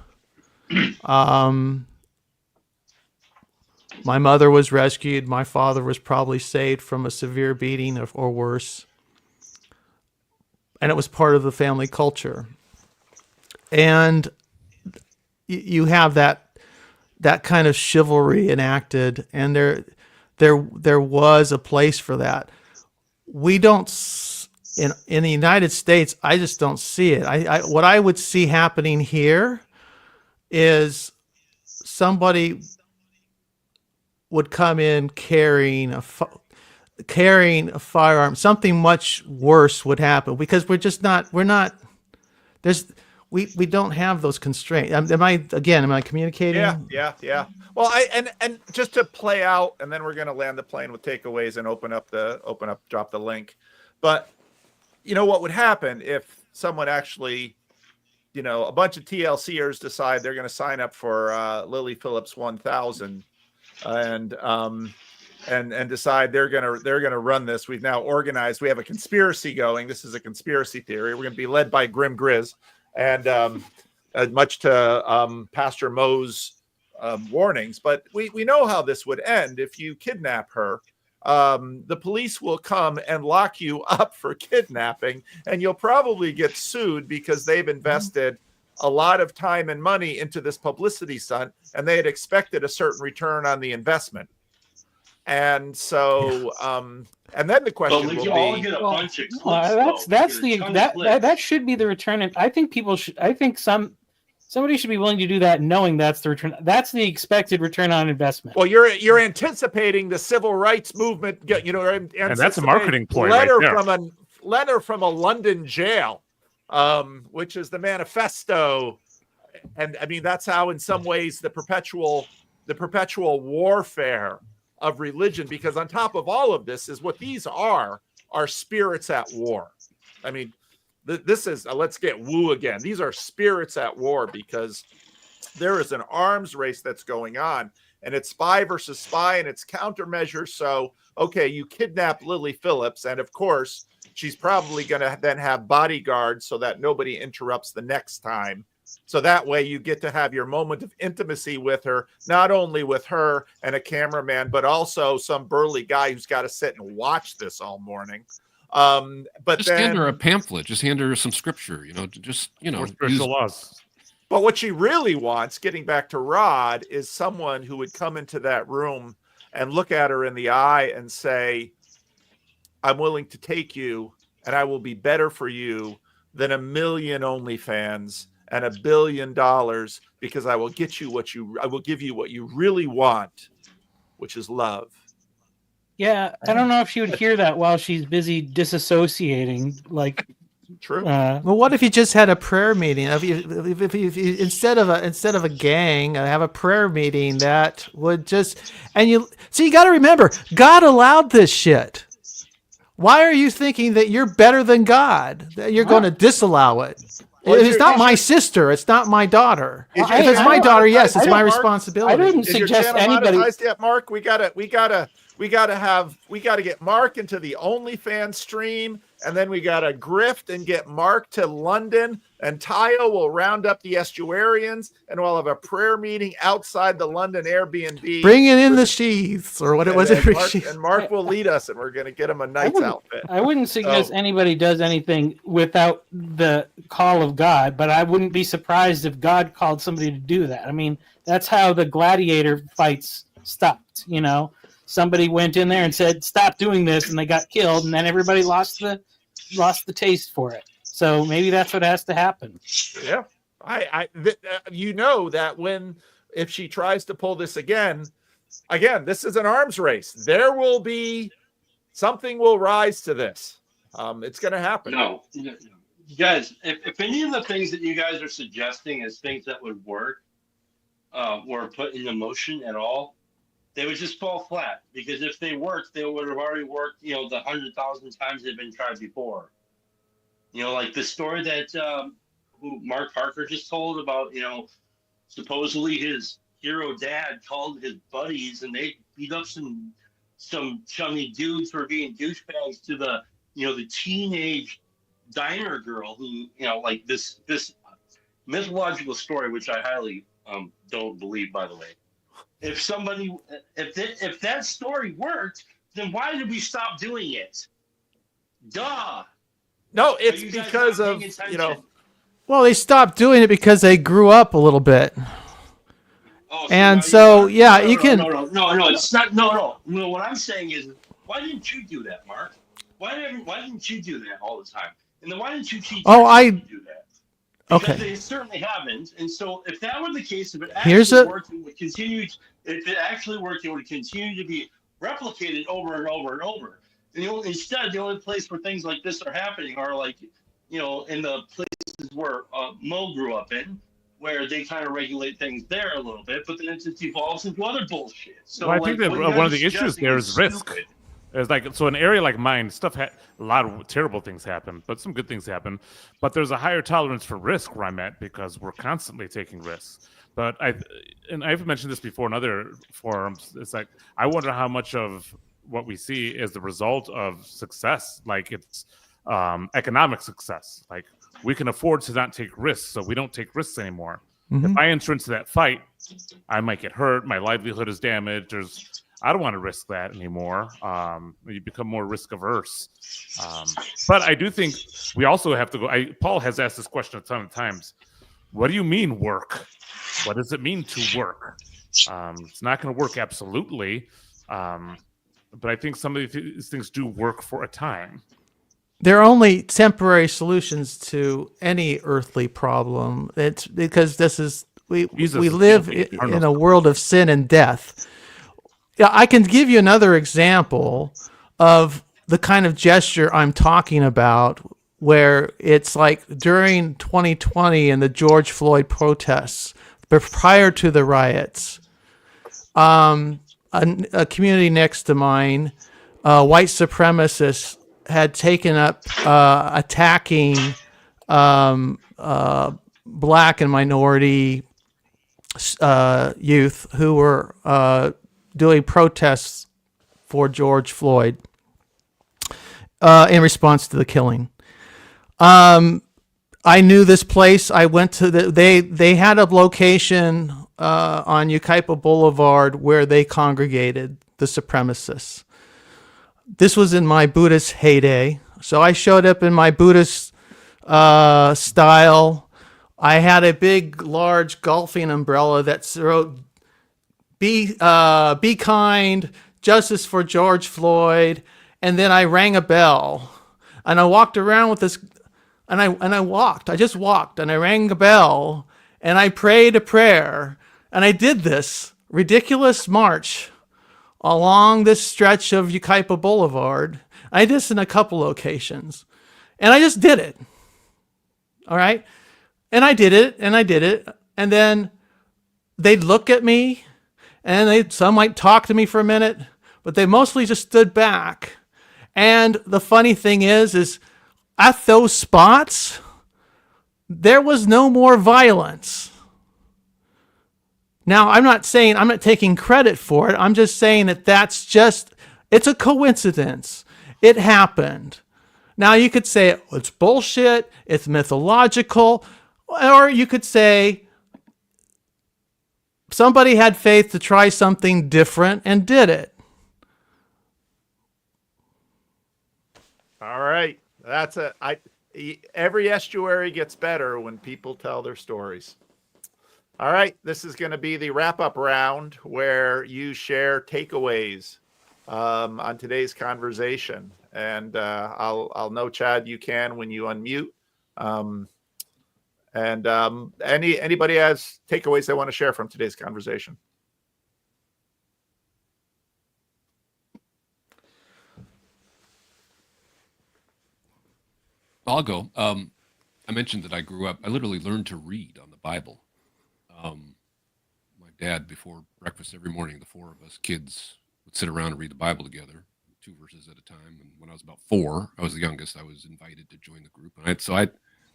O: My mother was rescued. My father was probably saved from a severe beating or worse. And it was part of the family culture. And you have that kind of chivalry enacted, and there was a place for that. We don't in the United States. I just don't see it. What I would see happening here is somebody would come in carrying a firearm. Something much worse would happen because we don't have those constraints. Am I communicating?
I: Yeah. Well, and just to play out, and then we're going to land the plane with takeaways and drop the link. But what would happen if someone actually, a bunch of TLCers decide they're going to sign up for Lily Phillips 1000, and and decide they're gonna run this. We've now organized. We have a conspiracy going. This is a conspiracy theory. We're gonna be led by Grim Grizz, and much to Pastor Mo's warnings. But we know how this would end if you kidnap her. The police will come and lock you up for kidnapping, and you'll probably get sued because they've invested a lot of time and money into this publicity stunt, and they had expected a certain return on the investment. And so, and then the question will be,
N: that should be the return. And I think people should. I think somebody should be willing to do that, knowing that's the return. That's the expected return on investment.
I: Well, you're anticipating the civil rights movement. You know, and
M: that's a marketing point.
I: Letter from a London jail, which is the manifesto, and I mean that's how, in some ways, the perpetual warfare of religion. Because on top of all of this is what these are spirits at war. I mean, this is let's get woo again. These are spirits at war because there is an arms race that's going on, and it's spy versus spy, and it's countermeasures. So, okay, you kidnap Lily Phillips, and of course, she's probably going to then have bodyguards so that nobody interrupts the next time. So that way you get to have your moment of intimacy with her, not only with her and a cameraman, but also some burly guy who's got to sit and watch this all morning. But
P: just hand her a pamphlet, just hand her some scripture, or
M: spiritual laws.
I: But what she really wants, getting back to Rod, is someone who would come into that room and look at her in the eye and say, I'm willing to take you, and I will be better for you than 1 million OnlyFans and $1 billion, because I will give you what you really want, which is love.
N: Yeah, I don't know if she would hear that while she's busy disassociating. Like,
I: true.
O: Well, what if you just had a prayer meeting? If you instead of a gang, have a prayer meeting that would just you got to remember, God allowed this shit. Why are you thinking that you're better than God? That you're going to disallow it? Well, it's not my sister. It's not my daughter. If it's my daughter, yes, it's my responsibility.
N: I didn't suggest anybody.
I: Yet, Mark, we gotta get Mark into the OnlyFans stream, and then we gotta grift and get Mark to London, and Tayo will round up the Estuarians, and we'll have a prayer meeting outside the London Airbnb.
O: Bringing in the sheaths, or what it was.
I: And Mark will lead us, and we're gonna get him a knight's outfit.
N: I wouldn't suggest anybody does anything without the call of God, but I wouldn't be surprised if God called somebody to do that. I mean, that's how the gladiator fights stopped, Somebody went in there and said, "Stop doing this," and they got killed, and then everybody lost the taste for it. So maybe that's what has to happen.
I: Yeah, that if she tries to pull this again, this is an arms race. There will be something will rise to this. It's going to happen.
Q: No, you guys, if any of the things that you guys are suggesting as things that would work were put into motion at all, they would just fall flat, because if they worked, they would have already worked, the 100,000 times they've been tried before. Like the story that who Mark Parker just told about, supposedly his hero dad called his buddies and they beat up some chummy dudes for being douchebags to the teenage diner girl who, like this mythological story, which I highly don't believe, by the way. If that story worked, then why did we stop doing it? Duh.
I: No, it's because of
O: Well, they stopped doing it because they grew up a little bit.
Q: Oh,
O: and you can.
Q: No, it's not. No. What I'm saying is, why didn't you do that, Mark? Why didn't you do that all the time? And then why didn't you teach? To do that? Because they certainly haven't. And so, if that were the case, if it actually worked, it would continue. If it actually worked, it would continue to be replicated over and over and over. And instead, the only place where things like this are happening are like, in the places where Mo grew up in, where they kind of regulate things there a little bit, but then it just evolves into other bullshit. So
M: I think that one of the issues there is risk. It's like, so an area like mine, a lot of terrible things happen, but some good things happen. But there's a higher tolerance for risk where I'm at because we're constantly taking risks. But I've mentioned this before in other forums. It's like I wonder how much of what we see is the result of success. Like it's economic success. Like we can afford to not take risks, so we don't take risks anymore. If I enter into that fight, I might get hurt. My livelihood is damaged. I don't want to risk that anymore. You become more risk averse. But I do think we also have to go. Paul has asked this question a ton of times. What do you mean work? What does it mean to work? It's not going to work absolutely. But I think some of these things do work for a time.
O: They're only temporary solutions to any earthly problem. It's because we live in a world of sin and death. Yeah, I can give you another example of the kind of gesture I'm talking about, where it's like during 2020 and the George Floyd protests, but prior to the riots, a community next to mine, white supremacists had taken up attacking black and minority youth who were doing protests for George Floyd in response to the killing. I knew this place. I went to they had a location on Yucaipa Boulevard where they congregated, the supremacists. This was in my Buddhist heyday. So I showed up in my Buddhist style. I had a big, large golfing umbrella that wrote, be kind, justice for George Floyd. And then I rang a bell. And I walked around with this, and I just walked, and I rang a bell, and I prayed a prayer. And I did this ridiculous march along this stretch of Yucaipa Boulevard. I did this in a couple locations. And I just did it. All right? And I did it, and I did it. And then they'd look at me, and some might talk to me for a minute, but they mostly just stood back. And the funny thing is at those spots, there was no more violence. Now, I'm not taking credit for it. I'm just saying it's a coincidence. It happened. Now, you could say it's bullshit, it's mythological, or you could say somebody had faith to try something different and did it.
I: All right. Every estuary gets better when people tell their stories. All right. This is going to be the wrap-up round where you share takeaways on today's conversation. And I'll know, Chad, you can when you unmute. Anybody has takeaways they want to share from today's conversation?
P: I'll go. I mentioned that I literally learned to read on the Bible. My dad, before breakfast every morning, the four of us kids would sit around and read the Bible together, 2 verses at a time. And when I was about 4, I was the youngest, I was invited to join the group. And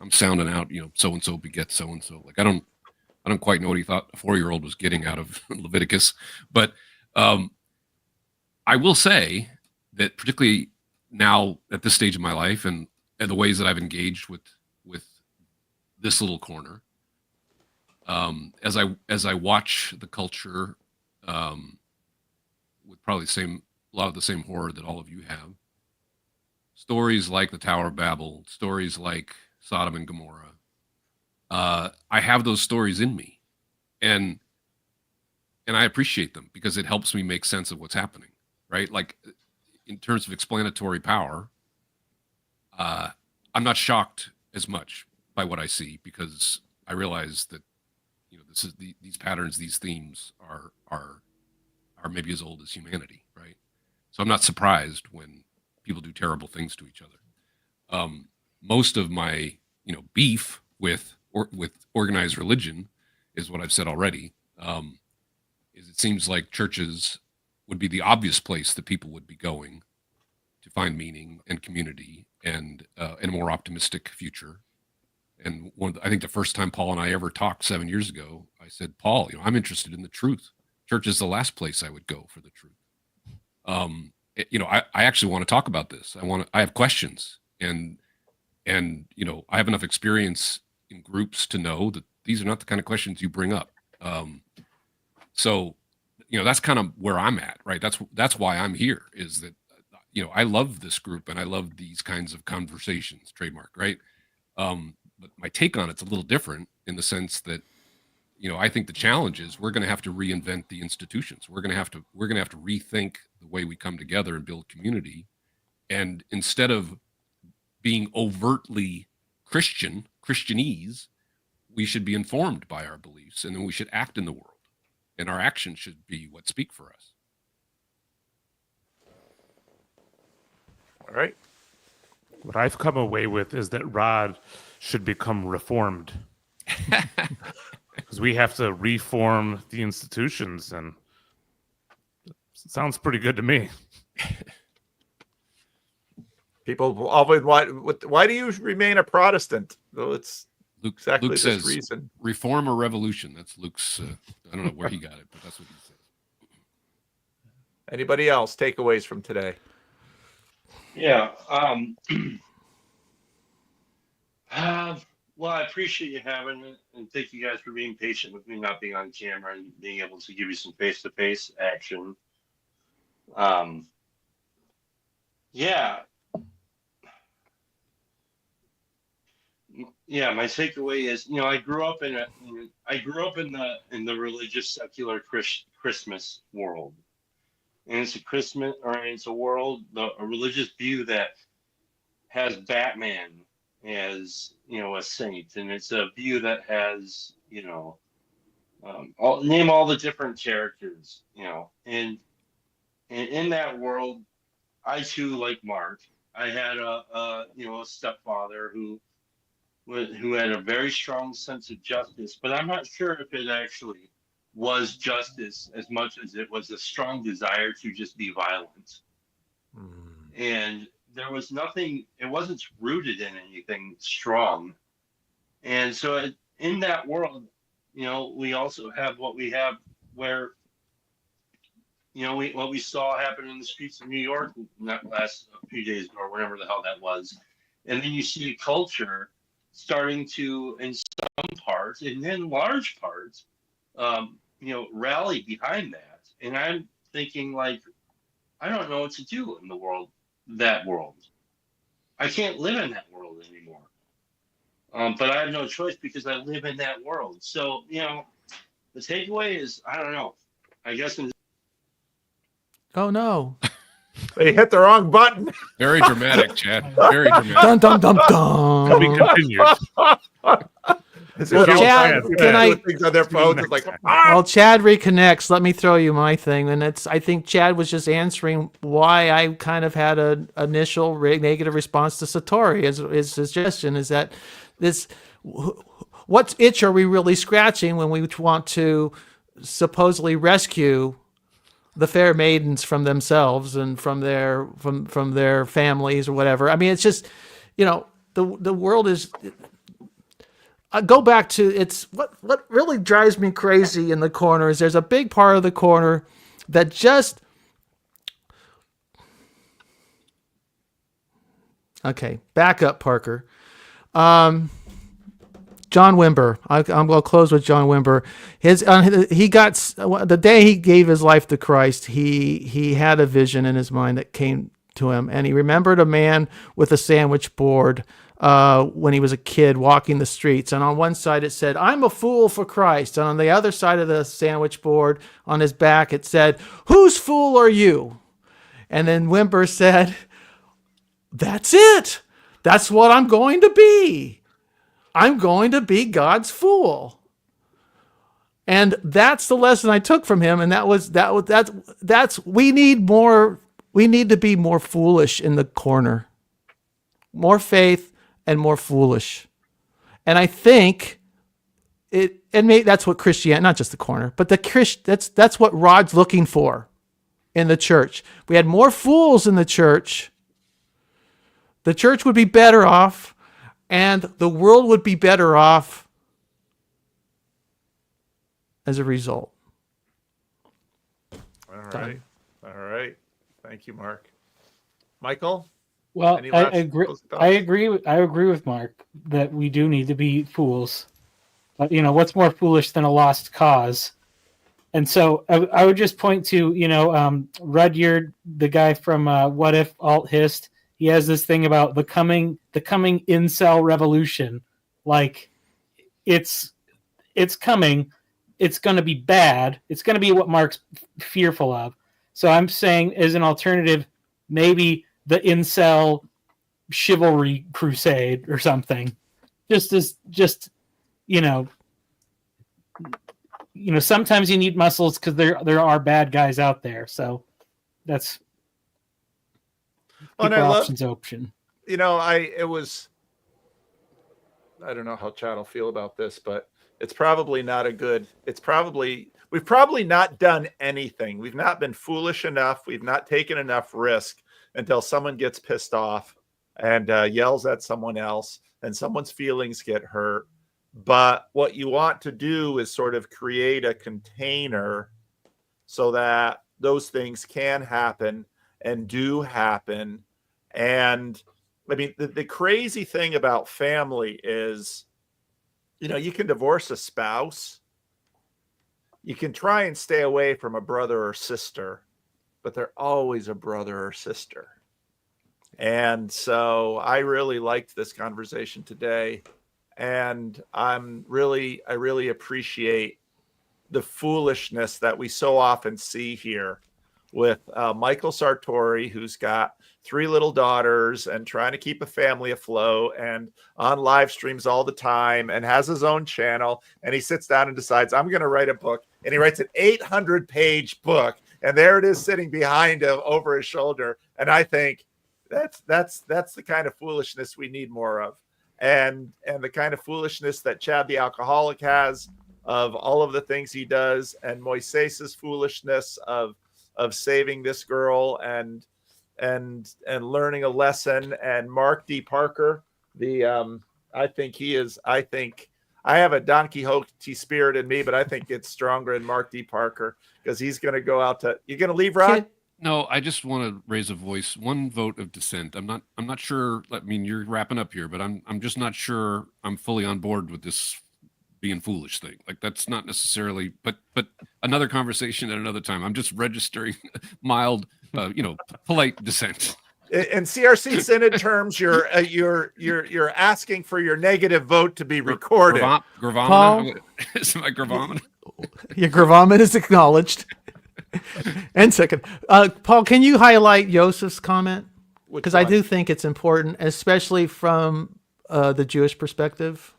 P: I'm sounding out, so-and-so begets so-and-so. Like, I don't quite know what he thought a 4-year-old was getting out of Leviticus. But I will say that particularly now at this stage of my life and the ways that I've engaged with this little corner, as I watch the culture with probably a lot of the same horror that all of you have, stories like the Tower of Babel, stories like Sodom and Gomorrah, I have those stories in me, and I appreciate them because it helps me make sense of what's happening, right? Like, in terms of explanatory power, I'm not shocked as much by what I see because I realize that these patterns, these themes are maybe as old as humanity, right? So I'm not surprised when people do terrible things to each other. Most of my beef with organized religion is what I've said already. Is it seems like churches would be the obvious place that people would be going to find meaning and community and a more optimistic future. And I think the first time Paul and I ever talked 7 years ago, I said, Paul, I'm interested in the truth. Church is the last place I would go for the truth. I actually want to talk about this. I have questions, and I have enough experience in groups to know that these are not the kind of questions you bring up. So that's kind of where I'm at, right? That's why I'm here, is that, I love this group and I love these kinds of conversations, trademark, right? But my take on it's a little different in the sense that, I think the challenge is we're going to have to reinvent the institutions. We're going to have to rethink the way we come together and build community. And instead of being overtly Christianese, we should be informed by our beliefs, and then we should act in the world. And our actions should be what speak for us.
I: All right.
M: What I've come away with is that Rod should become reformed. Because we have to reform the institutions, and it sounds pretty good to me.
I: People always why do you remain a Protestant? Well, it's exactly
P: Luke
I: this
P: says,
I: reason.
P: Reform or revolution. That's Luke's. I don't know where he got it, but that's what he says.
I: Anybody else takeaways from today?
Q: Yeah. Well, I appreciate you having it, and thank you guys for being patient with me not being on camera and being able to give you some face-to-face action. Yeah. Yeah, my takeaway is, I grew up in the religious secular Christmas world, and it's a world, a religious view that has Batman as a saint, and it's a view that has name all the different characters, and in that world, I too, like Mark, I had a stepfather who had a very strong sense of justice, but I'm not sure if it actually was justice as much as it was a strong desire to just be violent. And there was nothing, it wasn't rooted in anything strong. And so in that world, we also have what we have where, what we saw happen in the streets of New York not last a few days ago or whatever the hell that was. And then you see a culture starting to, in some parts, and in large parts, rally behind that. And I'm thinking, I don't know what to do in the world, that world. I can't live in that world anymore. But I have no choice because I live in that world. So, the takeaway is, I don't know. I guess.
O: Oh, no.
I: They hit the wrong button.
P: Very dramatic, Chad. Very dramatic.
O: Dun, dun, dun, dun.
M: To be continued.
O: Well, Chad, can I?
I: Things on their phones, it's like,
O: Well, Chad reconnects. Let me throw you my thing, and I think Chad was just answering why I kind of had an initial negative response to Sartori. His suggestion is that what itch are we really scratching when we want to supposedly rescue the fair maidens from themselves and from their families or whatever? I mean, it's just, the world is. I go back to what really drives me crazy in the corner is there's a big part of the corner that just. Okay, back up, Parker. John Wimber. I'm going to close with John Wimber. He got the day he gave his life to Christ. He had a vision in his mind that came to him, and he remembered a man with a sandwich board when he was a kid walking the streets. And on one side it said, "I'm a fool for Christ," and on the other side of the sandwich board on his back it said, "Whose fool are you?" And then Wimber said, "That's it. That's what I'm going to be. I'm going to be God's fool." And that's the lesson I took from him. And that's we need to be more foolish in the corner, more faith and more foolish. And I think maybe that's what Christianity, not just the corner, but that's what Rod's looking for in the church. We had more fools in the church would be better off. and the world would be better off as a result.
I: All right. All right. Thank you, Mark. Michael?
N: Well,
I: Any
N: I
I: last
N: agree.
I: closing
N: I
I: thoughts?
N: agree. I agree with Mark that we do need to be fools. But what's more foolish than a lost cause? And so I would just point to Rudyard, the guy from What If Alt Hist. He has this thing about the coming incel revolution. Like it's coming. It's going to be bad. It's going to be what Mark's fearful of. So I'm saying, as an alternative, maybe the incel chivalry crusade or something. Sometimes you need muscles because there are bad guys out there. So that's keep our options open.
I: I don't know how Chad will feel about this, but it's probably not a good. We've probably not done anything. We've not been foolish enough. We've not taken enough risk until someone gets pissed off and yells at someone else, and someone's feelings get hurt. But what you want to do is sort of create a container so that those things can happen and do happen. And I mean, the crazy thing about family is, you can divorce a spouse. You can try and stay away from a brother or sister, but they're always a brother or sister. And so I really liked this conversation today. And I really appreciate the foolishness that we so often see here with Michael Sartori, who's got 3 little daughters and trying to keep a family afloat and on live streams all the time and has his own channel. And he sits down and decides, I'm going to write a book. And he writes an 800-page book. And there it is sitting behind him over his shoulder. And I think that's the kind of foolishness we need more of. And the kind of foolishness that Chad the alcoholic has of all of the things he does, and Moises's foolishness of saving this girl and learning a lesson, and Mark D. Parker, I have a Don Quixote spirit in me, but I think it's stronger in Mark D. Parker because he's going to go out to. You going to leave, Rod?
P: No, I just want to raise a voice, one vote of dissent. I'm not sure. I mean, you're wrapping up here, but I'm just not sure I'm fully on board with this being foolish thing. Like, that's not necessarily, but another conversation at another time. I'm just registering mild, polite dissent.
I: In CRC Synod terms, you're asking for your negative vote to be recorded.
O: Paul?
P: Is my gravamina?
O: Your gravamina is acknowledged. And second, Paul, can you highlight Joseph's comment? Because I do think it's important, especially from the Jewish perspective.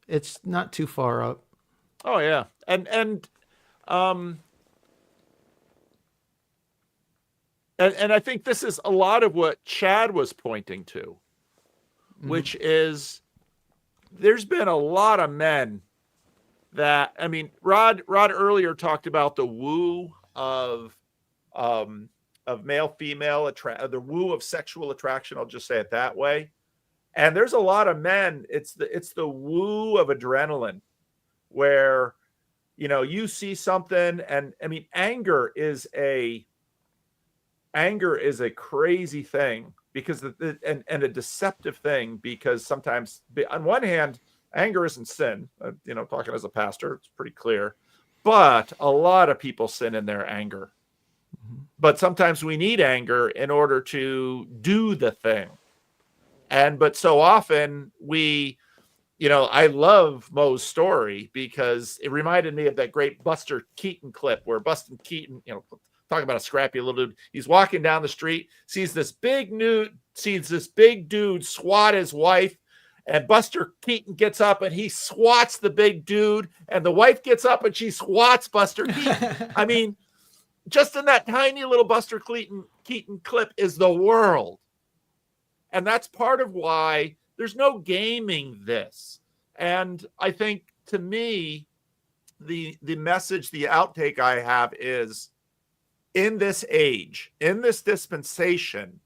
O: It's not too far up.
I: Oh yeah, and I think this is a lot of what Chad was pointing to, which is there's been a lot of men that, I mean, Rod earlier talked about the woo of male female the woo of sexual attraction. I'll just say it that way. And there's a lot of men. It's the woo of adrenaline, where you see something, and I mean, anger is a crazy thing because and a deceptive thing, because sometimes on one hand, anger isn't sin. Talking as a pastor, it's pretty clear. But a lot of people sin in their anger. Mm-hmm. But sometimes we need anger in order to do the thing. But so often I love Moe's story because it reminded me of that great Buster Keaton clip where Buster Keaton, talking about a scrappy little dude. He's walking down the street, sees this big dude swat his wife. And Buster Keaton gets up and he swats the big dude, and the wife gets up and she swats Buster Keaton. I mean, just in that tiny little Buster Keaton clip is the world. And that's part of why there's no gaming this. And I think, to me, the message, the outtake I have is, in this age, in this dispensation,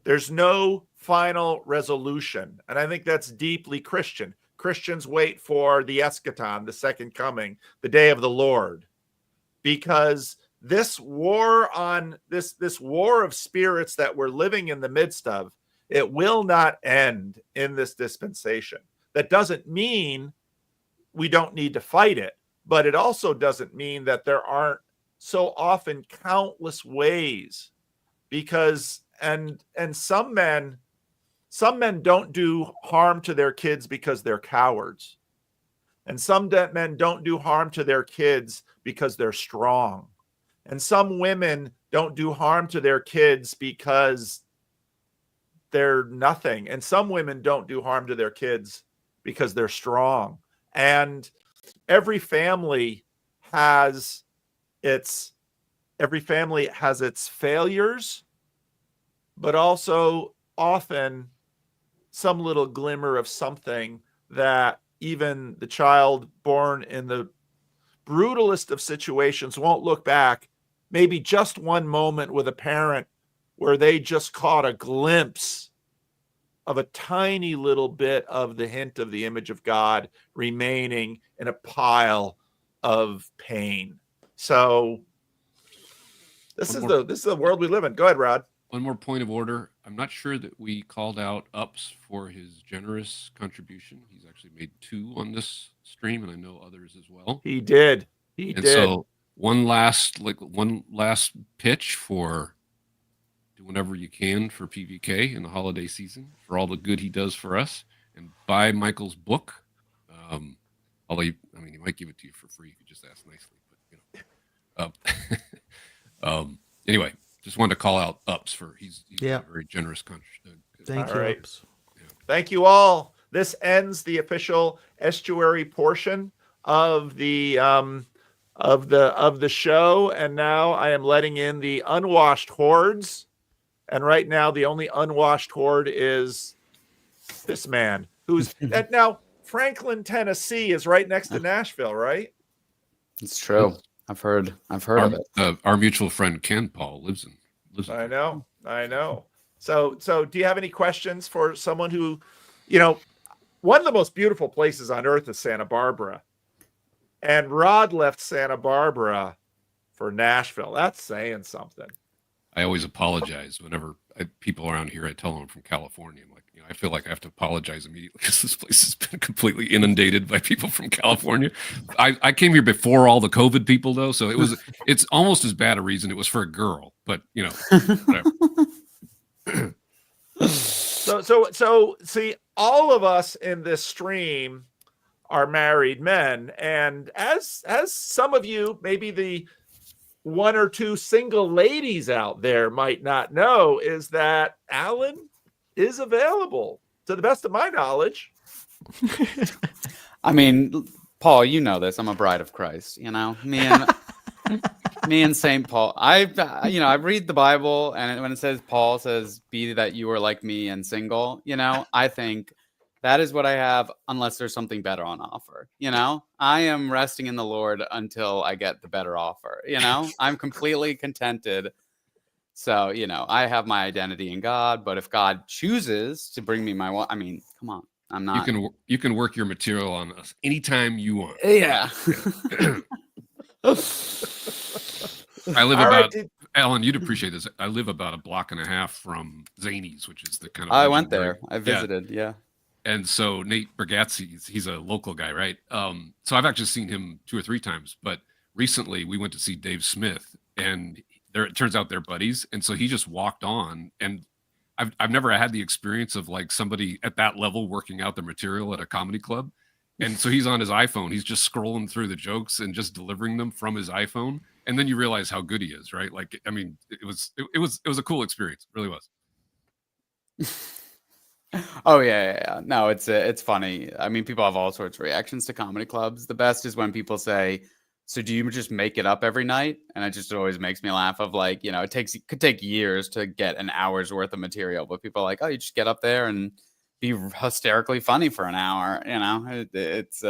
I: there's no final resolution. And I think that's deeply Christian. Christians wait for the eschaton, the second coming, the day of the Lord, because this war on this war of spirits that we're living in the midst of, it will not end in this dispensation. That doesn't mean we don't need to fight it, but it also doesn't mean that there aren't so often countless ways, because and some men don't do harm to their kids because they're cowards, and some men don't do harm to their kids because they're strong, and some women don't do harm to their kids because they're nothing, and some women don't do harm to their kids because they're strong. And every family has its failures, but also often some little glimmer of something that even the child born in the brutalest of situations won't look back. Maybe just one moment with a parent where they just caught a glimpse of a tiny little bit of the hint of the image of God remaining in a pile of pain. So this is the world we live in. Go ahead, Rod.
P: One more point of order. I'm not sure that we called out Ups for his generous contribution. He's actually made 2 on this stream, and I know others as well.
I: He did.
P: So one last pitch for do whatever you can for PVK in the holiday season for all the good he does for us, and buy Michael's book. Although he might give it to you for free if you just ask nicely. But anyway, just wanted to call out Ups for he's a very generous contribution.
O: Thank you.
I: Right. Thank you all. This ends the official Estuary portion of the show, and now I am letting in the unwashed hordes. And right now, the only unwashed horde is this man, who's that now. Franklin, Tennessee, is right next to Nashville, right?
R: It's true. I've heard of it.
P: Our mutual friend Ken Paul lives in.
I: I know. So do you have any questions for someone who, one of the most beautiful places on earth is Santa Barbara, and Rod left Santa Barbara for Nashville. That's saying something.
P: I always apologize whenever people around here. I tell them I'm from California. I'm like, I feel like I have to apologize immediately because this place has been completely inundated by people from California. I came here before all the COVID people, though, so it's almost as bad a reason. It was for a girl, but whatever.
I: So see, all of us in this stream are married men, and as some of you, maybe the 1 or 2 single ladies out there might not know, is that Alan is available, to the best of my knowledge.
R: I mean, Paul, you know this. I'm a bride of Christ. Me and Saint Paul. I read the Bible, and when it says Paul says, "Be that you are like me and single," I think that is what I have, unless there's something better on offer. I am resting in the Lord until I get the better offer. I'm completely contented. So, I have my identity in God, but if God chooses to bring me my one, come on, I'm not.
P: You can work your material on us anytime you want.
R: Yeah.
P: I live Alan, you'd appreciate this. I live about a block and a half from Zany's, which is the kind of.
R: I went there. I visited. Yeah.
P: And so Nate Bergazzi, he's a local guy, right? So I've actually seen him 2 or 3 times, but recently we went to see Dave Smith, and it turns out they're buddies, and so he just walked on, and I've never had the experience of like somebody at that level working out their material at a comedy club, and so he's on his iPhone, he's just scrolling through the jokes and just delivering them from his iPhone, and then you realize how good he is, right? Like, it was a cool experience, it really was.
R: Oh yeah. No, it's funny. People have all sorts of reactions to comedy clubs. The best is when people say, "So do you just make it up every night?" And it just always makes me laugh. Of like, it could take years to get an hour's worth of material, but people are like, "Oh, you just get up there and be hysterically funny for an hour." It's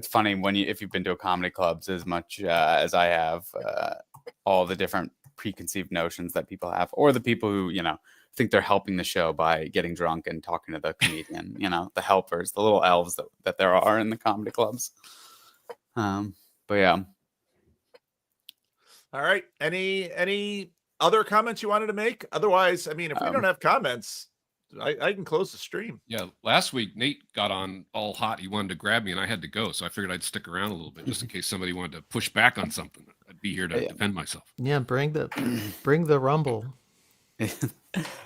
R: funny if you've been to a comedy clubs as much as I have, all the different preconceived notions that people have, or the people who think they're helping the show by getting drunk and talking to the comedian, you know, the helpers, the little elves that there are in the comedy clubs. But yeah.
I: All right. Any other comments you wanted to make? Otherwise, I mean, if we don't have comments, I can close the stream.
P: Yeah, last week Nate got on all hot. He wanted to grab me, and I had to go, so I figured I'd stick around a little bit just in case somebody wanted to push back on something. I'd be here to defend myself.
O: Yeah, bring the rumble.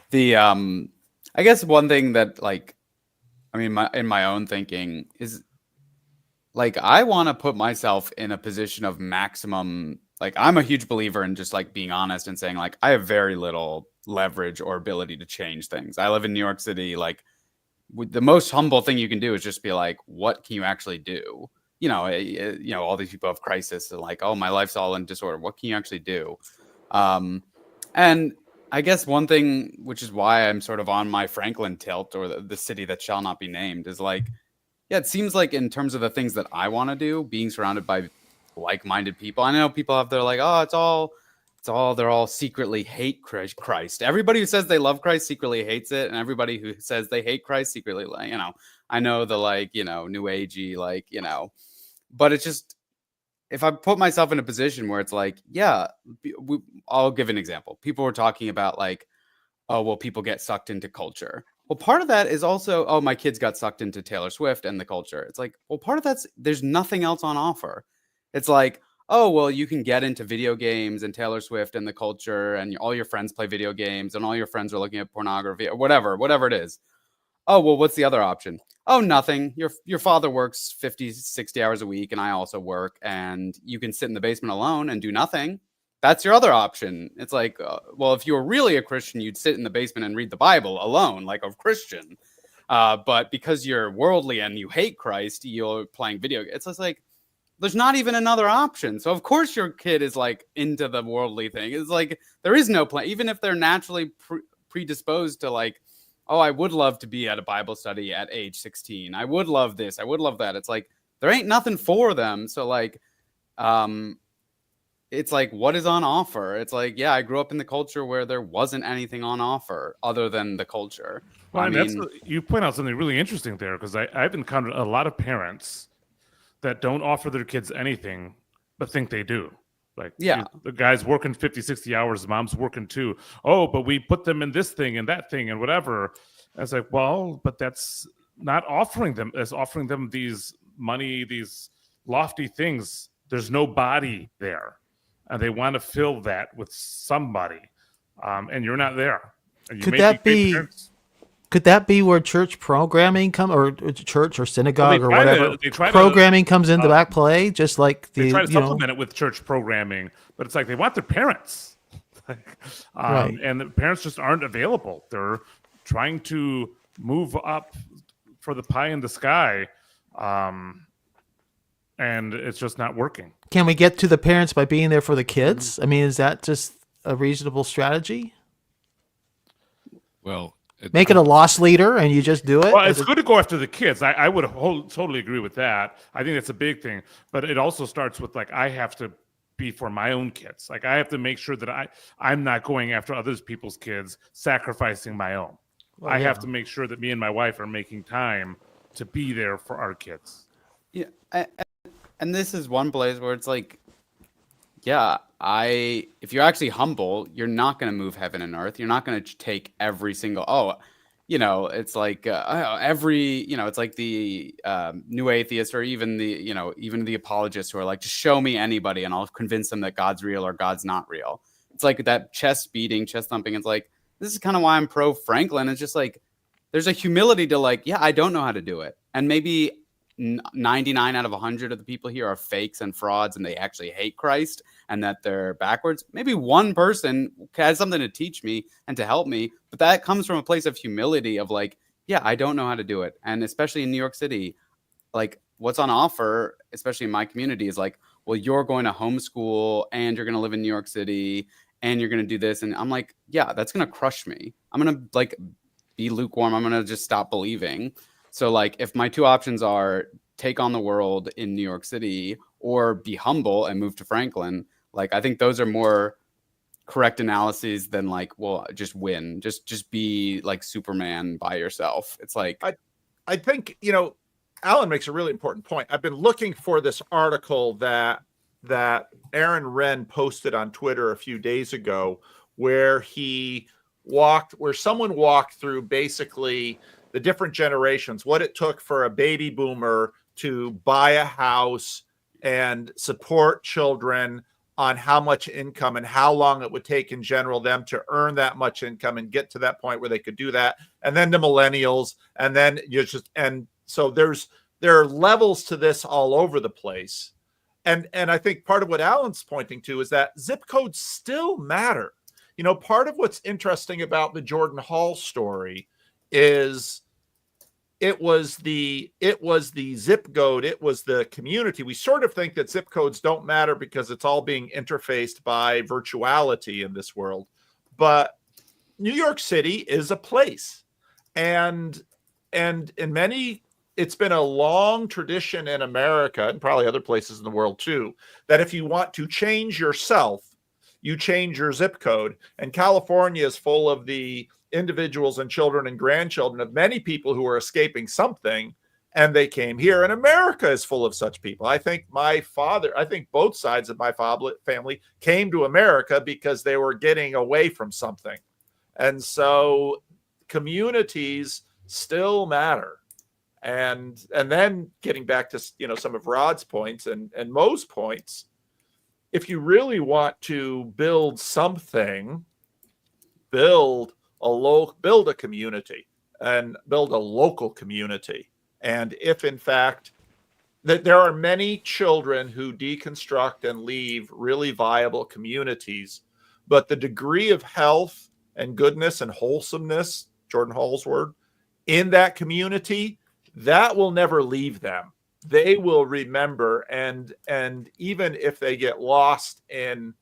R: The I guess one thing that, like, I mean, in my own thinking is, like, I want to put myself in a position of maximum. Like, I'm a huge believer in just like being honest and saying, like, I have very little leverage or ability to change things. I live in New York City. Like, the most humble thing you can do is just be like, what can you actually do? You know, all these people have crisis and like, oh, my life's all in disorder. What can you actually do? And I guess one thing, which is why I'm sort of on my Franklin tilt, or the city that shall not be named, is like, yeah, it seems like in terms of the things that I want to do, being surrounded by like-minded people. I know people have their like, oh, they're all secretly hate Christ. Everybody who says they love Christ secretly hates it, and everybody who says they hate Christ secretly, like, you know, I know the, like, you know, new agey, like, you know, but it's just, if I put myself in a position where it's like, yeah, I'll give an example. People were talking about like, oh, well, people get sucked into culture. Well, part of that is also, oh, my kids got sucked into Taylor Swift and the culture. It's like, well, part of that's, there's nothing else on offer. It's like, oh, well, you can get into video games and Taylor Swift and the culture, and all your friends play video games, and all your friends are looking at pornography, or whatever it is. Oh, well, what's the other option? Oh, nothing. Your father works 50, 60 hours a week, and I also work, and you can sit in the basement alone and do nothing. That's your other option. It's like, well, if you were really a Christian, you'd sit in the basement and read the Bible alone, like a Christian. But because you're worldly and you hate Christ, you're playing video games. It's just like, there's not even another option. So of course your kid is like into the worldly thing. It's like, there is no plan. Even if they're naturally predisposed to like, oh, I would love to be at a Bible study at age 16. I would love this. I would love that. It's like, there ain't nothing for them. So like, it's like, what is on offer? It's like, yeah, I grew up in the culture where there wasn't anything on offer other than the culture.
M: Well, you point out something really interesting there, because I've encountered a lot of parents that don't offer their kids anything, but think they do. Like,
R: yeah,
M: the guy's working 50, 60 hours, mom's working too. Oh, but we put them in this thing and that thing and whatever. And it's like, well, but that's not offering them. It's offering them these money, these lofty things. There's no body there. And they want to fill that with somebody. And you're not there. And you
O: Could that be where church programming or church or synagogue or whatever programming comes into back play? Just like
M: they try to supplement it with church programming, but it's like they want their parents,
O: right.
M: And the parents just aren't available. They're trying to move up for the pie in the sky, and it's just not working.
O: Can we get to the parents by being there for the kids? I mean, is that just a reasonable strategy?
P: Well,
O: make it a loss leader and you just do it.
M: Well, it's good to go after the kids. I would totally agree with that. I think that's a big thing. But it also starts with like, I have to be for my own kids. Like, I have to make sure that I'm not going after other people's kids, sacrificing my own. Well, I have to make sure that me and my wife are making time to be there for our kids.
R: Yeah. And this is one place where it's like, yeah, if you're actually humble, you're not going to move heaven and earth. You're not going to take every single, it's like it's like the new atheists, or even the apologists who are like, just show me anybody and I'll convince them that God's real or God's not real. It's like that chest thumping. It's like, this is kind of why I'm pro Franklin. It's just like, there's a humility to like, yeah, I don't know how to do it. And maybe 99 out of 100 of the people here are fakes and frauds, and they actually hate Christ and that they're backwards. Maybe one person has something to teach me and to help me, but that comes from a place of humility of like, yeah, I don't know how to do it. And especially in New York City, like, what's on offer, especially in my community, is like, well, you're going to homeschool and you're going to live in New York City and you're going to do this. And I'm like, yeah, that's going to crush me. I'm going to like be lukewarm. I'm going to just stop believing. So like, if my two options are take on the world in New York City or be humble and move to Franklin, like, I think those are more correct analyses, then like, well, just win, just be like Superman by yourself. It's like,
I: I think, Alan makes a really important point. I've been looking for this article that Aaron Wren posted on Twitter a few days ago, where someone walked through basically the different generations, what it took for a baby boomer to buy a house and support children on how much income and how long it would take in general them to earn that much income and get to that point where they could do that. And then the millennials, and then so there are levels to this all over the place. And I think part of what Alan's pointing to is that zip codes still matter. Part of what's interesting about the Jordan Hall story is it was the zip code, it was the community. We sort of think that zip codes don't matter because it's all being interfaced by virtuality in this world. But New York City is a place. And in many, it's been a long tradition in America, and probably other places in the world too, that if you want to change yourself, you change your zip code. And California is full of the individuals and children and grandchildren of many people who are escaping something, and they came here. And America is full of such people. I think both sides of my family came to America because they were getting away from something. And so communities still matter. And then getting back to some of Rod's points and Mo's points, if you really want to build something, build a community and build a local community. And if in fact that there are many children who deconstruct and leave really viable communities, but the degree of health and goodness and wholesomeness, Jordan Hall's word, in that community, that will never leave them. They will remember, and even if they get lost in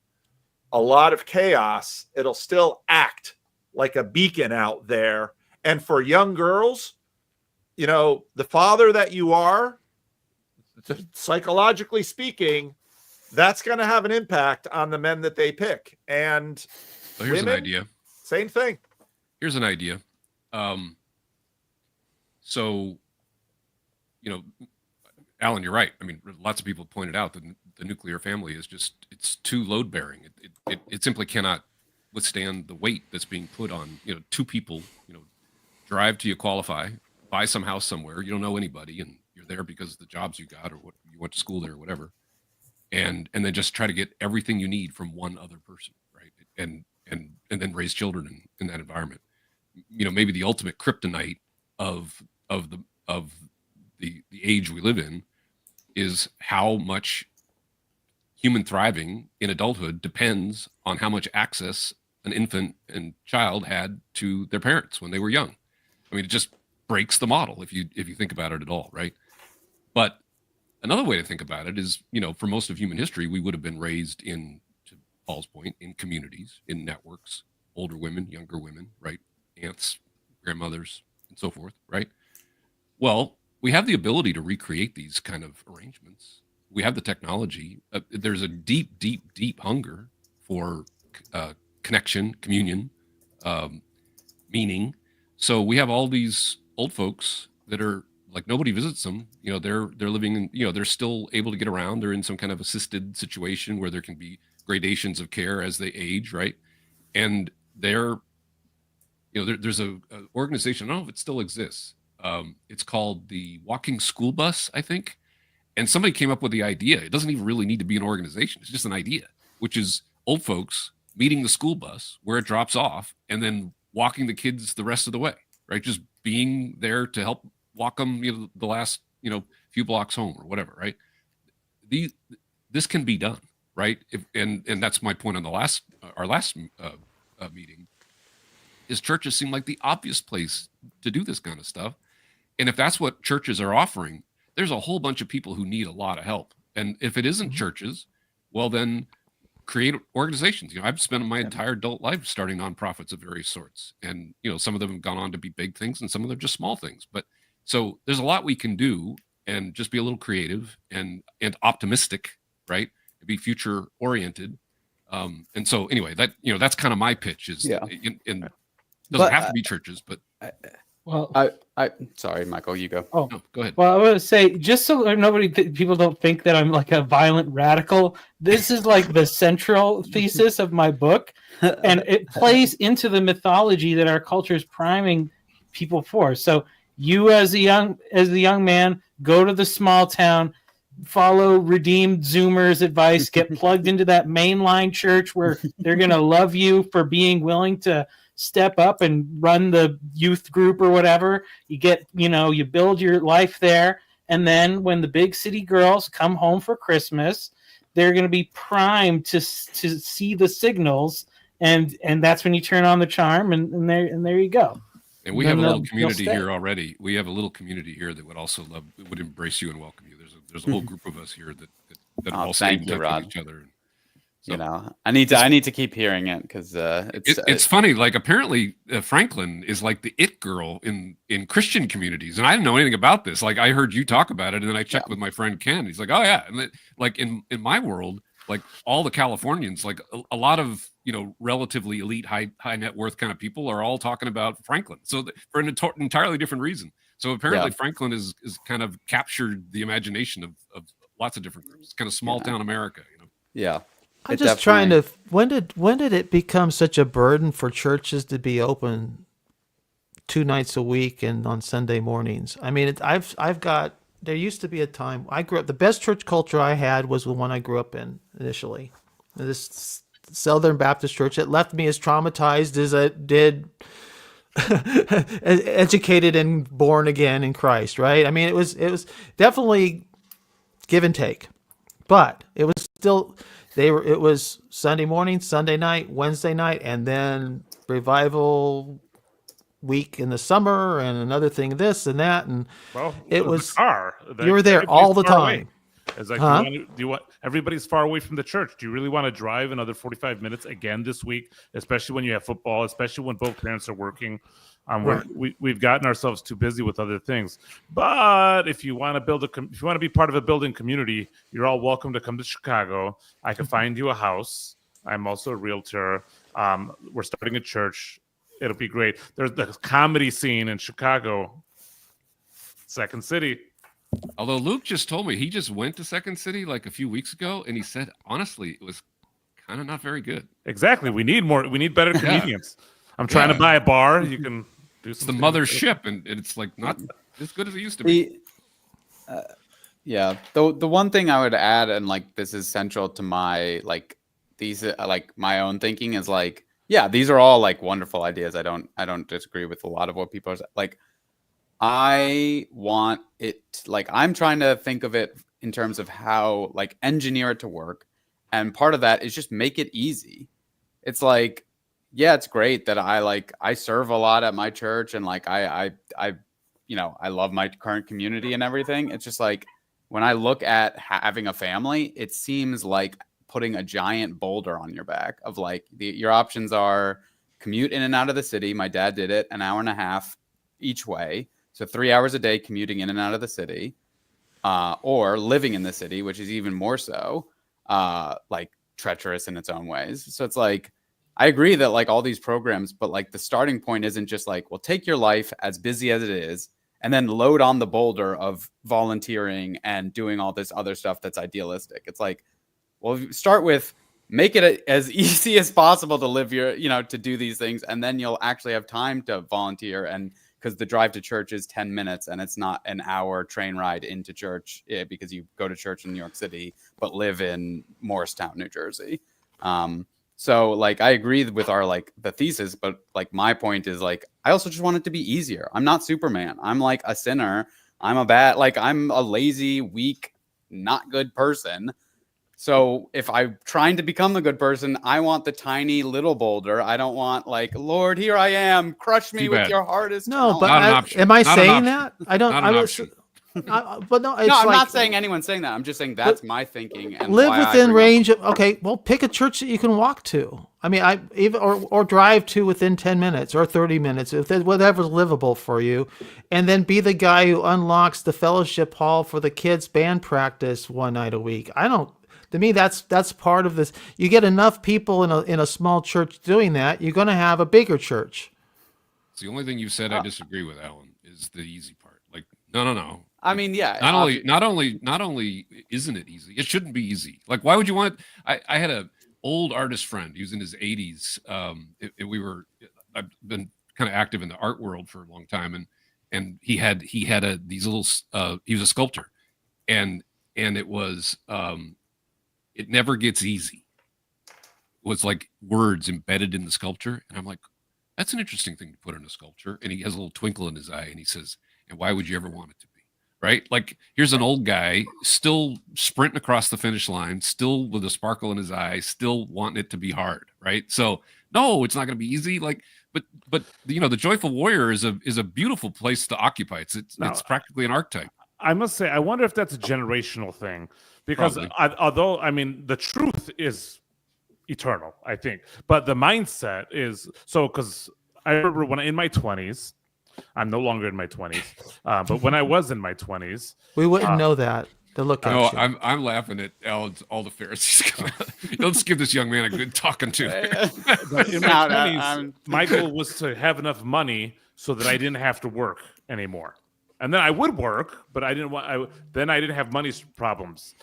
I: a lot of chaos, it'll still act like a beacon out there. And for young girls, the father that you are, psychologically speaking, that's going to have an impact on the men that they pick. And
P: so here's
I: women,
P: an idea.
I: Same thing.
P: Here's an idea. Alan, you're right. I mean, lots of people pointed out that the nuclear family is it's too load bearing. It simply cannot withstand the weight that's being put on, two people, drive till you qualify, buy some house somewhere. You don't know anybody and you're there because of the jobs you got or what you went to school there or whatever. And then just try to get everything you need from one other person. Right. And then raise children in that environment. Maybe the ultimate kryptonite of the age we live in is how much human thriving in adulthood depends on how much access an infant and child had to their parents when they were young. I mean, it just breaks the model if you think about it at all, right? But another way to think about it is, for most of human history, we would have been raised in, to Paul's point, in communities, in networks, older women, younger women, right? Aunts, grandmothers, and so forth, right? Well, we have the ability to recreate these kind of arrangements. We have the technology. There's a deep, deep, deep hunger for connection, communion, meaning. So we have all these old folks that are like, nobody visits them. They're living in, they're still able to get around. They're in some kind of assisted situation where there can be gradations of care as they age, right? And there's a organization, I don't know if it still exists. It's called the Walking School Bus, I think. And somebody came up with the idea. It doesn't even really need to be an organization. It's just an idea, which is old folks meeting the school bus where it drops off and then walking the kids the rest of the way, right? Just being there to help walk them, the last, few blocks home or whatever, right? This can be done, right? And that's my point on our last meeting, is churches seem like the obvious place to do this kind of stuff. And if that's what churches are offering, there's a whole bunch of people who need a lot of help. And if it isn't churches, well, then create organizations. I've spent my entire adult life starting nonprofits of various sorts. And, some of them have gone on to be big things and some of them are just small things. But so there's a lot we can do, and just be a little creative and optimistic, right? Be future oriented. And so anyway, that's kind of my pitch is,
R: Yeah.
P: doesn't
R: But,
P: have to be churches, but
N: Well,
R: I sorry, Michael, you go.
N: Oh,
P: no, go ahead.
N: Well, I want to say, just so people don't think that I'm like a violent radical, this is like the central thesis of my book, and it plays into the mythology that our culture is priming people for. So you, as a young man, go to the small town, follow redeemed Zoomer's advice, get plugged into that mainline church where they're going to love you for being willing to step up and run the youth group or whatever. You build your life there, and then when the big city girls come home for Christmas, they're going to be primed to see the signals, and that's when you turn on the charm, and there you go.
P: And we have a little community here already. We have a little community here that would also would embrace you and welcome you. There's a whole group of us here that all stay in touch with each other.
R: So, I need to keep hearing it because
P: it's funny. Like apparently Franklin is like the it girl in Christian communities, and I didn't know anything about this. Like I heard you talk about it, and then I checked with my friend Ken. He's like, oh yeah, and like in my world, like all the Californians, like a lot of relatively elite, high net worth kind of people are all talking about Franklin. So for an entirely different reason. So apparently Franklin is kind of captured the imagination of lots of different groups. Kind of small town America.
R: Yeah.
O: I'm just trying to. When did it become such a burden for churches to be open 2 nights a week and on Sunday mornings? I mean, I've got. There used to be a time I grew up. The best church culture I had was the one I grew up in initially. This Southern Baptist church. It left me as traumatized as it did. Educated and born again in Christ, right? I mean, it was definitely give and take, but it was still. It was Sunday morning, Sunday night, Wednesday night, and then revival week in the summer, and another thing, this and that, and it was. You were there all the time.
M: It's like, do you want everybody's far away from the church? Do you really want to drive another 45 minutes again this week, especially when you have football, especially when both parents are working? We've gotten ourselves too busy with other things. But if you want to be part of a building community, you're all welcome to come to Chicago. I can find you a house. I'm also a realtor. We're starting a church. It'll be great. There's the comedy scene in Chicago, Second City.
P: Although Luke just told me he just went to Second City like a few weeks ago, and he said honestly it was kind of not very good.
M: Exactly. We need better comedians. I'm trying to buy a bar. You can do
P: it's the mothership, and it's like not as good as it used to
R: be. The one thing I would add, and like this is central to my my own thinking, is like, yeah, these are all like wonderful ideas. I don't disagree with a lot of what people are like. I want it I'm trying to think of it in terms of how like engineer it to work. And part of that is just make it easy. It's like, yeah, it's great that I serve a lot at my church, and like I love my current community and everything. It's just like when I look at having a family, it seems like putting a giant boulder on your back of like your options are commute in and out of the city. My dad did it an hour and a half each way. So 3 hours a day commuting in and out of the city, or living in the city, which is even more so, like treacherous in its own ways. So it's like, I agree that like all these programs, but like the starting point isn't just like, well, take your life as busy as it is and then load on the boulder of volunteering and doing all this other stuff that's idealistic. It's like, well, start with make it as easy as possible to live to do these things. And then you'll actually have time to volunteer, and because the drive to church is 10 minutes and it's not an hour train ride into church because you go to church in New York City, but live in Morristown, New Jersey. So like, I agree with our, like the thesis, but like my point is like, I also just want it to be easier. I'm not Superman. I'm like a sinner. I'm a lazy, weak, not good person. So if I'm trying to become the good person, I want the tiny little boulder. I don't want like, Lord, here I am, crush me with your hardest.
O: No, but am I saying that? I don't. But no, it's
R: I'm not saying anyone's saying that. I'm just saying that's my thinking. And
O: live within range of. Okay, well, pick a church that you can walk to. I mean, or drive to within 10 minutes or 30 minutes, if whatever's livable for you, and then be the guy who unlocks the fellowship hall for the kids' band practice 1 night a week. To me, that's part of this. You get enough people in a small church doing that, you're going to have a bigger church.
P: It's the only thing you've said I disagree with, Alan, is the easy part. Like, no.
R: I mean, yeah.
P: Not only isn't it easy, it shouldn't be easy. Like, why would you want it? I had a old artist friend. He was in his 80s. I've been kind of active in the art world for a long time, and he was a sculptor, and it was it never gets easy. It was like words embedded in the sculpture, and I'm like, that's an interesting thing to put in a sculpture. And he has a little twinkle in his eye, and he says, and why would you ever want it to be? Right? Like, here's an old guy still sprinting across the finish line, still with a sparkle in his eye, still wanting it to be hard. Right? So no, it's not going to be easy. Like, but the Joyful Warrior is a beautiful place to occupy. It's practically an archetype.
M: I must say, I wonder if that's a generational thing, because although the truth is eternal, I think, but the mindset is so. Because I remember when in my 20s, I'm no longer in my 20s, but when I was in my 20s,
O: we wouldn't know that. To look at you.
P: I'm laughing at Alan's, all the Pharisees. Let's give this young man a good talking to.
M: But in my 20s, my goal was to have enough money so that I didn't have to work anymore. And then I would work, but I didn't have money problems.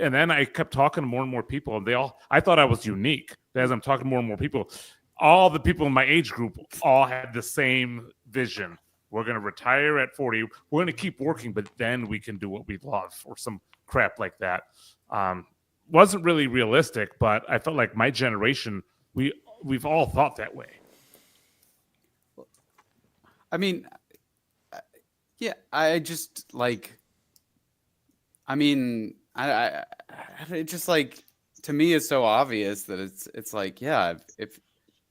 M: And then I kept talking to more and more people, and I thought I was unique. As I'm talking to more and more people, all the people in my age group all had the same vision. We're going to retire at 40. We're going to keep working, but then we can do what we love, or some crap like that. Wasn't really realistic, but I felt like my generation, we've all thought that way.
R: I mean, yeah, I just like, it just like, to me, it's so obvious that it's like, yeah, if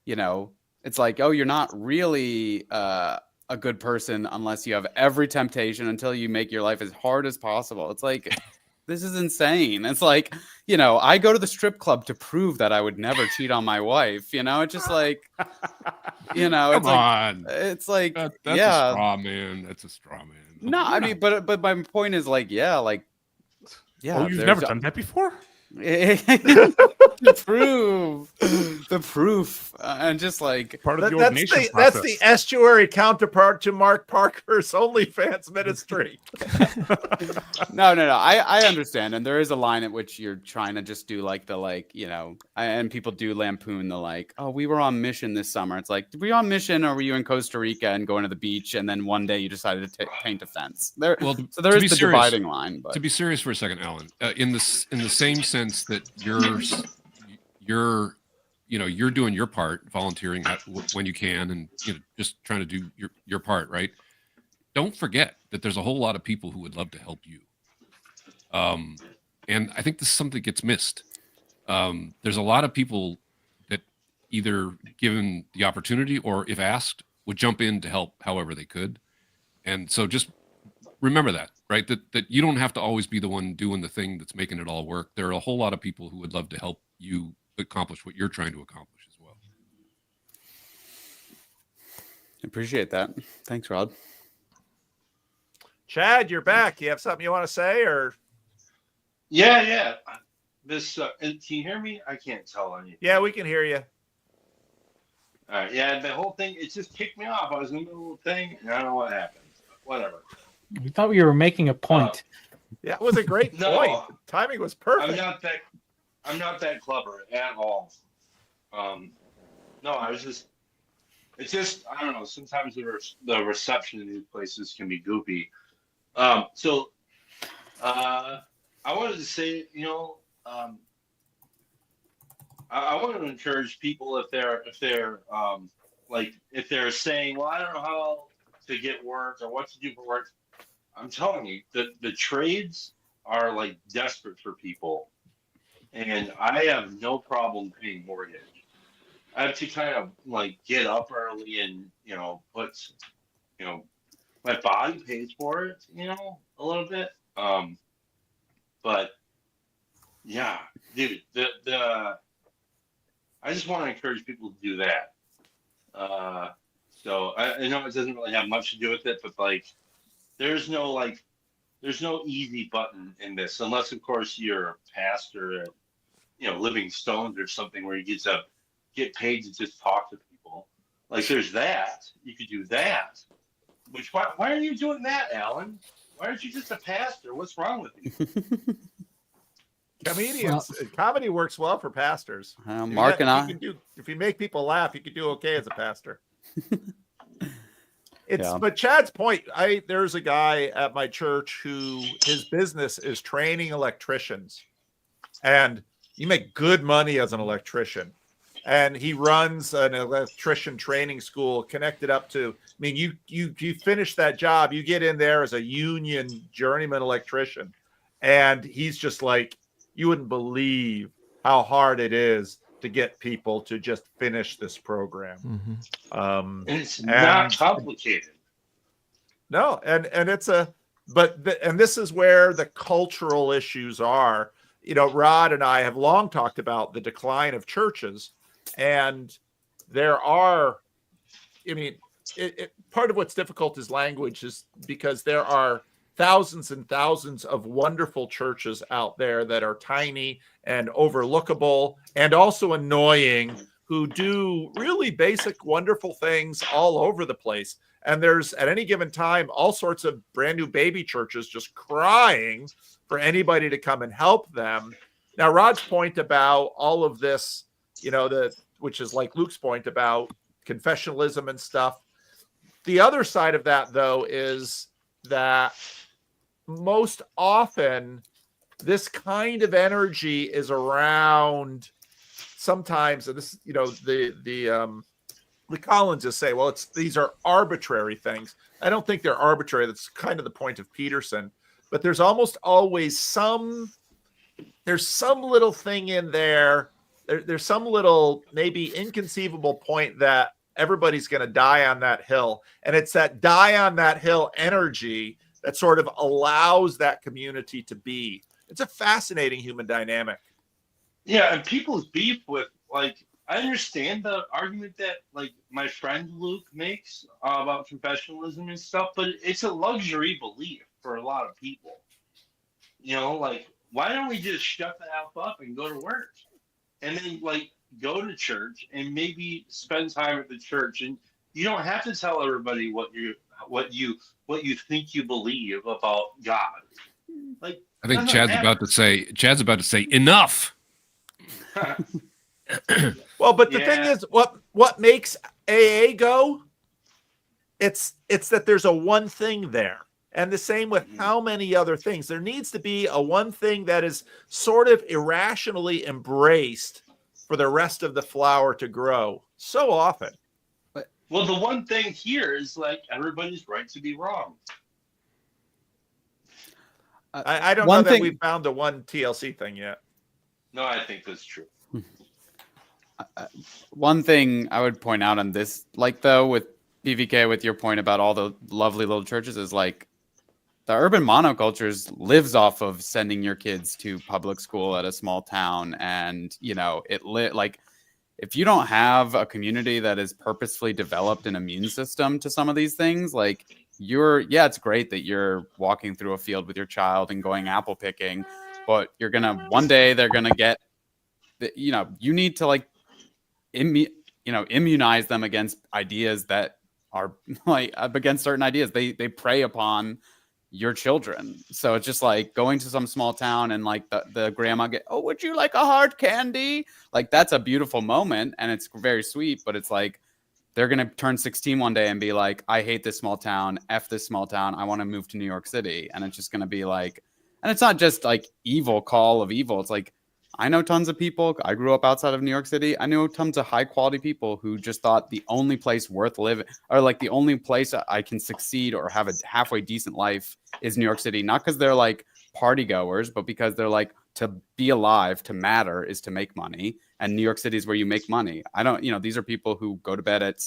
R: it's like, oh, you're not really a good person unless you have every temptation until you make your life as hard as possible. It's like, this is insane. It's like, I go to the strip club to prove that I would never cheat on my wife. It's just like,
P: Come on.
R: It's like,
P: that's
R: yeah.
P: a straw man. That's a straw man.
R: No, I mean, but my point is like, yeah.
M: Oh, you've never done that before?
R: The proof, and just like
M: part of the
I: that's
M: ordination
I: that's
M: process.
I: the Estuary counterpart to Mark Parker's OnlyFans ministry.
R: No. I understand, and there is a line at which you're trying to just do and people do lampoon the oh, we were on mission this summer. It's like, were you on mission, or were you in Costa Rica and going to the beach, and then one day you decided to paint a fence? So there is the dividing line. But
P: to be serious for a second, Alan, in the same sense that you're doing your part, volunteering when you can, and just trying to do your part, right? Don't forget that there's a whole lot of people who would love to help you. And I think this is something that gets missed. There's a lot of people that either given the opportunity or if asked would jump in to help however they could. And so just remember that, right? That you don't have to always be the one doing the thing that's making it all work. There are a whole lot of people who would love to help you accomplish what you're trying to accomplish as well.
R: Appreciate that. Thanks, Rod.
I: Chad, you're back. You have something you want to say, or?
Q: Yeah. This can you hear me? I can't tell anything.
I: Yeah, we can hear you.
Q: All right. Yeah, the whole thing, it just kicked me off. I was in the middle of the thing, and I don't know what happened. Whatever.
N: We thought we were making a point.
I: Yeah, it was a great point. Timing was perfect.
Q: I'm not that clever at all. No, it's just I don't know. Sometimes the reception in these places can be goofy. So I wanted to say, I wanted to encourage people if they're saying, well, I don't know how to get work or what to do for work. I'm telling you, the trades are desperate for people, and I have no problem paying mortgage. I have to kind of get up early and put my body pays for it, a little bit. But yeah, dude, I just want to encourage people to do that. So I know it doesn't really have much to do with it, but there's no there's no easy button in this, unless of course you're a pastor at, Living Stones or something where you get paid to just talk to people. Like there's that. You could do that. Which why are you doing that, Alan? Why aren't you just a pastor? What's wrong with you?
I: Comedians, comedy works well for pastors.
R: Mark and I.
I: If you make people laugh, you could do okay as a pastor.
R: Yeah.
I: But Chad's point, there's a guy at my church who his business is training electricians, and you make good money as an electrician. And he runs an electrician training school connected up to, I mean, you finish that job, you get in there as a union journeyman electrician. And he's just like, you wouldn't believe how hard it is to get people to just finish this program.
Q: And it's not complicated.
I: No, and it's and this is where the cultural issues are. Rod and I have long talked about the decline of churches, and there are, part of what's difficult is language, is because there are thousands and thousands of wonderful churches out there that are tiny and overlookable and also annoying, who do really basic, wonderful things all over the place. And there's at any given time all sorts of brand new baby churches just crying for anybody to come and help them. Now, Rod's point about all of this, which is like Luke's point about confessionalism and stuff. The other side of that, though, is that most often this kind of energy is around sometimes, and this, the Collins just say, well, these are arbitrary things. I don't think they're arbitrary. That's kind of the point of Peterson. But there's almost always some little thing in there. There's some little maybe inconceivable point that everybody's going to die on that hill. And it's that die on that hill energy that sort of allows that community to be. It's a fascinating human dynamic.
Q: Yeah, and people's beef with, like, I understand the argument that, like, my friend Luke makes about confessionalism and stuff, but it's a luxury belief for a lot of people. Like, why don't we just shut the F up and go to work? And then, like, go to church and maybe spend time at the church. And you don't have to tell everybody what you think you believe about God. Like,
P: I think Chad's about to say enough.
I: Well, but the thing is, what makes AA go? It's that there's a one thing there. And the same with how many other things. There needs to be a one thing that is sort of irrationally embraced for the rest of the flower to grow so often.
Q: Well, the one thing here is, like, everybody's right to be wrong.
I: I don't know that we've found the one TLC thing yet.
Q: No, I think that's true.
R: One thing I would point out on this, like, though, with PVK, with your point about all the lovely little churches, is like the urban monocultures lives off of sending your kids to public school at a small town. And, like, if you don't have a community that is purposefully developed an immune system to some of these things, like, it's great that you're walking through a field with your child and going apple picking, but one day they're going to get, you need to, like, immunize them against ideas that are, like, against certain ideas. They prey upon your children. So it's just like going to some small town and, like, the grandma would you like a hard candy? Like, that's a beautiful moment and it's very sweet, but it's like they're going to turn 16 one day and be like, I hate this small town. F this small town. I want to move to New York City. And it's just going to be like, and it's not just like evil call of evil. It's like, I know tons of people. I grew up outside of New York City. I know tons of high quality people who just thought the only place worth living, or like the only place I can succeed or have a halfway decent life, is New York City. Not because they're like party goers, but because they're like, to be alive, to matter is to make money. And New York City is where you make money. These are people who go to bed at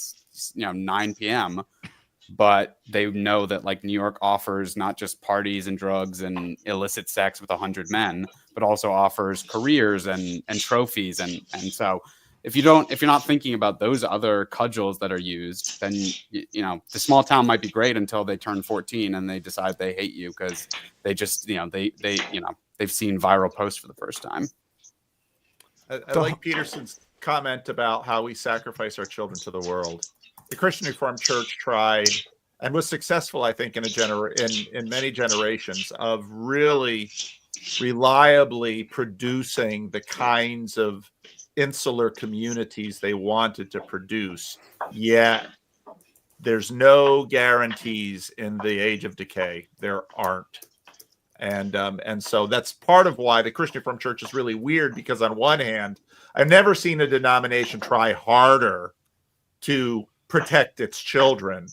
R: 9 p.m., but they know that, like, New York offers not just parties and drugs and illicit sex with 100 men, but also offers careers and trophies. And so if you're not thinking about those other cudgels that are used, then the small town might be great until they turn 14 and they decide they hate you because they just they've seen viral posts for the first time.
I: I like Peterson's comment about how we sacrifice our children to the world. The Christian Reformed Church tried and was successful, I think, in many generations of really reliably producing the kinds of insular communities they wanted to produce. Yet there's no guarantees in the age of decay. There aren't. And so that's part of why the Christian Reformed Church is really weird, because on one hand, I've never seen a denomination try harder to protect its children.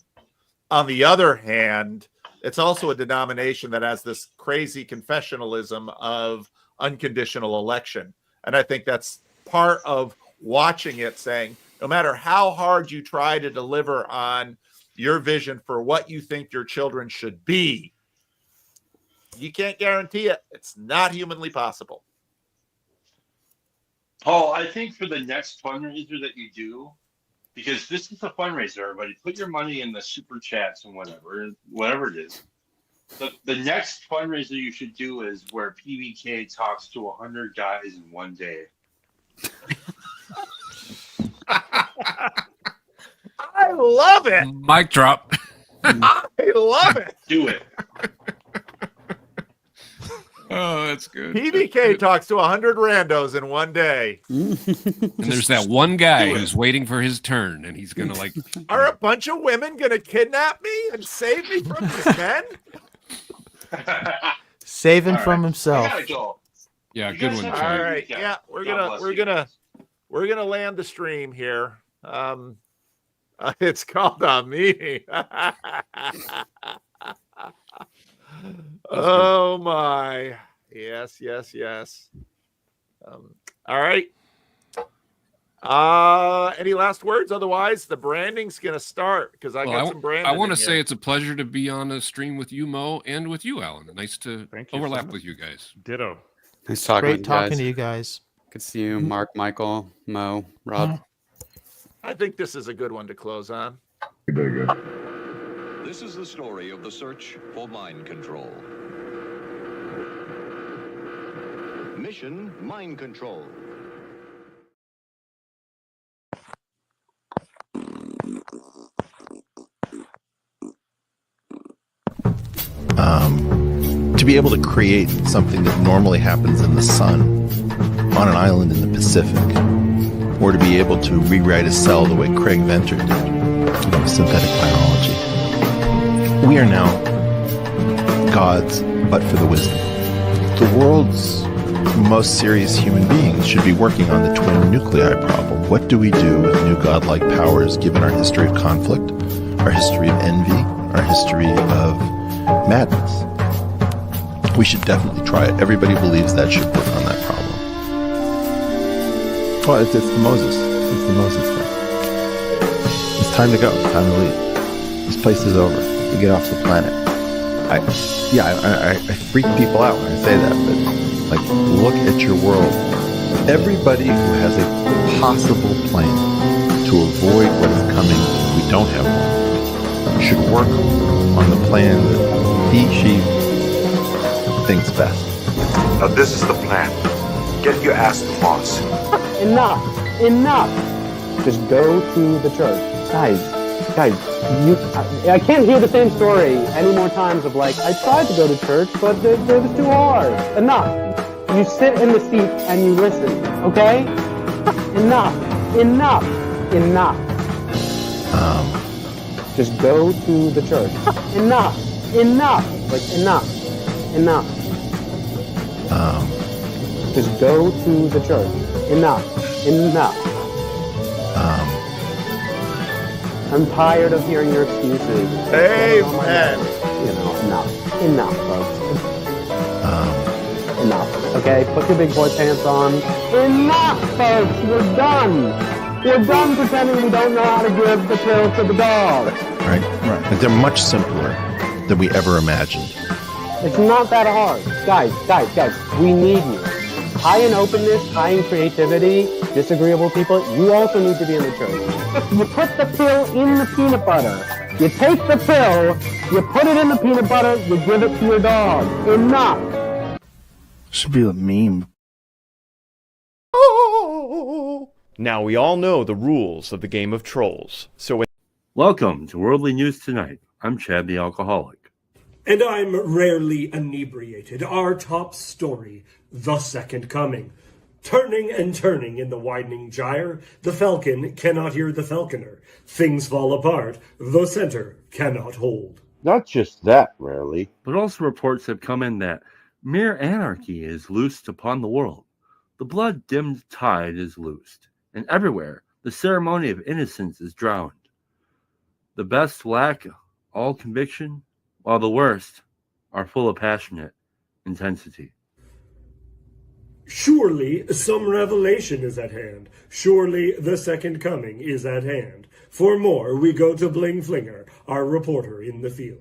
I: On the other hand, it's also a denomination that has this crazy confessionalism of unconditional election. And I think that's part of watching it, saying, no matter how hard you try to deliver on your vision for what you think your children should be, you can't guarantee it. It's not humanly possible.
Q: Paul, I think for the next fundraiser that you do, because this is a fundraiser, everybody, put your money in the super chats and whatever it is. The next fundraiser you should do is where PBK talks to 100 guys in one day.
I: I love it.
P: Mic drop.
I: I love it.
Q: Do it.
P: Oh, that's good.
I: PBK talks to 100 randos in one day.
P: And there's that one guy who's waiting for his turn, and he's gonna like.
I: Are a bunch of women gonna kidnap me and save me from these men?
O: Save him from himself.
P: Yeah, good one.
I: All right, yeah, we're gonna land the stream here. It's called a meeting. Oh my. Yes. All right. Any last words? Otherwise, the branding's gonna start, because I got some branding.
P: I want to say it's a pleasure to be on a stream with you, Mo, and with you, Alan. Nice to overlap with you guys.
M: Ditto.
R: Nice talking.
O: Great talking to you guys.
R: Good to see you, Mark, Michael, Mo, Rob.
I: I think this is a good one to close on.
S: This is the story of the search for mind control. Mission: mind control.
T: To be able to create something that normally happens in the sun on an island in the Pacific, or to be able to rewrite a cell the way Craig Venter did, synthetic biology. We are now gods, but for the wisdom. The world's most serious human beings should be working on the twin nuclei problem. What do we do with new godlike powers given our history of conflict, our history of envy, our history of madness? We should definitely try it. Everybody believes that should work on that problem. Well, it's the Moses. It's the Moses thing. It's time to go. It's time to leave. This place is over. We get off the planet. I freak people out when I say that, but like, look at your world. Everybody who has a possible plan to avoid what is coming if we don't have one should work on the plan that she thinks best.
U: Now this is the plan. Get your ass to Mars.
V: Enough. Just go to the church. Guys, I can't hear the same story any more times of like, I tried to go to church, but it was too hard. Enough. You sit in the seat and you listen, okay? Enough. Just go to the church. Enough. Like, enough. Just go to the church. Enough. I'm tired of hearing your excuses.
I: Amen.
V: Enough, folks. Enough. Okay, put your big boy pants on. Enough, folks. We're done. We're done pretending we don't know how to give the pill to the dog.
T: Right. Like, they're much simpler than we ever imagined.
V: It's not that hard. Guys, we need you. High in openness, high in creativity, disagreeable people, you also need to be in the church. You put the pill in the peanut butter. You take the pill, you put it in the peanut butter, you give it to your dog. Enough.
T: Should be a meme.
A: Now we all know the rules of the game of trolls. So
F: Welcome to Worldly News Tonight. I'm Chad the Alcoholic.
C: And I'm rarely inebriated. Our top story, the second coming. Turning and turning in the widening gyre, the falcon cannot hear the falconer. Things fall apart, the center cannot hold.
F: Not just that, rarely, but also reports have come in that mere anarchy is loosed upon the world. The blood-dimmed tide is loosed, and everywhere the ceremony of innocence is drowned. The best lack all conviction, while the worst are full of passionate intensity.
C: Surely some revelation is at hand. Surely the second coming is at hand. For more, we go to Bling Flinger, our reporter in the field.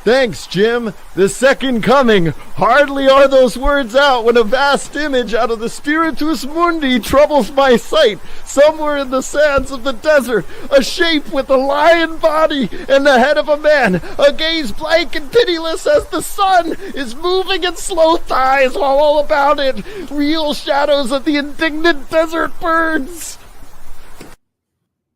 B: Thanks, Jim. The second coming. Hardly are those words out when a vast image out of the Spiritus Mundi troubles my sight. Somewhere in the sands of the desert, a shape with a lion body and the head of a man, a gaze blank and pitiless as the sun is moving in slow thighs while all about it, real shadows of the indignant desert birds.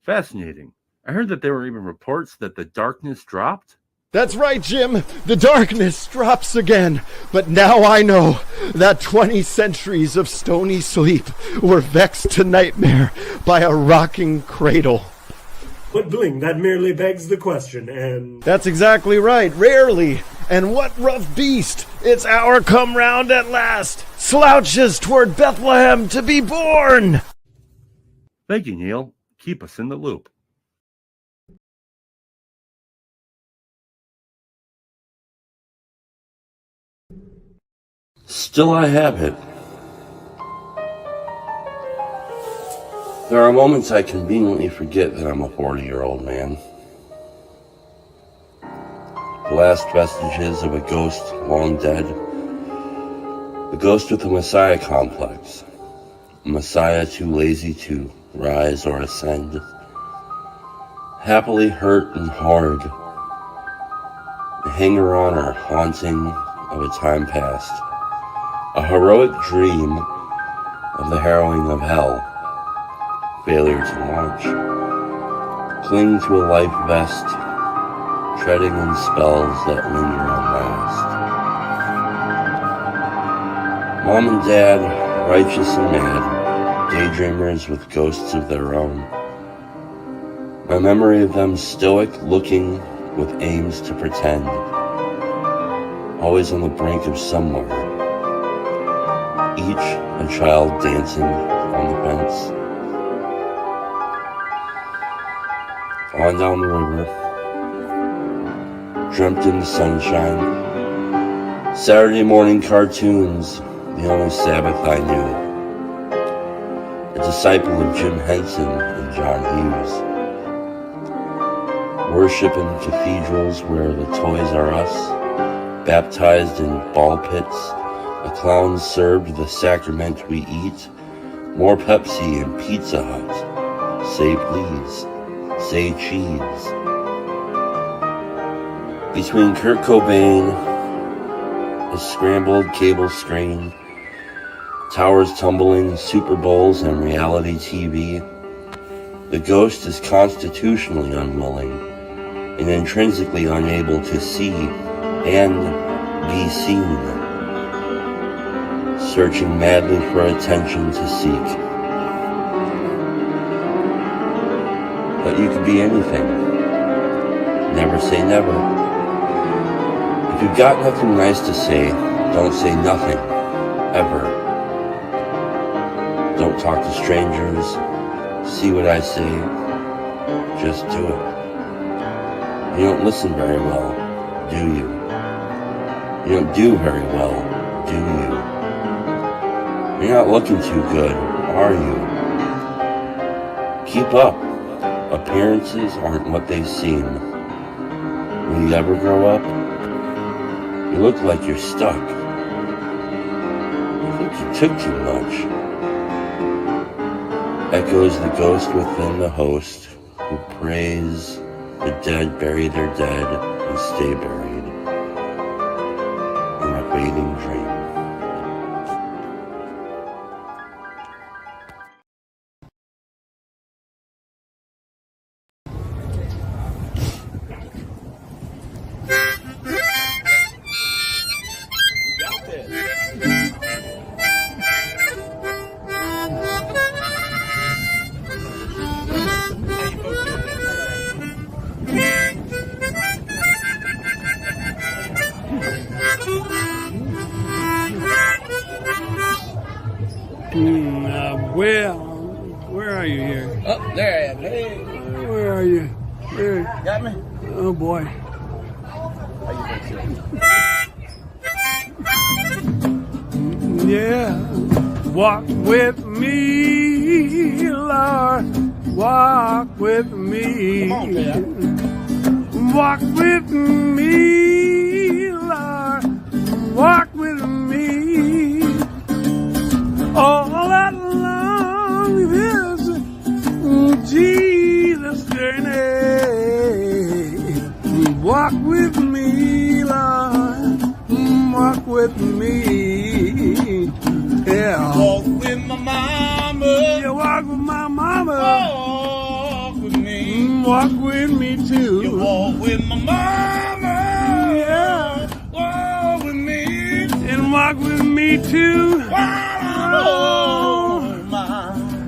F: Fascinating. I heard that there were even reports that the darkness dropped.
B: That's right, Jim. The darkness drops again. But now I know that 20 centuries of stony sleep were vexed to nightmare by a rocking cradle.
C: But Bling, that merely begs the question, and...
B: That's exactly right, rarely. And what rough beast, its hour come round at last, slouches toward Bethlehem to be born.
F: Thank you, Neil. Keep us in the loop. Still I have it. There are moments I conveniently forget that I'm a 40-year-old man. The last vestiges of a ghost long dead. A ghost with a messiah complex. A messiah too lazy to rise or ascend. Happily hurt and hard. A hanger-on or haunting of a time past. A heroic dream of the harrowing of hell. Failure to launch. Cling to a life vest. Treading in spells that linger and last. Mom and Dad, righteous and mad, daydreamers with ghosts of their own. My memory of them stoic, looking with aims to pretend. Always on the brink of somewhere. Each a child dancing on the fence. On down the river, dreamt in the sunshine. Saturday morning cartoons, the only Sabbath I knew. A disciple of Jim Henson and John Hughes. Worship in cathedrals where the Toys R Us, baptized in ball pits. A clown served the sacrament we eat. More Pepsi and Pizza Hut. Say please. Say cheese. Between Kurt Cobain, a scrambled cable screen, towers tumbling, Super Bowls, and reality TV, the ghost is constitutionally unwilling and intrinsically unable to see and be seen. Searching madly for attention to seek. But you could be anything. Never say never. If you've got nothing nice to say, don't say nothing. Ever. Don't talk to strangers. See what I say. Just do it. You don't listen very well, do you? You don't do very well, do you? You're not looking too good, are you? Keep up. Appearances aren't what they seem. Will you ever grow up? You look like you're stuck. I think you took too much. Echoes the ghost within the host, who prays the dead bury their dead and stay buried in a waiting dream.
D: Where are you here?
E: Oh, there I am. Hey.
D: Where are you? Where?
E: Got me?
D: Oh boy. Yeah. Walk with me, Lord. Walk with me.
E: Come on, man.
D: Walk with me, Lord. Walk with me. All along this Jesus journey. Walk with me, Lord. Walk with me. Yeah.
E: Walk with my mama.
D: Yeah, walk with my mama.
E: Walk with me.
D: Walk with me too.
E: You walk with my mama.
D: Yeah.
E: Walk with me.
D: And walk with me too.
E: Oh, my.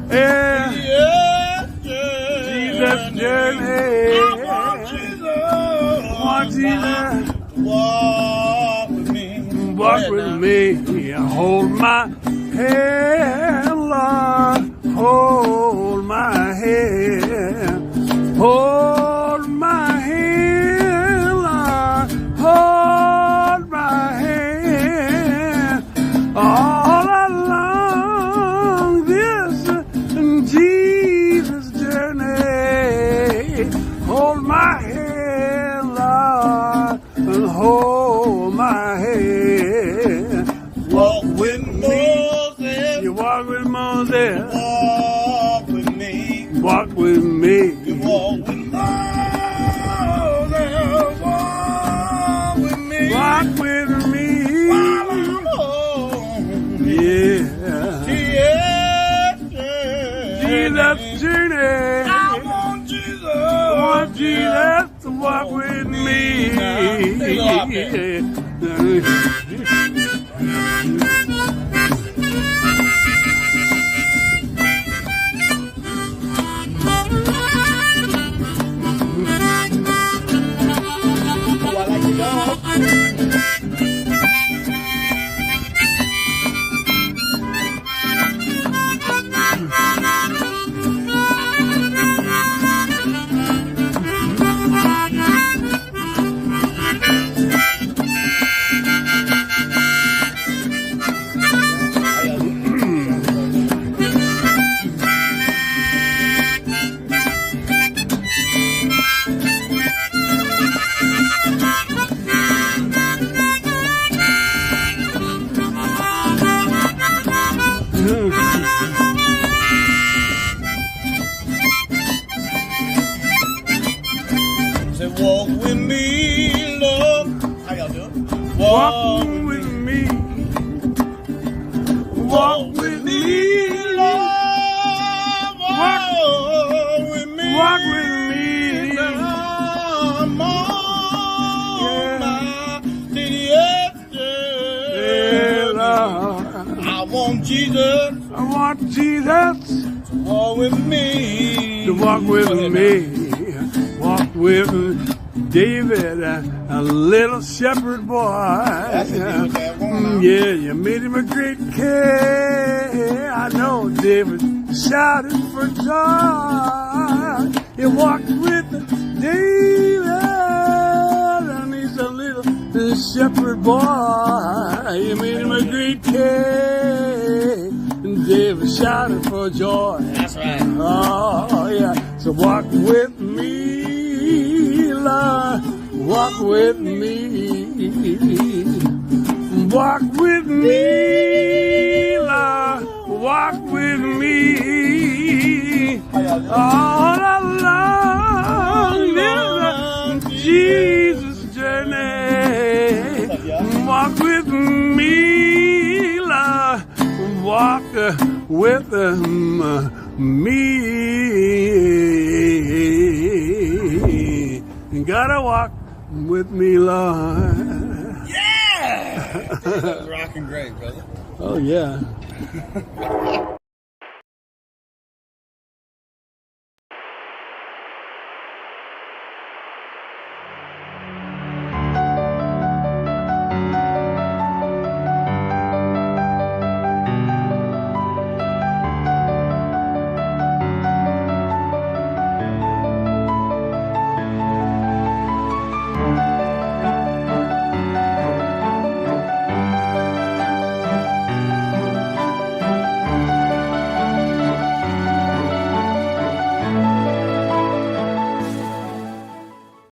D: Yeah.
E: Yeah.
D: Jesus journey.
E: I want Jesus.
D: Want Jesus.
E: Walk with me.
D: Walk with me. Hold my hand, Lord. Hold my hand. Hold my hand, Lord. Hold my hand. All along this Jesus journey. Hold my hand, Lord. And hold my hand.
E: Walk with Moses.
D: You walk with Moses.
E: Walk with me.
D: Walk with me.
E: You walk with Moses. Walk with me.
D: Walk with me.
E: While I'm home.
D: Yeah. Jesus journey.
E: I want Jesus.
D: I want Jesus to walk with me.
E: Say, walk with me, Lord. How y'all doing?
D: Walk with me. Walk with me, Lord. Walk
E: with me.
D: Walk with me.
E: I'm on my
D: Yeah, Lord.
E: I want Jesus.
D: I want Jesus
E: to walk with me.
D: To walk with me. Walk with David, a little shepherd boy. Yeah, you made him a great king. I know David shouted for joy. He walked with David, and he's a little shepherd boy. You made him a great king. And David shouted for joy.
E: That's right.
D: Oh, yeah. So walk with me, Lord. Walk with me. Walk with me, Lord. Walk with me. all along this Jesus journey. Walk with me, Lord. Walk with me. You gotta walk with me, Lord.
E: Yeah! That was rocking great, brother.
D: Oh, yeah.